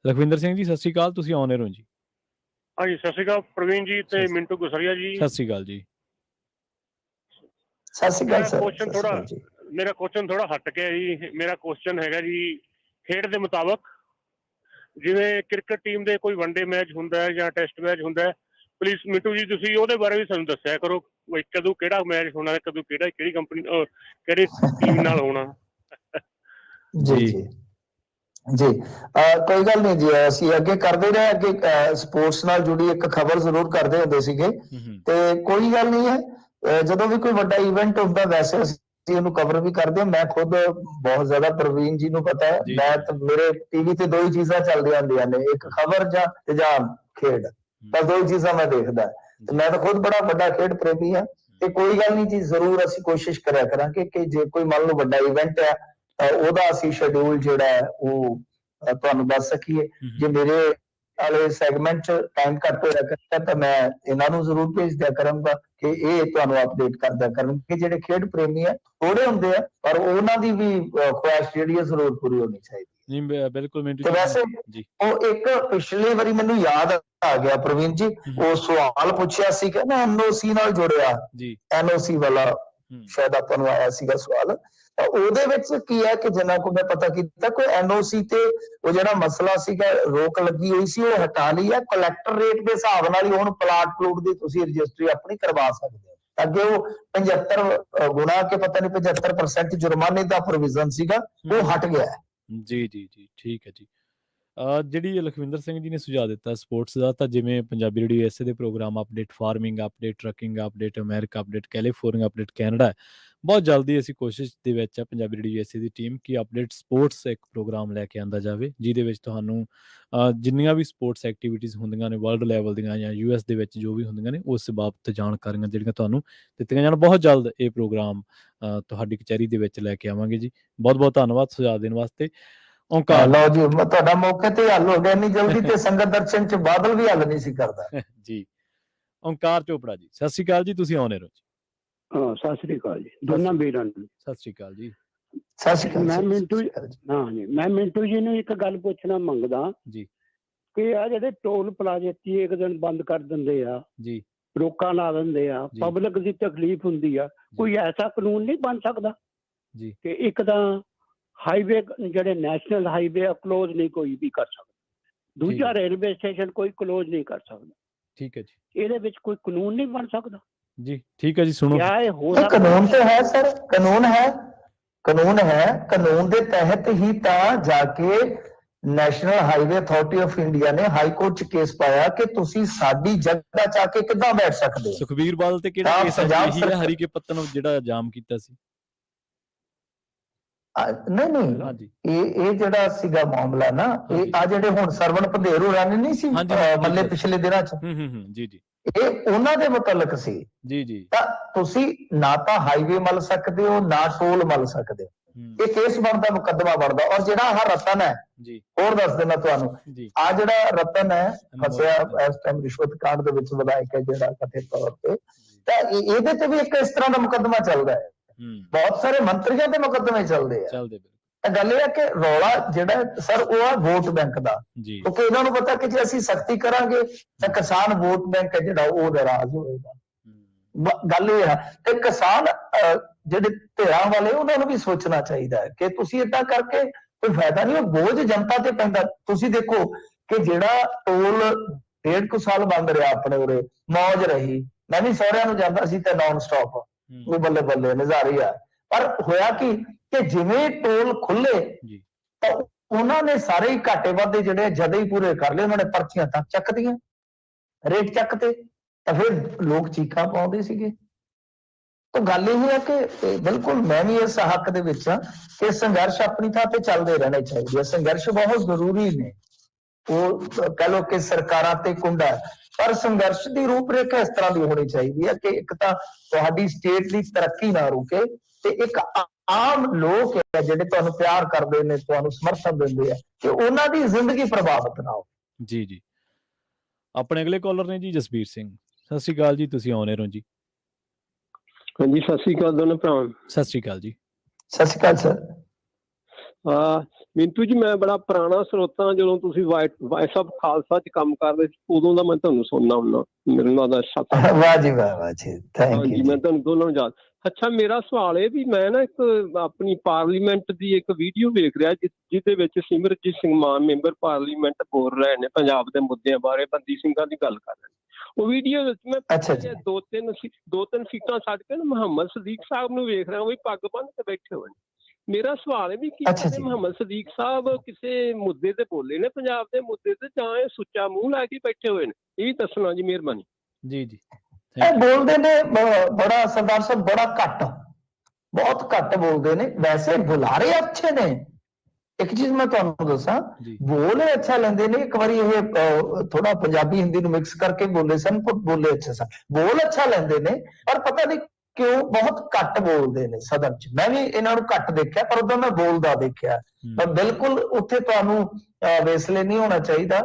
ਲਖਵਿੰਦਰ ਸਿੰਘ ਜੀ, ਸਤਿ ਸ਼੍ਰੀ ਅਕਾਲ, ਤੁਸੀਂ ਆਨ ਏਅਰ ਹੋ ਜੀ। ਹਾਂਜੀ, ਸਤਿ ਸ਼੍ਰੀ ਅਕਾਲ ਪ੍ਰਵੀਨ ਜੀ ਤੇ ਮਿੰਟੂ ਗੁਸਰੀਆ ਜੀ। ਸਤਿ ਸ਼੍ਰੀ ਅਕਾਲ ਜੀ। ਸਤਿ ਸ਼੍ਰੀ ਅਕਾਲ ਸਰ। ਮੇਰਾ ਕੁਐਸਚਨ ਥੋੜਾ ਹਟ ਕੇ ਜੀ। ਮੇਰਾ ਕੁਐਸਚਨ ਹੈਗਾ ਜੀ ਖੇਡ ਦੇ ਮੁਤਾਬਕ, ਜਿਵੇਂ ਕ੍ਰਿਕਟ ਟੀਮ ਦੇ ਕੋਈ ਵਨਡੇ ਮੈਚ ਹੁੰਦਾ ਹੈ ਜਾਂ ਟੈਸਟ ਮੈਚ ਹੁੰਦਾ ਹੈ, ਪਲੀਜ਼ ਮਿੰਟੂ ਜੀ ਤੁਸੀਂ ਉਹਦੇ ਬਾਰੇ ਵੀ ਸਾਨੂੰ ਦੱਸਿਆ ਕਰੋ, ਕਦੋਂ ਕਿਹੜਾ ਮੈਚ ਹੋਣਾ, ਕਦੋਂ ਕਿਹੜੀ ਕੰਪਨੀ ਕਿਹੜੀ ਟੀਮ ਨਾਲ ਹੋਣਾ। ਜੀ ਜੀ ਜੀ, ਕੋਈ ਗੱਲ ਨਹੀਂ ਜੀ, ਅਸੀਂ ਅੱਗੇ ਕਰਦੇ ਰਹੇ, ਅੱਗੇ ਸਪੋਰਟਸ ਨਾਲ ਜੁੜੀ ਇੱਕ ਖਬਰ ਜ਼ਰੂਰ ਕਰਦੇ ਹੁੰਦੇ ਸੀਗੇ, ਤੇ ਕੋਈ ਗੱਲ ਨਹੀਂ ਹੈ। ਜਦੋਂ ਵੀ ਕੋਈ ਵੱਡਾ ਇਵੈਂਟ ਹੁੰਦਾ ਵੈਸੇ ਅਸੀਂ ਉਹਨੂੰ ਕਵਰ ਵੀ ਕਰਦੇ ਹਾਂ। ਮੈਂ ਖੁਦ ਬਹੁਤ ਜ਼ਿਆਦਾ, ਪ੍ਰਵੀਨ ਜੀ ਨੂੰ ਪਤਾ ਹੈ, ਮੈਂ ਮੇਰੇ ਟੀਵੀ ਤੇ ਦੋ ਹੀ ਚੀਜ਼ਾਂ ਚੱਲਦੀਆਂ ਹੁੰਦੀਆਂ ਨੇ, ਇੱਕ ਖਬਰ ਜਾਂ ਖੇਡ, ਬਸ ਦੋ ਹੀ ਚੀਜ਼ਾਂ ਮੈਂ ਦੇਖਦਾ। ਤੇ ਮੈਂ ਤਾਂ ਖੁਦ ਬੜਾ ਵੱਡਾ ਖੇਡ ਪ੍ਰੇਮੀ ਹਾਂ, ਤੇ ਕੋਈ ਗੱਲ ਨਹੀਂ ਜੀ, ਜ਼ਰੂਰ ਅਸੀਂ ਕੋਸ਼ਿਸ਼ ਕਰਿਆ ਕਰਾਂਗੇ ਕਿ ਜੇ ਕੋਈ ਮੰਨ ਲਓ ਵੱਡਾ ਇਵੈਂਟ ਹੈ ਉਹਦਾ ਅਸੀਂ ਸ਼ਡਿਊਲ ਜਿਹੜਾ ਹੈ ਉਹ ਤੁਹਾਨੂੰ ਦੱਸ ਸਕੀਏ। ਜੇ ਮੇਰੇ ਵਾਲੇ ਸੈਗਮੈਂਟ ਚ ਟਾਈਮ ਘੱਟ ਹੋਇਆ ਕਰਦਾ ਤਾਂ ਮੈਂ ਇਹਨਾਂ ਨੂੰ ਜ਼ਰੂਰ ਭੇਜ ਦਿਆ ਕਰਾਂਗਾ ਕਿ ਇਹ ਤੁਹਾਨੂੰ ਅਪਡੇਟ ਕਰਦਿਆ ਕਰਨਗੇ। ਜਿਹੜੇ ਖੇਡ ਪ੍ਰੇਮੀ ਆ ਥੋੜੇ ਹੁੰਦੇ ਆ, ਪਰ ਉਹਨਾਂ ਦੀ ਵੀ ਖੁਆਇਸ਼ ਜਿਹੜੀ ਹੈ ਜ਼ਰੂਰ ਪੂਰੀ ਹੋਣੀ ਚਾਹੀਦੀ। ਨਹੀਂ ਬਿਲਕੁਲ ਮਿੰਟੂ ਤੇ ਵੈਸੇ ਉਹ ਇੱਕ ਪਿਛਲੀ ਵਾਰੀ ਮੈਨੂੰ ਯਾਦ ਆ ਗਿਆ ਪ੍ਰਵੀਨ ਜੀ, ਉਹ ਸਵਾਲ ਪੁੱਛਿਆ ਸੀਗਾ ਨਾ NOC ਨਾਲ ਜੁੜਿਆ, NOC ਵਾਲਾ ਸ਼ਾਇਦ ਆਪਾਂ ਨੂੰ ਆਇਆ ਸੀਗਾ ਸਵਾਲ। ਤਾਂ ਉਹਦੇ ਵਿੱਚ ਕੀ ਹੈ ਕਿ ਜਿੰਨਾ ਕੋ ਮੈਂ ਪਤਾ ਕੀਤਾ, ਕੋਈ NOC ਤੇ ਉਹ ਜਿਹੜਾ ਮਸਲਾ ਸੀਗਾ ਰੋਕ ਲੱਗੀ ਹੋਈ ਸੀ, ਉਹ ਹਟਾ ਲਈ ਹੈ। ਕਲੈਕਟਰ ਰੇਟ ਦੇ ਹਿਸਾਬ ਨਾਲ ਹੀ ਹੁਣ ਪਲਾਟ ਦੀ ਤੁਸੀਂ ਰਜਿਸਟਰੀ ਆਪਣੀ ਕਰਵਾ ਸਕਦੇ ਹੋ। ਅੱਗੇ ਉਹ 75 ਗੁਣਾ ਕੇ ਪਤਾ ਨਹੀਂ 75% ਜੁਰਮਾਨੇ ਦਾ ਪ੍ਰੋਵੀਜ਼ਨ ਸੀਗਾ, ਉਹ ਹਟ ਗਿਆ ਹੈ। ਜੀ ਜੀ ਜੀ, ਠੀਕ ਹੈ ਜੀ। ਜਿਹੜੀ ਲਖਵਿੰਦਰ ਸਿੰਘ ਜੀ ਨੇ ਸੁਝਾਅ ਦਿੱਤਾ ਸਪੋਰਟਸ ਦਾ, ਤਾਂ ਜਿਵੇਂ ਪੰਜਾਬੀ ਰੇਡੀਓ ਐਸੇ ਦੇ program update farming, update trucking, update America, update California, update Canada ਹੈ। ਬਹੁਤ ਜਲਦੀ ਅਸੀਂ ਕੋਸ਼ਿਸ਼ ਦੇ ਵਿੱਚ ਹੈ ਪੰਜਾਬੀ ਰੇਡੀਓ ਐਸੇ ਦੀ ਟੀਮ ਕਿ ਅਪਡੇਟ ਸਪੋਰਟਸ ਇੱਕ ਪ੍ਰੋਗਰਾਮ ਲੈ ਕੇ ਆਂਦਾ ਜਾਵੇ, ਜਿਹਦੇ ਵਿੱਚ ਤੁਹਾਨੂੰ ਜਿੰਨੀਆਂ ਵੀ ਸਪੋਰਟਸ ਐਕਟੀਵਿਟੀਜ਼ ਹੁੰਦੀਆਂ ਨੇ ਵਰਲਡ ਲੈਵਲ ਦੀਆਂ ਜਾਂ US ਦੇ ਵਿੱਚ ਜੋ ਵੀ ਹੁੰਦੀਆਂ ਨੇ, ਉਸ ਬਾਬਤ ਜਾਣਕਾਰੀਆਂ ਜਿਹੜੀਆਂ ਤੁਹਾਨੂੰ ਦਿੱਤੀਆਂ ਜਾਣ। ਬਹੁਤ ਜਲਦ ਇਹ ਪ੍ਰੋਗਰਾਮ ਤੁਹਾਡੀ ਕਚਹਿਰੀ ਦੇ ਵਿੱਚ ਲੈ ਕੇ ਆਵਾਂਗੇ ਜੀ। ਬਹੁਤ ਬਹੁਤ ਧੰਨਵਾਦ ਸੁਝਾਅ ਦੇਣ ਵਾਸਤੇ। ਓਂਕਾਰ ਲਓ ਜੀ, ਤੁਹਾਡਾ ਮੌਕੇ ਤੇ ਹੱਲ ਹੋ ਗਿਆ, ਨਹੀਂ ਜਲਦੀ ਤੇ ਸੰਗਤ ਦਰਸ਼ਨ ਚ ਬਾਦਲ ਵੀ ਹੱਲ ਨਹੀਂ ਸੀ ਕਰਦਾ ਜੀ। ਓਂਕਾਰ ਚੋਪੜਾ ਜੀ, ਸਤਿ ਸ਼੍ਰੀ ਅਕਾਲ ਜੀ, ਤੁਸੀਂ ਆਉਣੇ ਰਹੋ ਜੀ। ਸਤਿ ਸ੍ਰੀ ਅਕਾਲ ਜੀ ਦੋਨਾਂ ਵੀਰਾਂ ਨੂੰ। ਸਤਿ ਸ਼੍ਰੀ ਅਕਾਲ ਜੀ। ਸਤਿ ਸ਼੍ਰੀ ਅਕਾਲ। ਮੈਂ ਮਿੰਟੂ ਜੀ ਨੂੰ ਇੱਕ ਗੱਲ ਪੁੱਛਣਾ ਮੰਗਦਾ ਜੀ ਕਿ ਆ ਜਿਹੜੇ ਟੋਲ ਪਲਾਜ਼ੇ ਇੱਕ ਦਿਨ ਬੰਦ ਕਰ ਦਿੰਦੇ ਆ ਜੀ, ਰੋਕਾਂ ਲਾ ਦਿੰਦੇ ਆ, ਪਬਲਿਕ ਦੀ ਤਕਲੀਫ ਹੁੰਦੀ ਆ, ਕੋਈ ਐਸਾ ਕਾਨੂੰਨ ਨਹੀਂ ਬਣ ਸਕਦਾ ਜੀ ਕਿ ਇੱਕ ਤਾਂ ਹਾਈਵੇ ਜਿਹੜੇ ਨੈਸ਼ਨਲ ਹਾਈਵੇ ਆ ਕਲੋਜ਼ ਨਹੀਂ ਕੋਈ ਵੀ ਕਰ ਸਕਦਾ, ਦੂਜਾ ਰੇਲਵੇ ਸਟੇਸ਼ਨ ਕੋਈ ਕਲੋਜ਼ ਨਹੀਂ ਕਰ ਸਕਦਾ। ਠੀਕ ਹੈ ਜੀ, ਇਹਦੇ ਵਿੱਚ ਕੋਈ ਕਾਨੂੰਨ ਨਹੀਂ ਬਣ ਸਕਦਾ ਜੀ। ਠੀਕ ਹੈ ਜੀ, ਸੁਣੋ। ਕਾਨੂੰਨ ਤੇ ਹੈ ਸਰ, ਕਾਨੂੰਨ ਹੈ, ਕਾਨੂੰਨ ਦੇ ਤਹਿਤ ਹੀ ਤਾਂ ਜਾ ਕੇ National Highway Authority of India ਨੇ ਹਾਈ ਕੋਰਟ ਚ ਕੇਸ ਪਾਇਆ ਕਿ ਤੁਸੀਂ ਸਾਡੀ ਜਗ੍ਹਾ ਚ ਆ ਕੇ ਕਿੱਦਾਂ ਬੈਠ ਸਕਦੇ ਹੋ। ਸੁਖਬੀਰ ਬਾਦਲ ਤੇ ਕਿਹੜਾ ਕੇਸ ਹੈ? ਇਹੀ ਹੈ ਹਰੀਕੇ ਪੱਤਨ ਜਿਹੜਾ ਜਾਮ ਕੀਤਾ ਸੀ। ਨਹੀਂ, ਇਹ ਜਿਹੜਾ ਸੀਗਾ ਮਾਮਲਾ ਨਾ, ਇਹ ਆ ਜਿਹੜੇ ਹੁਣ ਸਰਵਣ ਪੰਧੇਰ ਹੋਰਾਂ ਨੇ ਨਹੀਂ ਸੀ ਮੱਲੇ ਪਿਛਲੇ ਦਿਨਾਂ ਚ, ਜੀ ਜੀ, ਇਹ ਉਹਨਾਂ ਦੇ ਮੁਤਲਕ ਸੀ। ਜੀ ਜੀ, ਤਾਂ ਤੁਸੀਂ ਨਾ ਤਾਂ ਹਾਈਵੇ ਮੱਲ ਸਕਦੇ ਹੋ ਨਾ ਟੋਲ ਮੱਲ ਸਕਦੇ ਹੋ। ਇਹ ਕੇਸ ਬਣਦਾ, ਮੁਕੱਦਮਾ ਬਣਦਾ। ਔਰ ਜਿਹੜਾ ਆਹ ਰਤਨ ਹੈ, ਹੋਰ ਦੱਸ ਦੇਣਾ ਤੁਹਾਨੂੰ, ਆ ਜਿਹੜਾ ਰਤਨ ਹੈ ਫਸਿਆ ਇਸ ਟਾਈਮ ਰਿਸ਼ਵਤ ਕਾਂਡ ਦੇ ਵਿੱਚ, ਵਿਧਾਇਕ ਹੈ ਜਿਹੜਾ ਕਥਿਤ ਤੌਰ ਤੇ, ਤਾਂ ਇਹਦੇ ਤੇ ਵੀ ਇੱਕ ਇਸ ਤਰ੍ਹਾਂ ਦਾ ਮੁਕੱਦਮਾ ਚੱਲਦਾ ਹੈ। ਬਹੁਤ ਸਾਰੇ ਮੰਤਰੀਆਂ ਦੇ ਮੁਕੱਦਮੇ ਚੱਲਦੇ ਆ। ਤਾਂ ਗੱਲ ਇਹ ਹੈ ਕਿ ਰੌਲਾ ਜਿਹੜਾ ਸਰ ਉਹ ਆ ਵੋਟ ਬੈਂਕ ਦਾ, ਕਿਉਂਕਿ ਇਹਨਾਂ ਨੂੰ ਪਤਾ ਕਿ ਜੇ ਅਸੀਂ ਸਖਤੀ ਕਰਾਂਗੇ ਤਾਂ ਕਿਸਾਨ ਵੋਟ ਬੈਂਕ ਹੈ ਜਿਹੜਾ ਉਹ ਨਾਰਾਜ਼ ਹੋਏਗਾ। ਗੱਲ ਇਹ ਹੈ ਤੇ ਕਿਸਾਨ ਜਿਹੜੇ ਧਿਰਾਂ ਵਾਲੇ ਉਹਨਾਂ ਨੂੰ ਵੀ ਸੋਚਣਾ ਚਾਹੀਦਾ ਹੈ ਕਿ ਤੁਸੀਂ ਏਦਾਂ ਕਰਕੇ ਕੋਈ ਫਾਇਦਾ ਨਹੀਂ, ਉਹ ਬੋਝ ਜਨਤਾ ਤੇ ਪੈਂਦਾ। ਤੁਸੀਂ ਦੇਖੋ ਕਿ ਜਿਹੜਾ ਟੋਲ 1.5 ਸਾਲ ਬੰਦ ਰਿਹਾ ਆਪਣੇ ਉਰੇ, ਮੌਜ ਰਹੀ, ਮੈਂ ਵੀ ਸਹੁਰਿਆਂ ਨੂੰ ਜਾਂਦਾ ਸੀ ਤੇ ਨਾਨ ਸਟਾਪ, ਉਹ ਬੱਲੇ ਬੱਲੇ ਨਜ਼ਾਰੇ ਆ। ਪਰ ਹੋਇਆ ਕਿ ਜਿਵੇਂ ਟੋਲ ਖੁੱਲੇ ਤਾਂ ਉਹਨਾਂ ਨੇ ਸਾਰੇ ਹੀ ਘਾਟੇ ਵਾਧੇ ਜਿਹੜੇ ਜਦੇ ਹੀ ਪੂਰੇ ਕਰ ਲਏ। ਉਹਨਾਂ ਨੇ ਪਰਚੀਆਂ ਤੱਕ ਚੱਕਦੀਆਂ, ਰੇਟ ਚੱਕਦੇ, ਤਾਂ ਫਿਰ ਲੋਕ ਚੀਖਾਂ ਪਾਉਂਦੇ ਸੀਗੇ। ਤਾਂ ਗੱਲ ਇਹ ਹੈ ਕਿ ਬਿਲਕੁਲ ਮੈਂ ਵੀ ਇਸ ਹੱਕ ਦੇ ਵਿੱਚ ਹਾਂ ਕਿ ਸੰਘਰਸ਼ ਆਪਣੀ ਥਾਂ ਤੇ ਚੱਲਦੇ ਰਹਿਣੇ ਚਾਹੀਦੇ ਆ। ਸੰਘਰਸ਼ ਬਹੁਤ ਜ਼ਰੂਰੀ ਨੇ। ਉਹ ਕਹਿ ਲਓ ਕਿ ਸਰਕਾਰਾਂ ਤੇ ਕੁੰਡਾ, ਪਰ ਸੰਘਰਸ਼ ਦੀ ਰੂਪਰੇਖਾ ਇਸ ਤਰ੍ਹਾਂ ਦੀ ਹੋਣੀ ਚਾਹੀਦੀ ਹੈ ਕਿ ਇੱਕ ਤਾਂ ਤੁਹਾਡੀ ਸਟੇਟ ਦੀ ਤਰੱਕੀ ਨਾ ਰੁਕੇ, ਤੇ ਇੱਕ ਆਮ ਲੋਕ ਹੈ ਜਿਹੜੇ ਤੁਹਾਨੂੰ ਪਿਆਰ ਕਰਦੇ ਨੇ, ਤੁਹਾਨੂੰ ਸਮਰਥਨ ਦਿੰਦੇ ਆ, ਕਿ ਉਹਨਾਂ ਦੀ ਜ਼ਿੰਦਗੀ ਪ੍ਰਭਾਵਿਤ ਨਾ ਹੋ। ਜੀ ਜੀ, ਆਪਣੇ ਅਗਲੇ ਕਾਲਰ ਨੇ ਜੀ ਜਸਬੀਰ ਸਿੰਘ। ਸਤਿ ਸ਼੍ਰੀ ਅਕਾਲ ਜੀ, ਤੁਸੀਂ ਆਉਣੇ ਰਹੋ ਜੀ। ਹਾਂਜੀ, ਸਤਿ ਸ਼੍ਰੀ ਅਕਾਲ ਦੋਨੋਂ ਭਰਾ। ਸਤਿ ਸ਼੍ਰੀ ਅਕਾਲ ਜੀ। ਸਤਿ ਸ਼੍ਰੀ ਅਕਾਲ ਸਰ। ਮਿੰਟੂ ਜੀ ਮੈਂ ਬੜਾ ਪੁਰਾਣਾ ਸਰੋਤਾ, ਜਦੋਂ ਤੁਸੀਂ ਵਾਇਸ ਆਫ ਖਾਲਸਾ 'ਚ ਕੰਮ ਕਰਦੇ ਸੀ ਉਦੋਂ ਦਾ ਮੈਂ ਤੁਹਾਨੂੰ ਸੁਣਨਾ ਹੁੰਦਾ। ਮੇਰੇ ਨਾਲ ਦਾ ਵਾਹ ਜੀ ਵਾਹ ਜੀ, ਥੈਂਕ ਹਾਂਜੀ, ਯੂ। ਮੈਂ ਤੁਹਾਨੂੰ ਦੋਨੋਂ ਯਾਦ। ਅੱਛਾ, ਮੇਰਾ ਸਵਾਲ ਇਹ ਵੀ, ਮੈਂ ਨਾ ਇੱਕ ਆਪਣੀ ਪਾਰਲੀਮੈਂਟ ਦੀ ਇੱਕ ਵੀਡੀਓ ਵੇਖ ਰਿਹਾ ਜਿਹਦੇ ਵਿੱਚ ਸਿਮਰਜੀਤ ਸਿੰਘ ਮਾਨ ਮੈਂਬਰ ਪਾਰਲੀਮੈਂਟ ਬੋਲ ਰਹੇ ਨੇ ਪੰਜਾਬ ਦੇ ਮੁੱਦਿਆਂ ਬਾਰੇ, ਬੰਦੀ ਸਿੰਘਾਂ ਦੀ ਗੱਲ ਕਰ ਰਹੇ ਨੇ। ਉਹ ਵੀਡੀਓ ਵਿੱਚ ਮੈਂ ਦੋ ਤਿੰਨ ਸੀਟਾਂ ਛੱਡ ਕੇ ਮੁਹੰਮਦ ਸਦੀਕ ਸਾਹਿਬ ਨੂੰ ਵੇਖ ਰਿਹਾ, ਉਹ ਵੀ ਪੱਗ ਬੰਨ੍ਹ ਕੇ ਬੈਠੇ ਹੋਏ ਨੇ। ਮੇਰਾ ਸਵਾਲ ਹੈ ਵੀ ਕੀ ਮੁਹੰਮਦ ਸਦੀਕ ਸਾਹਿਬ ਕਿਸੇ ਮੁੱਦੇ ਤੇ ਬੋਲੇ ਨੇ, ਪੰਜਾਬ ਦੇ ਮੁੱਦੇ ਤੇ, ਜਾਂ ਇਹ ਸੁੱਚਾ ਮੂੰਹ ਲਾ ਕੇ ਬੈਠੇ ਹੋਏ ਨੇ? ਇਹ ਵੀ ਦੱਸਣਾ ਜੀ, ਮਿਹਰਬਾਨੀ। ਜੀ ਜੀ। ਇਹ ਬੋਲਦੇ ਨੇ ਬੜਾ ਸਰਦਾਰ ਸਾਹਿਬ, ਬੜਾ ਘੱਟ, ਬਹੁਤ ਘੱਟ ਬੋਲਦੇ ਨੇ। ਵੈਸੇ ਬੁਲਾਰੇ ਅੱਛੇ ਨੇ। ਇੱਕ ਚੀਜ਼ ਮੈਂ ਤੁਹਾਨੂੰ ਦੱਸਾਂ, ਬੋਲ ਅੱਛਾ ਲੈਂਦੇ ਨੇ। ਇੱਕ ਵਾਰੀ ਇਹ ਥੋੜਾ ਪੰਜਾਬੀ ਹਿੰਦੀ ਨੂੰ ਮਿਕਸ ਕਰਕੇ ਬੋਲੇ ਸਨ, ਬੋਲੇ ਅੱਛੇ ਸਨ, ਬੋਲ ਅੱਛਾ ਲੈਂਦੇ ਨੇ, ਪਰ ਪਤਾ ਨਹੀਂ ਕਿਉਂ ਬਹੁਤ ਘੱਟ ਬੋਲਦੇ ਨੇ ਸਦਨ 'ਚ। ਮੈਂ ਵੀ ਇਹਨਾਂ ਨੂੰ ਘੱਟ ਦੇਖਿਆ, ਪਰ ਉਦੋਂ ਮੈਂ ਬੋਲਦਾ ਦੇਖਿਆ। ਪਰ ਬਿਲਕੁਲ ਉੱਥੇ ਤੁਹਾਨੂੰ ਵੇਸਲੇ ਨਹੀਂ ਹੋਣਾ ਚਾਹੀਦਾ।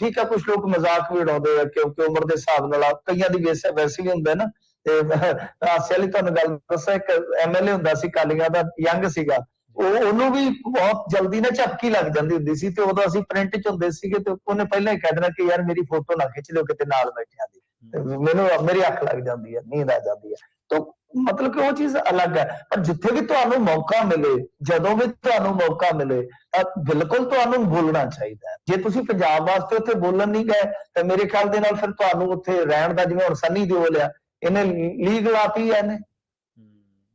ਠੀਕ ਹੈ, ਕੁਝ ਲੋਕ ਮਜ਼ਾਕ ਵੀ ਉਡਾਉਂਦੇ ਆ ਕਿਉਂਕਿ ਉਮਰ ਦੇ ਹਿਸਾਬ ਨਾਲ ਕਈਆਂ ਦੀ ਵੈਸੇ ਵੀ ਹੁੰਦਾ ਨਾ। ਤੇ ਹਾਸੇ ਵਾਲੀ ਤੁਹਾਨੂੰ ਗੱਲ ਦੱਸਾਂ, ਇੱਕ MLA ਹੁੰਦਾ ਸੀ ਕਾਲੀਆਂ ਦਾ, ਯੰਗ ਸੀਗਾ, ਉਹਨੂੰ ਵੀ ਬਹੁਤ ਜਲਦੀ ਨਾ ਝਪਕੀ ਲੱਗ ਜਾਂਦੀ ਹੁੰਦੀ ਸੀ। ਤੇ ਉਦੋਂ ਅਸੀਂ ਪ੍ਰਿੰਟ 'ਚ ਹੁੰਦੇ ਸੀਗੇ ਤੇ ਉਹਨੇ ਪਹਿਲਾਂ ਹੀ ਕਹਿ ਦੇਣਾ ਕਿ ਯਾਰ ਮੇਰੀ ਫੋਟੋ ਨਾ ਖਿੱਚ ਲਿਓ ਕਿਤੇ ਨਾਲ ਬੈਠਿਆਂ ਦੀ, ਮੇਰੀ ਅੱਖ ਲੱਗ ਜਾਂਦੀ ਹੈ, ਨੀਂਦ ਆ ਜਾਂਦੀ ਹੈ। ਤਾਂ ਮਤਲਬ ਕਿ ਉਹ ਚੀਜ਼ ਅਲੱਗ ਹੈ। ਪਰ ਜਿੱਥੇ ਵੀ ਤੁਹਾਨੂੰ ਮੌਕਾ ਮਿਲੇ, ਜਦੋਂ ਵੀ ਤੁਹਾਨੂੰ ਮੌਕਾ ਮਿਲੇ, ਤਾਂ ਬਿਲਕੁਲ ਤੁਹਾਨੂੰ ਬੋਲਣਾ ਚਾਹੀਦਾ ਹੈ। ਜੇ ਤੁਸੀਂ ਪੰਜਾਬ ਵਾਸਤੇ ਉੱਥੇ ਬੋਲਣ ਨਹੀਂ ਗਏ ਤਾਂ ਮੇਰੇ ਖਿਆਲ ਦੇ ਨਾਲ ਫਿਰ ਤੁਹਾਨੂੰ ਉੱਥੇ ਰਹਿਣ ਦਾ, ਜਿਵੇਂ ਹੁਣ ਸੰਨੀ ਦਿਓਲ ਆ, ਇਹਨੇ ਲੀਗ ਲਾਤੀ ਹੈ, ਇਹਨੇ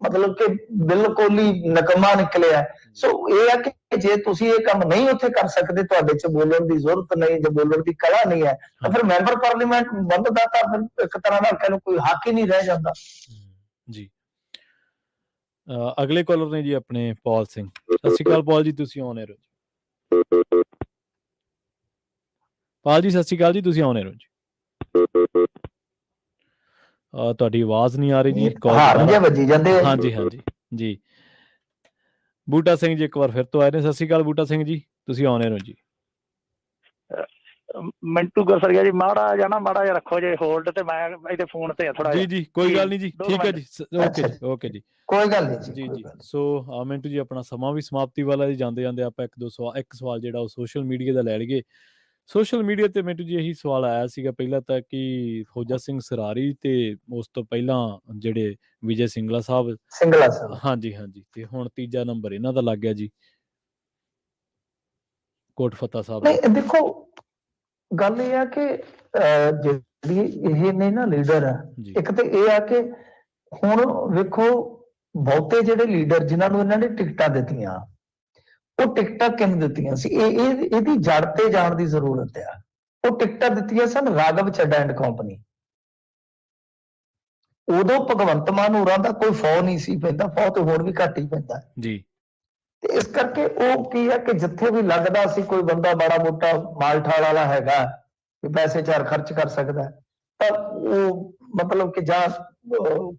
ਮਤਲਬ ਕਿ ਬਿਲਕੁਲ ਹੀ ਨਕਮਾ ਨਿਕਲਿਆ। ਸੋ ਇਹ ਹੈ ਕਿ ਜੇ ਤੁਸੀਂ ਇਹ ਕੰਮ ਨਹੀਂ ਉੱਥੇ ਕਰ ਸਕਦੇ, ਤੁਹਾਡੇ 'ਚ ਬੋਲਣ ਦੀ ਜ਼ਰੂਰਤ ਨਹੀਂ, ਜੇ ਬੋਲਣ ਦੀ ਕਲਾ ਨਹੀਂ ਹੈ, ਤਾਂ ਫਿਰ ਮੈਂਬਰ ਪਾਰਲੀਮੈਂਟ ਬਣਦਾ ਤਾਂ ਫਿਰ ਇੱਕ ਤਰ੍ਹਾਂ ਨਾਲ ਕਹਿ ਲਓ ਕੋਈ ਹੱਕ ਹੀ ਨਹੀਂ ਰਹਿ ਜਾਂਦਾ ਜੀ। ਅਗਲੇ ਕਾਲਰ ਨੇ ਜੀ ਆਪਣੇ ਪੌਲ ਸਿੰਘ। ਸਤਿ ਸ਼੍ਰੀ ਅਕਾਲ ਪੌਲ ਜੀ, ਤੁਸੀਂ ਆਨ 에ਅਰ ਹੋ। ਪਾਲ ਜੀ ਸਤਿ ਸ਼੍ਰੀ ਅਕਾਲ ਜੀ, ਤੁਸੀਂ ਆਨ 에ਅਰ ਹੋ ਜੀ। ਤੁਹਾਡੀ ਆਵਾਜ਼ ਨਹੀਂ ਆ ਰਹੀ ਜੀ। ਵੱਜੀ ਜਾਂਦੇ। ਹਾਂਜੀ ਹਾਂਜੀ ਜੀ। ਬੂਟਾ ਸਿੰਘ ਜੀ ਇੱਕ ਵਾਰ ਫਿਰ ਤੋਂ ਆਏ ਨੇ। ਸਤਿ ਸ਼੍ਰੀ ਅਕਾਲ ਬੂਟਾ ਸਿੰਘ ਜੀ, ਤੁਸੀਂ ਆਨ 에ਅਰ ਹੋ ਜੀ। ਮਿੰਟੂ ਗੁਰਸਰੀਆ ਜੀ, ਮਾੜਾ ਜਿਹਾ ਰੱਖੋ ਜੇ ਹੋਲਡ ਤੇ, ਮੈਂ ਇਹਦੇ ਫੋਨ ਤੇ ਥੋੜਾ। ਜੀ ਜੀ ਕੋਈ ਗੱਲ ਨਹੀਂ ਜੀ, ਠੀਕ ਹੈ ਜੀ, ਓਕੇ ਜੀ, ਓਕੇ ਜੀ, ਕੋਈ ਗੱਲ ਨਹੀਂ ਜੀ ਜੀ। ਸੋ ਮਿੰਟੂ ਜੀ ਆਪਣਾ ਸਮਾਂ ਵੀ ਸਮਾਪਤੀ ਵਾਲਾ ਜੀ। ਜਾਂਦੇ ਜਾਂਦੇ ਆਪਾਂ ਇੱਕ ਸਵਾਲ ਜਿਹੜਾ ਉਹ ਸੋਸ਼ਲ ਮੀਡੀਆ ਦਾ ਲੈ ਲਈਏ। ਸੋਸ਼ਲ ਮੀਡੀਆ ਤੇ ਮਿੰਟੂ ਜੀ ਇਹੀ ਸਵਾਲ ਆਇਆ ਸੀਗਾ ਪਹਿਲਾਂ ਤਾਂ ਕਿ ਫੌਜਾ ਸਿੰਘ ਸਰਾਰੀ ਤੇ ਉਸ ਤੋਂ ਪਹਿਲਾਂ ਜਿਹੜੇ ਵਿਜੇ ਸਿੰਗਲਾ ਸਾਹਿਬ। ਹਾਂਜੀ ਹਾਂਜੀ, ਤੇ ਹੁਣ ਤੀਜਾ ਨੰਬਰ ਇਹਨਾਂ ਦਾ ਲੱਗ ਗਿਆ ਜੀ, ਕੋਟ ਫਤਿਹ ਸਾਹਿਬ। ਦੇਖੋ ਗੱਲ ਇਹ ਆ ਕਿ ਜਿਹੜੀ ਇਹ ਨੇ ਨਾ ਲੀਡਰ ਆ, ਇੱਕ ਤੇ ਇਹ ਆ ਕਿ ਹੁਣ ਵੇਖੋ ਬਹੁਤੇ ਜਿਹੜੇ ਲੀਡਰ ਜਿਨ੍ਹਾਂ ਨੂੰ ਇਹਨਾਂ ਨੇ ਟਿਕਟਾਂ ਦਿੱਤੀਆਂ, ਉਹ ਟਿਕਟਾਂ ਕਿਵੇਂ ਦਿੱਤੀਆਂ ਸੀ? ਇਹਦੀ ਜੜ ਤੇ ਜਾਣ ਦੀ ਜ਼ਰੂਰਤ ਆ। ਉਹ ਟਿਕਟਾਂ ਦਿੱਤੀਆਂ ਸਨ ਰਾਘਵ ਚੱਡਾ ਐਂਡ ਕੰਪਨੀ। ਉਦੋਂ ਭਗਵੰਤ ਮਾਨ ਹੋਰਾਂ ਦਾ ਕੋਈ ਫੌ ਨਹੀਂ ਸੀ ਪੈਂਦਾ, ਫੌ ਤੇ ਹੁਣ ਵੀ ਘੱਟ ਹੀ ਪੈਂਦਾ ਜੀ। ਤੇ ਇਸ ਕਰਕੇ ਉਹ ਕੀ ਹੈ ਕਿ ਜਿੱਥੇ ਵੀ ਲੱਗਦਾ ਸੀ ਕੋਈ ਬੰਦਾ ਮਾੜਾ ਮੋਟਾ ਮਾਲਠਾਲ ਵਾਲਾ ਹੈਗਾ, ਪੈਸੇ ਚਾਰ ਖਰਚ ਕਰ ਸਕਦਾ, ਤਾਂ ਉਹ ਮਤਲਬ ਕਿ ਜਾਂ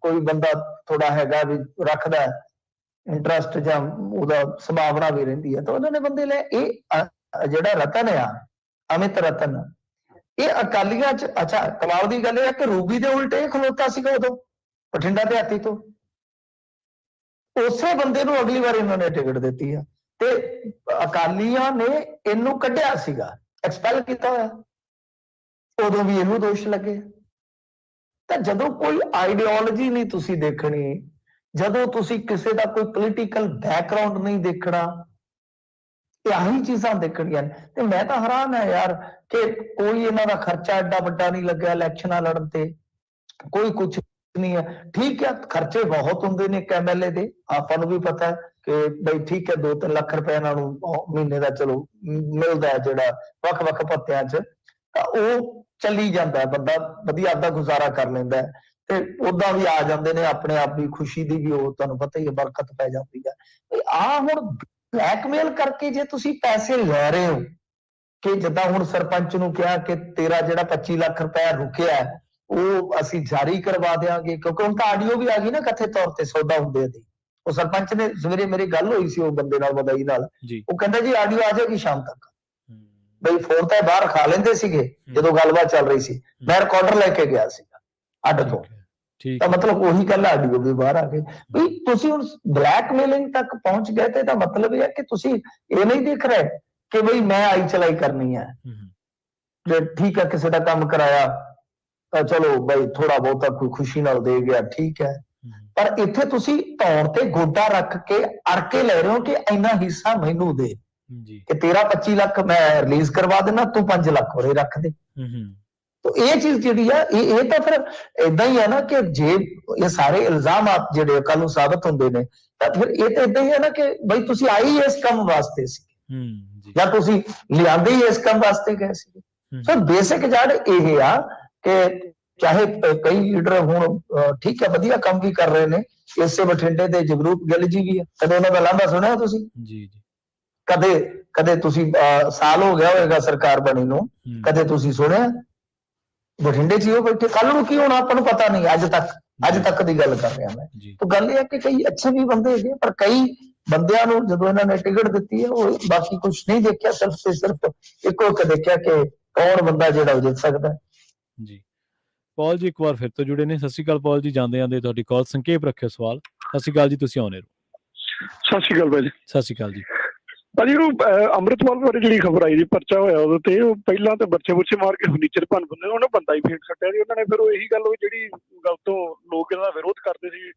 ਕੋਈ ਬੰਦਾ ਥੋੜਾ ਹੈਗਾ ਵੀ ਰੱਖਦਾ ਇੰਟਰਸਟ, ਜਾਂ ਉਹਦਾ ਸੰਭਾਵਨਾ ਵੀ ਰਹਿੰਦੀ ਹੈ, ਤਾਂ ਉਹਨਾਂ ਨੇ ਬੰਦੇ ਲੈ। ਇਹ ਜਿਹੜਾ ਰਤਨ ਆ, ਅਮਿਤ ਰਤਨ, ਇਹ ਅਕਾਲੀਆਂ 'ਚ, ਅੱਛਾ ਕਮਾਲ ਦੀ ਗੱਲ ਇਹ ਹੈ ਕਿ ਰੂਬੀ ਦੇ ਉਲਟੇ ਖਲੋਤਾ ਸੀਗਾ ਉਦੋਂ ਬਠਿੰਡਾ ਤੇ ਹਾਤੀ ਤੋਂ। ਉਸੇ ਬੰਦੇ ਨੂੰ ਅਗਲੀ ਵਾਰ ਇਹਨਾਂ ਨੇ ਟਿਕਟ ਦਿੱਤੀ ਆ ਤੇ ਅਕਾਲੀਆਂ ਨੇ ਇਹਨੂੰ ਕੱਢਿਆ ਸੀਗਾ, ਐਕਸਪੈਲ ਕੀਤਾ ਹੋਇਆ, ਉਦੋਂ ਵੀ ਇਹਨੂੰ ਦੋਸ਼ ਲੱਗੇ। ਤਾਂ ਜਦੋਂ ਕੋਈ ਆਈਡੀਓਲੋਜੀ ਨਹੀਂ ਤੁਸੀਂ ਦੇਖਣੀ, ਜਦੋਂ ਤੁਸੀਂ ਕਿਸੇ ਦਾ ਕੋਈ ਪੋਲੀਟੀਕਲ ਬੈਕਗ੍ਰਾਉਂਡ ਨਹੀਂ ਦੇਖਣਾ, ਇਹ ਆਹੀ ਚੀਜ਼ਾਂ ਦੇਖਣੀਆਂ ਨੇ। ਤੇ ਮੈਂ ਤਾਂ ਹੈਰਾਨ ਹੈ ਯਾਰ ਕਿ ਕੋਈ ਇਹਨਾਂ ਦਾ ਖਰਚਾ ਐਡਾ ਵੱਡਾ ਨਹੀਂ ਲੱਗਿਆ ਇਲੈਕਸ਼ਨਾਂ ਲੜਨ ਤੇ, ਕੋਈ ਕੁਝ ਨਹੀਂ ਹੈ। ਠੀਕ ਹੈ, ਖਰਚੇ ਬਹੁਤ ਹੁੰਦੇ ਨੇ MLA ਦੇ, ਆਪਾਂ ਨੂੰ ਵੀ ਪਤਾ ਹੈ ਕਿ ਬਈ ਠੀਕ ਹੈ 2-3 ਲੱਖ ਰੁਪਏ ਇਹਨਾਂ ਨੂੰ ਮਹੀਨੇ ਦਾ ਚਲੋ ਮਿਲਦਾ ਹੈ ਜਿਹੜਾ ਵੱਖ-ਵੱਖ ਭੱਤਿਆਂ 'ਚ, ਤਾਂ ਉਹ ਚੱਲੀ ਜਾਂਦਾ, ਬੰਦਾ ਵਧੀਆ ਆਪਦਾ ਗੁਜ਼ਾਰਾ ਕਰ ਲੈਂਦਾ ਹੈ। ਤੇ ਉਦਾਂ ਵੀ ਆ ਜਾਂਦੇ ਨੇ, ਆਪਣੇ ਆਪ ਦੀ ਖੁਸ਼ੀ ਦੀ ਵੀ ਉਹ ਤੁਹਾਨੂੰ ਪਤਾ ਹੀ ਹੈ ਬਰਕਤ ਪੈ ਜਾਂਦੀ ਹੈ। ਆਹ ਹੁਣ ਬਲੈਕਮੇਲ ਕਰਕੇ ਜੇ ਤੁਸੀਂ ਪੈਸੇ ਲੈ ਰਹੇ ਹੋ, ਕਿ ਜਿੱਦਾਂ ਹੁਣ ਸਰਪੰਚ ਨੂੰ ਕਿਹਾ ਕਿ ਤੇਰਾ ਜਿਹੜਾ 25 ਲੱਖ ਰੁਪਇਆ ਰੁਕਿਆ ਉਹ ਅਸੀਂ ਜਾਰੀ ਕਰਵਾ ਦਿਆਂਗੇ, ਕਿਉਂਕਿ ਹੁਣ ਤਾਂ ਆਡੀਓ ਵੀ ਆ ਗਈ ਨਾ ਕਥਿਤ ਤੌਰ ਤੇ ਸੌਦਾ ਹੁੰਦੇ ਦੀ। ਉਹ ਸਰਪੰਚ ਨੇ ਸਵੇਰੇ ਮੇਰੀ ਗੱਲ ਹੋਈ ਸੀ ਉਹ ਬੰਦੇ ਨਾਲ, ਮਦਈ ਨਾਲ, ਉਹ ਕਹਿੰਦਾ ਜੀ ਆਡੀਓ ਆ ਜਾਏਗੀ ਸ਼ਾਮ ਤੱਕ। ਬਈ ਫੋਨ ਤਾਂ ਬਾਹਰ ਖਾ ਲੈਂਦੇ ਸੀਗੇ ਜਦੋਂ ਗੱਲਬਾਤ ਚੱਲ ਰਹੀ ਸੀ, ਮੈਂ ਰਿਕਾਰਡਰ ਲੈ ਕੇ ਗਿਆ ਸੀਗਾ ਅੱਡ ਤੋਂ, ਤਾਂ ਮਤਲਬ ਉਹੀ ਗੱਲ ਆਡੀਓ ਵੀ ਬਾਹਰ ਆ ਗਈ ਵੀ ਤੁਸੀਂ ਹੁਣ ਬਲੈਕਮੇਲਿੰਗ ਤੱਕ ਪਹੁੰਚ ਗਏ ਤੇ ਇਹਦਾ ਮਤਲਬ ਇਹ ਹੈ ਕਿ ਤੁਸੀਂ ਇਹ ਨਹੀਂ ਦੇਖ ਰਹੇ ਕਿ ਬਈ ਮੈਂ ਆਈ ਚਲਾਈ ਕਰਨੀ ਹੈ। ਜੇ ਠੀਕ ਹੈ ਕਿਸੇ ਦਾ ਕੰਮ ਕਰਾਇਆ ਤਾਂ ਚਲੋ ਬਈ ਥੋੜਾ ਬਹੁਤਾ ਕੋਈ ਖੁਸ਼ੀ ਨਾਲ ਦੇ ਗਿਆ, ਠੀਕ ਹੈ, ਪਰ ਇੱਥੇ ਤੁਸੀਂ ਧੌਣ ਤੇ ਗੋਡਾ ਰੱਖ ਕੇ ਅੜ ਕੇ ਲੈ ਰਹੇ ਹੋ ਕਿ ਇੰਨਾ ਹਿੱਸਾ ਮੈਨੂੰ ਦੇ ਕਿ ਤੇਰਾ 25 ਲੱਖ ਮੈਂ ਰਿਲੀਜ਼ ਕਰਵਾ ਦੇਣਾ, ਤੂੰ 5 ਲੱਖ ਉਰੇ ਰੱਖ ਦੇ। तो ये चीज जी है तो फिर इदा ही है ना कि जे ये सारे इल्जामात जेडे कल नूं साबित हुंदे ने तां फिर ये तो इदा ही है ना कि भाई तुसी आई इस काम वास्ते सी या तुसी लियांदे ही इस काम वास्ते गए सी। सो बेसिक जड़ ये आ कि चाहे कई लीडर हुण ठीक है वधिया काम भी कर रहे ने, इसे बठिंडे दे जगरूप गिल जी भी है, कदे उन्हां दा लांभा सुणिया तुसी? कदे कदे तुसी साल हो गया होएगा सरकार बनी नूं, कदे तुसी सुणिया? बठिंडे च बैठे कल नूं की होना आपां नूं पता नहीं, अज तक दी गल कर रहा मैं। तो गल ये है कि कई अच्छे भी बंदे है पर कई बंदियां नूं जदों इन्हां ने टिकट दित्ती है वो बाकी कुछ नहीं देखिया, सिर्फ ते सिर्फ इक्को एक देखिया कि कौन बंदा जिहड़ा जित सकदा है। जी पॉल जी एक बार फिर तो जुड़े ने। सत श्री अकाल पॉल जी, जांदे आंदे तुहाडी कॉल संक्षेप रखियो सवाल। सत श्री अकाल जी, तुसीं आउणे हो। सत श्री अकाल भाई। सत श्री अकाल जी। ਭਾਜੀ ਉਹ ਅੰਮ੍ਰਿਤਪਾਲ ਬਾਰੇ ਜਿਹੜੀ ਖਬਰ ਆਈ ਜੀ, ਪਰਚਾ ਹੋਇਆ ਉਹਦੇ ਤੇ, ਉਹ ਪਹਿਲਾਂ ਤਾਂ ਬੱਚੇ ਮਾਰ ਕੇ ਫਰਨੀਚਰ ਭੰਨ ਦਿੰਦੇ, ਉਹਨੇ ਬੰਦਾ ਹੀ ਫੇਕ ਸੱਟਿਆ ਜੀ ਉਹਨਾਂ ਨੇ। ਫਿਰ ਉਹ ਇਹੀ ਗੱਲ ਹੋਈ ਜਿਹੜੀ ਗੱਲ ਤੋਂ ਲੋਕ ਇਹਦਾ ਵਿਰੋਧ ਕਰਦੇ ਸੀ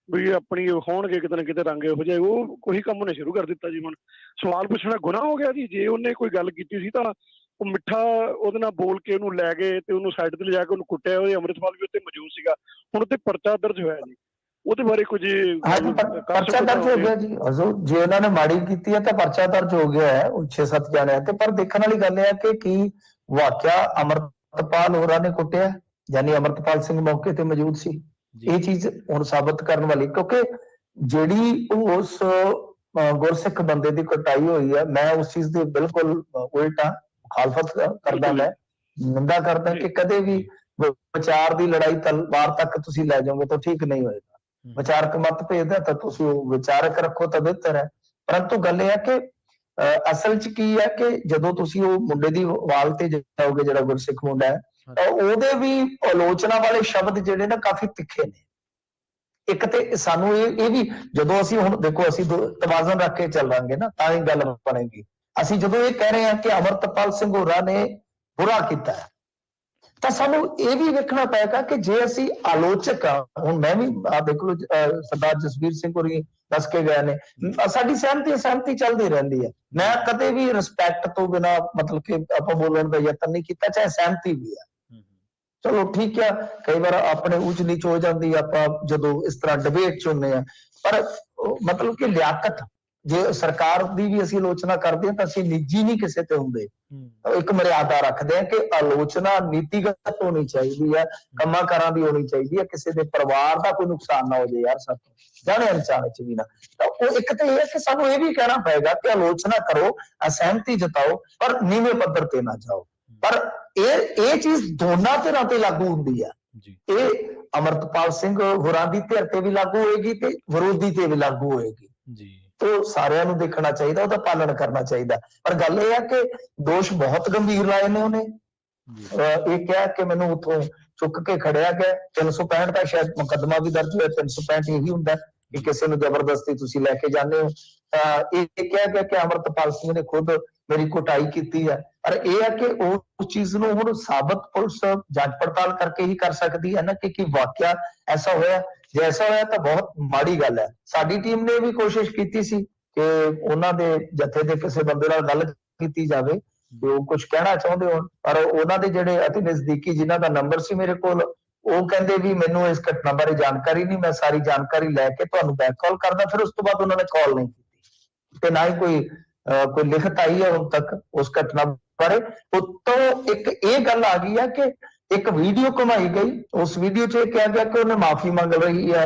ਵੀ ਆਪਣੀ ਹੋਣਗੇ ਕਿਤੇ ਨਾ ਕਿਤੇ ਰੰਗ ਇਹੋ ਜਿਹੇ, ਉਹ ਕੋਈ ਕੰਮ ਉਹਨੇ ਸ਼ੁਰੂ ਕਰ ਦਿੱਤਾ ਜੀ। ਹੁਣ ਸਵਾਲ ਪੁੱਛਣਾ ਗੁਨਾਹ ਹੋ ਗਿਆ ਜੀ। ਜੇ ਉਹਨੇ ਕੋਈ ਗੱਲ ਕੀਤੀ ਸੀ ਤਾਂ ਉਹ ਮਿੱਠਾ ਉਹਦੇ ਨਾਲ ਬੋਲ ਕੇ ਉਹਨੂੰ ਲੈ ਗਏ ਤੇ ਉਹਨੂੰ ਸਾਈਡ ਤੇ ਲਿਜਾ ਕੇ ਉਹਨੂੰ ਕੁੱਟਿਆ, ਉਹਦੇ ਅੰਮ੍ਰਿਤਪਾਲ ਵੀ ਉੱਤੇ ਮੌਜੂਦ ਸੀਗਾ। ਹੁਣ ਉੱਤੇ ਪਰਚਾ ਦਰਜ ਹੋਇਆ ਜੀ, ਉਹਦੇ ਬਾਰੇ ਕੁਝ ਪਰਚਾ ਦਰਜ ਹੋ ਗਿਆ ਜੀ। ਹਜ਼ੂਰ ਜੇ ਉਹਨਾਂ ਨੇ ਮਾੜੀ ਕੀਤੀ ਹੈ ਤਾਂ ਪਰਚਾ ਦਰਜ ਹੋ ਗਿਆ ਹੈ 6-7 ਜਾਣਿਆਂ ਤੇ। ਪਰ ਦੇਖਣ ਵਾਲੀ ਗੱਲ ਇਹ ਹੈ ਕਿ ਕੀ ਵਾਕਿਆ ਅਮਰਤਪਾਲ ਹੋਰਾਂ ਨੇ ਕੁੱਟਿਆ, ਯਾਨੀ ਅਮਰਤਪਾਲ ਸਿੰਘ ਮੌਕੇ ਤੇ ਮੌਜੂਦ ਸੀ? ਇਹ ਚੀਜ਼ ਹੁਣ ਸਾਬਤ ਕਰਨ ਵਾਲੀ, ਕਿਉਂਕਿ ਜਿਹੜੀ ਉਸ ਗੁਰਸਿੱਖ ਬੰਦੇ ਦੀ ਕੁਟਾਈ ਹੋਈ ਹੈ, ਮੈਂ ਉਸ ਚੀਜ਼ ਦੇ ਬਿਲਕੁਲ ਉਲਟਾ ਮੁਖਾਲਫਤ ਕਰਦਾ, ਮੈਂ ਨਿੰਦਾ ਕਰਦਾ ਕਿ ਕਦੇ ਵੀ ਵਿਚਾਰ ਦੀ ਲੜਾਈ ਤਲਵਾਰ ਤੱਕ ਤੁਸੀਂ ਲੈ ਜਾਓਗੇ ਤਾਂ ਠੀਕ ਨਹੀਂ ਹੋਏਗਾ। ਵਿਚਾਰਕ ਮਤਭੇਦ ਹੈ ਤਾਂ ਤੁਸੀਂ ਵਿਚਾਰਕ ਰੱਖੋ ਤਾਂ ਬਿਹਤਰ ਹੈ। ਪਰੰਤੂ ਗੱਲ ਇਹ ਹੈ ਕਿ ਅਸਲ 'ਚ ਕੀ ਹੈ ਕਿ ਜਦੋਂ ਤੁਸੀਂ ਉਹ ਮੁੰਡੇ ਦੀ ਵਾਲ ਤੇ ਜਾਓਗੇ, ਜਿਹੜਾ ਗੁਰਸਿੱਖ ਮੁੰਡਾ ਹੈ, ਤਾਂ ਉਹਦੇ ਵੀ ਆਲੋਚਨਾ ਵਾਲੇ ਸ਼ਬਦ ਜਿਹੜੇ ਨਾ ਕਾਫੀ ਤਿੱਖੇ ਨੇ। ਇੱਕ ਤੇ ਸਾਨੂੰ ਇਹ ਵੀ ਜਦੋਂ ਅਸੀਂ ਹੁਣ ਦੇਖੋ ਅਸੀਂ ਤਵਾਜ਼ਨ ਰੱਖ ਕੇ ਚੱਲਾਂਗੇ ਨਾ ਤਾਂ ਹੀ ਗੱਲ ਬਣੇਗੀ। ਅਸੀਂ ਜਦੋਂ ਇਹ ਕਹਿ ਰਹੇ ਹਾਂ ਕਿ ਅਮਰਤਪਾਲ ਸਿੰਘ ਹੋਰਾਂ ਨੇ ਬੁਰਾ ਕੀਤਾ ਹੈ ਤਾਂ ਸਾਨੂੰ ਇਹ ਵੀ ਵੇਖਣਾ ਪਏਗਾ ਕਿ ਜੇ ਅਸੀਂ ਆਲੋਚਕ ਹਾਂ, ਹੁਣ ਮੈਂ ਵੀ ਦੇਖ ਲਓ ਸਰਦਾਰ ਜਸਵੀਰ ਸਿੰਘ ਹੋਰੀ ਦੱਸ ਕੇ ਗਏ ਨੇ, ਸਾਡੀ ਸਹਿਮਤੀ ਚੱਲਦੀ ਰਹਿੰਦੀ ਹੈ। ਮੈਂ ਕਦੇ ਵੀ ਰਿਸਪੈਕਟ ਤੋਂ ਬਿਨਾਂ ਮਤਲਬ ਕਿ ਆਪਾਂ ਬੋਲਣ ਦਾ ਯਤਨ ਨਹੀਂ ਕੀਤਾ, ਚਾਹੇ ਸਹਿਮਤੀ ਵੀ ਹੈ। ਚਲੋ ਠੀਕ ਹੈ, ਕਈ ਵਾਰ ਆਪਣੇ ਉੱਚ ਨੀਚ ਹੋ ਜਾਂਦੀ ਆਪਾਂ ਜਦੋਂ ਇਸ ਤਰ੍ਹਾਂ ਡਿਬੇਟ 'ਚ ਹੁੰਦੇ ਆ, ਪਰ ਮਤਲਬ ਕਿ ਲਿਆਕਤ ਜੇ ਸਰਕਾਰ ਦੀ ਵੀ ਅਸੀਂ ਆਲੋਚਨਾ ਕਰਦੇ ਹਾਂ ਤਾਂ ਅਸੀਂ ਨਿੱਜੀ ਨਹੀਂ ਕਿਸੇ ਤੇ ਹੁੰਦੇ, ਇੱਕ ਮਰਿਆਦਾ ਰੱਖਦੇ ਹਾਂ ਕਿ ਆਲੋਚਨਾ ਨੀਤੀਗਤ ਹੋਣੀ ਚਾਹੀਦੀ ਹੈ, ਕੰਮਾਂ ਕਾਰਾਂ ਦੀ ਹੋਣੀ ਚਾਹੀਦੀ ਹੈ, ਕਿਸੇ ਦੇ ਪਰਿਵਾਰ ਦਾ ਕੋਈ ਨੁਕਸਾਨ ਨਾ ਹੋ ਜਾਏ ਯਾਰ, ਸਭ ਜਾਣੇ ਅਣਜਾਣੇ ਚ ਵੀ ਨਾ। ਤਾਂ ਉਹ ਇੱਕ ਤਾਂ ਇਹ ਹੈ ਕਿ ਸਾਨੂੰ ਇਹ ਵੀ ਕਹਿਣਾ ਪਏਗਾ ਕਿ ਆਲੋਚਨਾ ਕਰੋ, ਅਸਹਿਮਤੀ ਜਤਾਓ, ਪਰ ਨੀਵੇਂ ਪੱਧਰ ਤੇ ਨਾ ਜਾਓ। ਪਰ ਇਹ ਚੀਜ਼ ਦੋਨਾਂ ਧਿਰਾਂ ਤੇ ਲਾਗੂ ਹੁੰਦੀ ਹੈ। ਇਹ ਅਮਰਤਪਾਲ ਸਿੰਘ ਹੋਰਾਂ ਦੀ ਧਿਰ ਤੇ ਵੀ ਲਾਗੂ ਹੋਏਗੀ ਤੇ ਵਿਰੋਧੀ ਤੇ ਵੀ ਲਾਗੂ ਹੋਏਗੀ। तो ਸਾਰਿਆਂ ਨੂੰ ਦੇਖਣਾ ਚਾਹੀਦਾ, ਉਹਦਾ ਪਾਲਣ ਕਰਨਾ ਚਾਹੀਦਾ। ਪਰ ਗੱਲ ਇਹ ਹੈ ਕਿ ਦੋਸ਼ ਬਹੁਤ ਗੰਭੀਰ ਲਾਏ ਨੇ ਉਹਨੇ। ਇਹ ਕਿਹਾ ਕਿ ਮੈਨੂੰ ਉੱਥੋਂ ਚੁੱਕ ਕੇ ਖੜਿਆ ਗਿਆ, 365 ਦਾ ਸ਼ਾਇਦ ਮੁਕੱਦਮਾ ਵੀ ਦਰਜ ਹੋਇਆ, 365 ਇਹੀ ਹੁੰਦਾ ਕਿ ਕਿਸੇ ਨੂੰ ਜ਼ਬਰਦਸਤੀ ਤੁਸੀਂ ਲੈ ਕੇ ਜਾਂਦੇ ਹੋ। ਇਹ ਕਿਹਾ ਗਿਆ ਕਿ ਅਮਰਤਪਾਲ ਸਿੰਘ ਨੇ ਖੁਦ ਮੇਰੀ ਕੁਟਾਈ ਕੀਤੀ ਹੈ। ਪਰ ਇਹ ਹੈ ਕਿ ਉਸ ਚੀਜ਼ ਨੂੰ ਹੁਣ ਸਾਬਤ ਪੁਲਿਸ ਜਾਂਚ ਪੜਤਾਲ ਕਰਕੇ ਹੀ ਕਰ ਸਕਦੀ ਹੈ ਨਾ ਕਿ ਕੀ ਵਾਕਿਆ ਐਸਾ ਹੋਇਆ। ਜੇ ਐਸਾ ਹੋਇਆ ਤਾਂ ਬਹੁਤ ਮਾੜੀ ਗੱਲ ਹੈ। ਸਾਡੀ ਟੀਮ ਨੇ ਵੀ ਕੋਸ਼ਿਸ਼ ਕੀਤੀ ਸੀ ਕਿ ਉਹਨਾਂ ਦੇ ਜਥੇ ਦੇ ਕਿਸੇ ਬੰਦੇ ਨਾਲ ਗੱਲ ਕੀਤੀ ਜਾਵੇ ਕਿ ਉਹ ਕੁਝ ਕਹਿਣਾ ਚਾਹੁੰਦੇ ਹੋਣ, ਪਰ ਉਹਨਾਂ ਦੇ ਜਿਹੜੇ ਅਤੀ ਨਜ਼ਦੀਕੀ ਜਿਨ੍ਹਾਂ ਦਾ ਨੰਬਰ ਸੀ ਮੇਰੇ ਕੋਲ, ਉਹ ਕਹਿੰਦੇ ਵੀ ਮੈਨੂੰ ਇਸ ਘਟਨਾ ਬਾਰੇ ਜਾਣਕਾਰੀ ਨਹੀਂ, ਮੈਂ ਸਾਰੀ ਜਾਣਕਾਰੀ ਲੈ ਕੇ ਤੁਹਾਨੂੰ ਬੈਕ ਕਾਲ ਕਰਦਾ। ਫਿਰ ਉਸ ਤੋਂ ਬਾਅਦ ਉਹਨਾਂ ਨੇ ਕਾਲ ਨਹੀਂ ਕੀਤੀ ਤੇ ਨਾ ਹੀ ਕੋਈ ਲਿਖਤ ਆਈ ਹੈ ਹੁਣ ਤੱਕ ਉਸ ਘਟਨਾ ਬਾਰੇ। ਉੱਤੋਂ ਇੱਕ ਇਹ ਗੱਲ ਆ ਗਈ ਹੈ ਕਿ ਇੱਕ ਵੀਡੀਓ ਘੁਮਾਈ ਗਈ, ਉਸ ਵੀਡੀਓ 'ਚ ਇਹ ਕਿਹਾ ਗਿਆ ਕਿ ਉਹਨੇ ਮਾਫੀ ਮੰਗ ਰਹੀ ਹੈ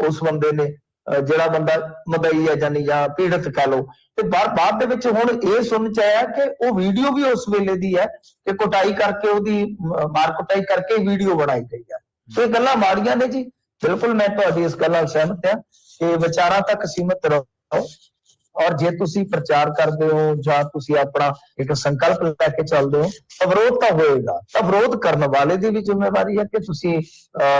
ਉਸ ਬੰਦੇ ਨੇ, ਜਿਹੜਾ ਬੰਦਾ ਮਦਈ ਹੈ ਜਾਨੀ ਜਾਂ ਪੀੜਤ ਕਹਿ ਲਓ। ਤੇ ਬਾਅਦ ਦੇ ਵਿੱਚ ਹੁਣ ਇਹ ਸੁਣ ਚ ਆਇਆ ਕਿ ਉਹ ਵੀਡੀਓ ਵੀ ਉਸ ਵੇਲੇ ਦੀ ਹੈ ਕਿ ਕੁਟਾਈ ਕਰਕੇ, ਉਹਦੀ ਮਾਰ ਕੁਟਾਈ ਕਰਕੇ ਵੀਡੀਓ ਬਣਾਈ ਗਈ ਹੈ। ਸੋ ਇਹ ਗੱਲਾਂ ਮਾੜੀਆਂ ਨੇ ਜੀ। ਬਿਲਕੁਲ ਮੈਂ ਤੁਹਾਡੀ ਇਸ ਗੱਲ ਨਾਲ ਸਹਿਮਤ ਹਾਂ ਕਿ ਵਿਚਾਰਾਂ ਤੱਕ ਸੀਮਤ ਰਹੋ, ਔਰ ਜੇ ਤੁਸੀਂ ਪ੍ਰਚਾਰ ਕਰਦੇ ਹੋ ਜਾਂ ਤੁਸੀਂ ਆਪਣਾ ਇੱਕ ਸੰਕਲਪ ਲੈ ਕੇ ਚੱਲਦੇ ਹੋ ਤਾਂ ਵਿਰੋਧ ਤਾਂ ਹੋਏਗਾ। ਤਾਂ ਵਿਰੋਧ ਕਰਨ ਵਾਲੇ ਦੀ ਵੀ ਜ਼ਿੰਮੇਵਾਰੀ ਹੈ ਕਿ ਤੁਸੀਂ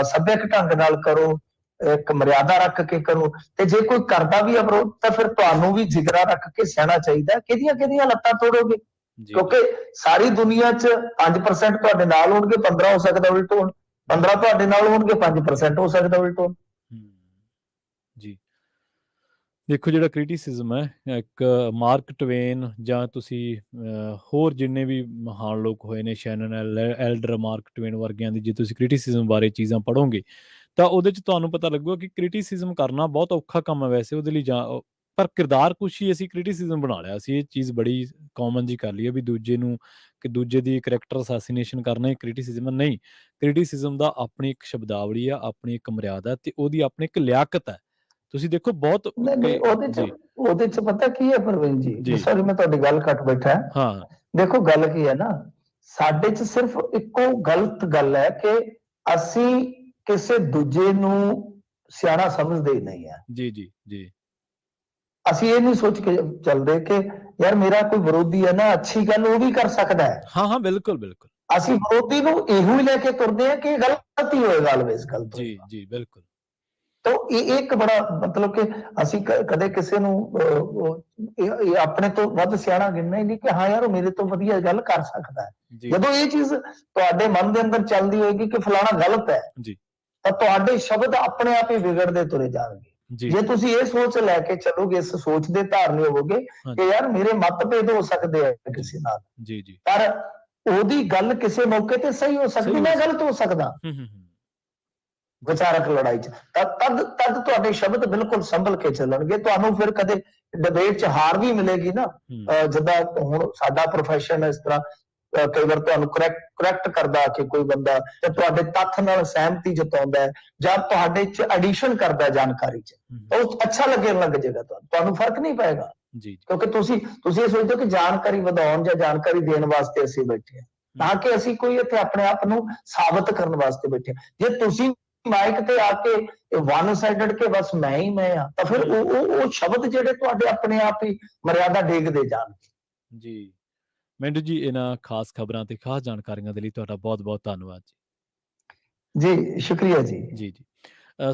ਸੱਭਿਅਕ ਢੰਗ ਨਾਲ ਕਰੋ, ਇੱਕ ਮਰਿਆਦਾ ਰੱਖ ਕੇ ਕਰੋ। ਤੇ ਜੇ ਕੋਈ ਕਰਦਾ ਵੀ ਹੈ ਵਿਰੋਧ ਤਾਂ ਫਿਰ ਤੁਹਾਨੂੰ ਵੀ ਜਿਗਰਾ ਰੱਖ ਕੇ ਸਹਿਣਾ ਚਾਹੀਦਾ। ਕਿਹਦੀਆਂ ਲੱਤਾਂ ਤੋੜੋਗੇ? ਕਿਉਂਕਿ ਸਾਰੀ ਦੁਨੀਆ 'ਚ 5% ਤੁਹਾਡੇ ਨਾਲ ਹੋਣਗੇ, 15 ਹੋ ਸਕਦਾ ਉਲਟ ਹੋਣ, 15 ਤੁਹਾਡੇ ਨਾਲ ਹੋਣਗੇ, 5% ਹੋ ਸਕਦਾ ਉਲਟ ਹੋਣ। ਜੀ ਦੇਖੋ, ਜਿਹੜਾ ਕ੍ਰਿਟਿਸਿਜ਼ਮ ਹੈ, ਇੱਕ ਮਾਰਕ ਟਵੇਨ ਜਾਂ ਤੁਸੀਂ ਹੋਰ ਜਿੰਨੇ ਵੀ ਮਹਾਨ ਲੋਕ ਹੋਏ ਨੇ, ਸ਼ੈਨਨ ਐਲਡਰ, ਮਾਰਕ ਟਵੇਨ ਵਰਗਿਆਂ ਦੀ ਜੇ ਤੁਸੀਂ ਕ੍ਰਿਟਿਸਿਜ਼ਮ ਬਾਰੇ ਚੀਜ਼ਾਂ ਪੜ੍ਹੋਗੇ ਤਾਂ ਉਹਦੇ 'ਚ ਤੁਹਾਨੂੰ ਪਤਾ ਲੱਗੂਗਾ ਕਿ ਕ੍ਰਿਟਿਸਿਜ਼ਮ ਕਰਨਾ ਬਹੁਤ ਔਖਾ ਕੰਮ ਹੈ ਵੈਸੇ ਉਹਦੇ ਲਈ, ਜਾਂ ਪਰ ਕਿਰਦਾਰ ਕੁਛ ਹੀ ਅਸੀਂ ਕ੍ਰਿਟਿਸਿਜ਼ਮ ਬਣਾ ਲਿਆ। ਅਸੀਂ ਇਹ ਚੀਜ਼ ਬੜੀ ਕਾਮਨ ਜੀ ਕਰ ਲਈ ਹੈ ਵੀ ਦੂਜੇ ਨੂੰ, ਕਿ ਦੂਜੇ ਦੀ ਕਰੈਕਟਰ ਅਸੈਸੀਨੇਸ਼ਨ ਕਰਨਾ ਹੀ ਕ੍ਰਿਟਿਸਿਜ਼ਮ ਨਹੀਂ। ਕ੍ਰਿਟਿਸਿਜ਼ਮ ਦਾ ਆਪਣੀ ਇੱਕ ਸ਼ਬਦਾਵਲੀ ਆ, ਆਪਣੀ ਇੱਕ ਮਰਿਆਦਾ ਤੇ ਉਹਦੀ ਆਪਣੀ ਇੱਕ ਲਿਆਕਤ ਹੈ। ਤੁਸੀਂ ਦੇਖੋ ਬਹੁਤ ਉਹਦੇ 'ਚ ਪਤਾ ਕੀ ਹੈ ਪ੍ਰਵੀਨ ਜੀ, ਸੌਰੀ ਮੈਂ ਤੁਹਾਡੀ ਗੱਲ ਕੱਟ ਬੈਠਾ। ਹਾਂ ਦੇਖੋ ਗੱਲ ਕੀ ਹੈ ਨਾ, ਸਾਡੇ 'ਚ ਸਿਰਫ ਇੱਕੋ ਗਲਤ ਗੱਲ ਹੈ ਕਿ ਅਸੀਂ ਕਿਸੇ ਦੂਜੇ ਨੂੰ ਸਿਆਣਾ ਸਮਝਦੇ ਹੀ ਨਹੀਂ ਹੈ। ਜੀ ਅਸੀਂ ਇਹ ਨਹੀਂ ਸੋਚ ਕੇ ਚੱਲਦੇ ਕਿ ਯਾਰ ਮੇਰਾ ਕੋਈ ਵਿਰੋਧੀ ਹੈ ਨਾ, ਅੱਛੀ ਗੱਲ ਉਹ ਵੀ ਕਰ ਸਕਦਾ ਹੈ। ਹਾਂ ਬਿਲਕੁਲ। ਅਸੀਂ ਵਿਰੋਧੀ ਨੂੰ ਇਹੋ ਹੀ ਲੈ ਕੇ ਤੁਰਦੇ ਹਾਂ ਕਿ ਗਲਤ ਹੀ ਹੋਏਗਾ, ਆਲਵੇਜ਼ ਗਲਤ। ਜੀ ਬਿਲਕੁਲ। ਤਾਂ ਇਹ ਇੱਕ ਬੜਾ ਮਤਲਬ ਕਿ ਅਸੀਂ ਕਦੇ ਕਿਸੇ ਨੂੰ ਆਪਣੇ ਤੋਂ ਵੱਧ ਸਿਆਣਾ ਗਿਣਨਾ ਹੀ ਨਹੀਂ ਕਿ ਹਾਂ ਯਾਰ ਉਹ ਮੇਰੇ ਤੋਂ ਵਧੀਆ ਗੱਲ ਕਰ ਸਕਦਾ ਹੈ। ਜਦੋਂ ਇਹ ਚੀਜ਼ ਤੁਹਾਡੇ ਮਨ ਦੇ ਅੰਦਰ ਚੱਲਦੀ ਹੋਏਗੀ ਕਿ ਫਲਾਣਾ ਗਲਤ ਹੈ ਤਾਂ ਤੁਹਾਡੇ ਸ਼ਬਦ ਆਪਣੇ ਆਪ ਹੀ ਵਿਗੜਦੇ ਤੁਰੇ ਜਾਣਗੇ। ਜੇ ਤੁਸੀਂ ਇਹ ਸੋਚ ਲੈ ਕੇ ਚੱਲੋਗੇ, ਇਸ ਸੋਚ ਦੇ ਧਾਰਨੀ ਹੋਵੋਗੇ ਕਿ ਯਾਰ ਮੇਰੇ ਮਤਭੇਦ ਹੋ ਸਕਦੇ ਆ ਕਿਸੇ ਨਾਲ, ਪਰ ਉਹਦੀ ਗੱਲ ਕਿਸੇ ਮੌਕੇ ਤੇ ਸਹੀ ਹੋ ਸਕਦੀ, ਮੈਂ ਗਲਤ ਹੋ ਸਕਦਾ ਵਿਚਾਰਕ ਲੜਾਈ 'ਚ, ਤਦ ਤੁਹਾਡੇ ਸ਼ਬਦ ਬਿਲਕੁਲ ਸੰਭਲ ਕੇ ਚੱਲਣਗੇ। ਤੁਹਾਨੂੰ ਫਿਰ ਕਦੇ ਡਿਬੇਟ 'ਚ ਹਾਰ ਵੀ ਮਿਲੇਗੀ ਨਾ, ਜਿੱਦਾਂ ਹੁਣ ਸਾਡਾ ਪ੍ਰੋਫੈਸ਼ਨ ਇਸ ਤਰ੍ਹਾਂ ਕਈ ਵਾਰ ਤੁਹਾਨੂੰ ਕਰੈਕਟ ਕਰਦਾ ਕਿ ਕੋਈ ਬੰਦਾ ਤੇ ਤੁਹਾਡੇ ਤੱਥ ਨਾਲ ਸਹਿਮਤੀ ਜਤਾਉਂਦਾ ਹੈ ਜਾਂ ਤੁਹਾਡੇ 'ਚ ਐਡੀਸ਼ਨ ਕਰਦਾ ਜਾਣਕਾਰੀ 'ਚ, ਉਹ ਅੱਛਾ ਲੱਗਣ ਲੱਗ ਜਾਏਗਾ, ਤੁਹਾਨੂੰ ਫਰਕ ਨਹੀਂ ਪਏਗਾ। ਕਿਉਂਕਿ ਤੁਸੀਂ ਇਹ ਸੋਚਦੇ ਹੋ ਕਿ ਜਾਣਕਾਰੀ ਵਧਾਉਣ ਜਾਂ ਜਾਣਕਾਰੀ ਦੇਣ ਵਾਸਤੇ ਅਸੀਂ ਬੈਠੇ ਹਾਂ, ਤਾਂ ਕਿ ਅਸੀਂ ਕੋਈ ਇੱਥੇ ਆਪਣੇ ਆਪ ਨੂੰ ਸਾਬਤ ਕਰਨ ਵਾਸਤੇ ਬੈਠੇ ਹਾਂ। ਜੇ ਤੁਸੀਂ ਮਾਈਕ ਤੇ ਆ ਕੇ ਵਨ ਸਾਈਡਡ ਕੇ ਬਸ ਮੈਂ ਹੀ ਮੈਂ ਆ, ਤਾਂ ਫਿਰ ਉਹ ਸ਼ਬਦ ਜਿਹੜੇ ਤੁਹਾਡੇ ਆਪਣੇ ਆਪ ਹੀ ਮਰਿਆਦਾ ਡੇਗਦੇ ਜਾਣਗੇ। ਜੀ ਮਿੰਟੂ ਜੀ, ਇਹਨਾਂ ਖਾਸ ਖਬਰਾਂ ਤੇ ਖਾਸ ਜਾਣਕਾਰੀਆਂ ਦੇ ਲਈ ਤੁਹਾਡਾ ਬਹੁਤ ਧੰਨਵਾਦ ਜੀ। ਸ਼ੁਕਰੀਆ ਜੀ।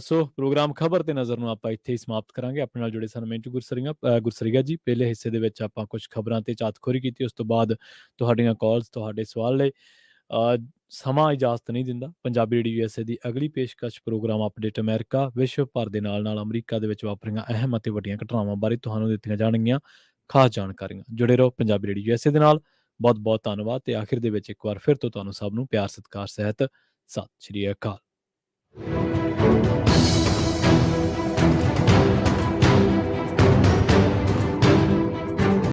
ਸੋ ਪ੍ਰੋਗਰਾਮ ਖਬਰ ਤੇ ਨਜ਼ਰ ਨੂੰ ਆਪਾਂ ਇੱਥੇ ਹੀ ਸਮਾਪਤ ਕਰਾਂਗੇ। ਆਪਣੇ ਨਾਲ ਜੁੜੇ ਸਨ ਮਿੰਟੂ ਗੁਰਸਰੀਆ ਜੀ। ਪਹਿਲੇ ਹਿੱਸੇ ਦੇ ਵਿੱਚ ਆਪਾਂ ਕੁਝ ਖਬਰਾਂ ਤੇ ਚਾਤਖੋਰੀ ਕੀਤੀ, ਉਸ ਤੋਂ ਬਾਅਦ ਤੁਹਾਡੀਆਂ ਕਾਲਸ, ਤੁਹਾਡੇ ਸਵਾਲ ਲਈ ਸਮਾਂ ਇਜਾਜ਼ਤ ਨਹੀਂ ਦਿੰਦਾ। ਪੰਜਾਬੀ ਰੇਡੀਓ USA ਦੀ ਅਗਲੀ ਪੇਸ਼ਕਸ਼ ਪ੍ਰੋਗਰਾਮ ਅਪਡੇਟ ਅਮਰੀਕਾ, ਵਿਸ਼ਵ ਭਰ ਦੇ ਨਾਲ ਅਮਰੀਕਾ ਦੇ ਵਿੱਚ ਵਾਪਰੀਆਂ ਅਹਿਮ ਅਤੇ ਵੱਡੀਆਂ ਘਟਨਾਵਾਂ ਬਾਰੇ ਤੁਹਾਨੂੰ ਦਿੱਤੀਆਂ ਜਾਣਗੀਆਂ ਖਾਸ ਜਾਣਕਾਰੀਆਂ। ਜੁੜੇ ਰਹੋ ਪੰਜਾਬੀ ਰੇਡੀਓ USA ਦੇ ਨਾਲ। ਬਹੁਤ ਧੰਨਵਾਦ। ਤੇ ਆਖਿਰ ਦੇ ਵਿੱਚ ਇੱਕ ਵਾਰ ਫਿਰ ਤੋਂ ਤੁਹਾਨੂੰ ਸਭ ਨੂੰ ਪਿਆਰ ਸਤਿਕਾਰ ਸਹਿਤ ਸਤਿ ਸ਼੍ਰੀ ਅਕਾਲ।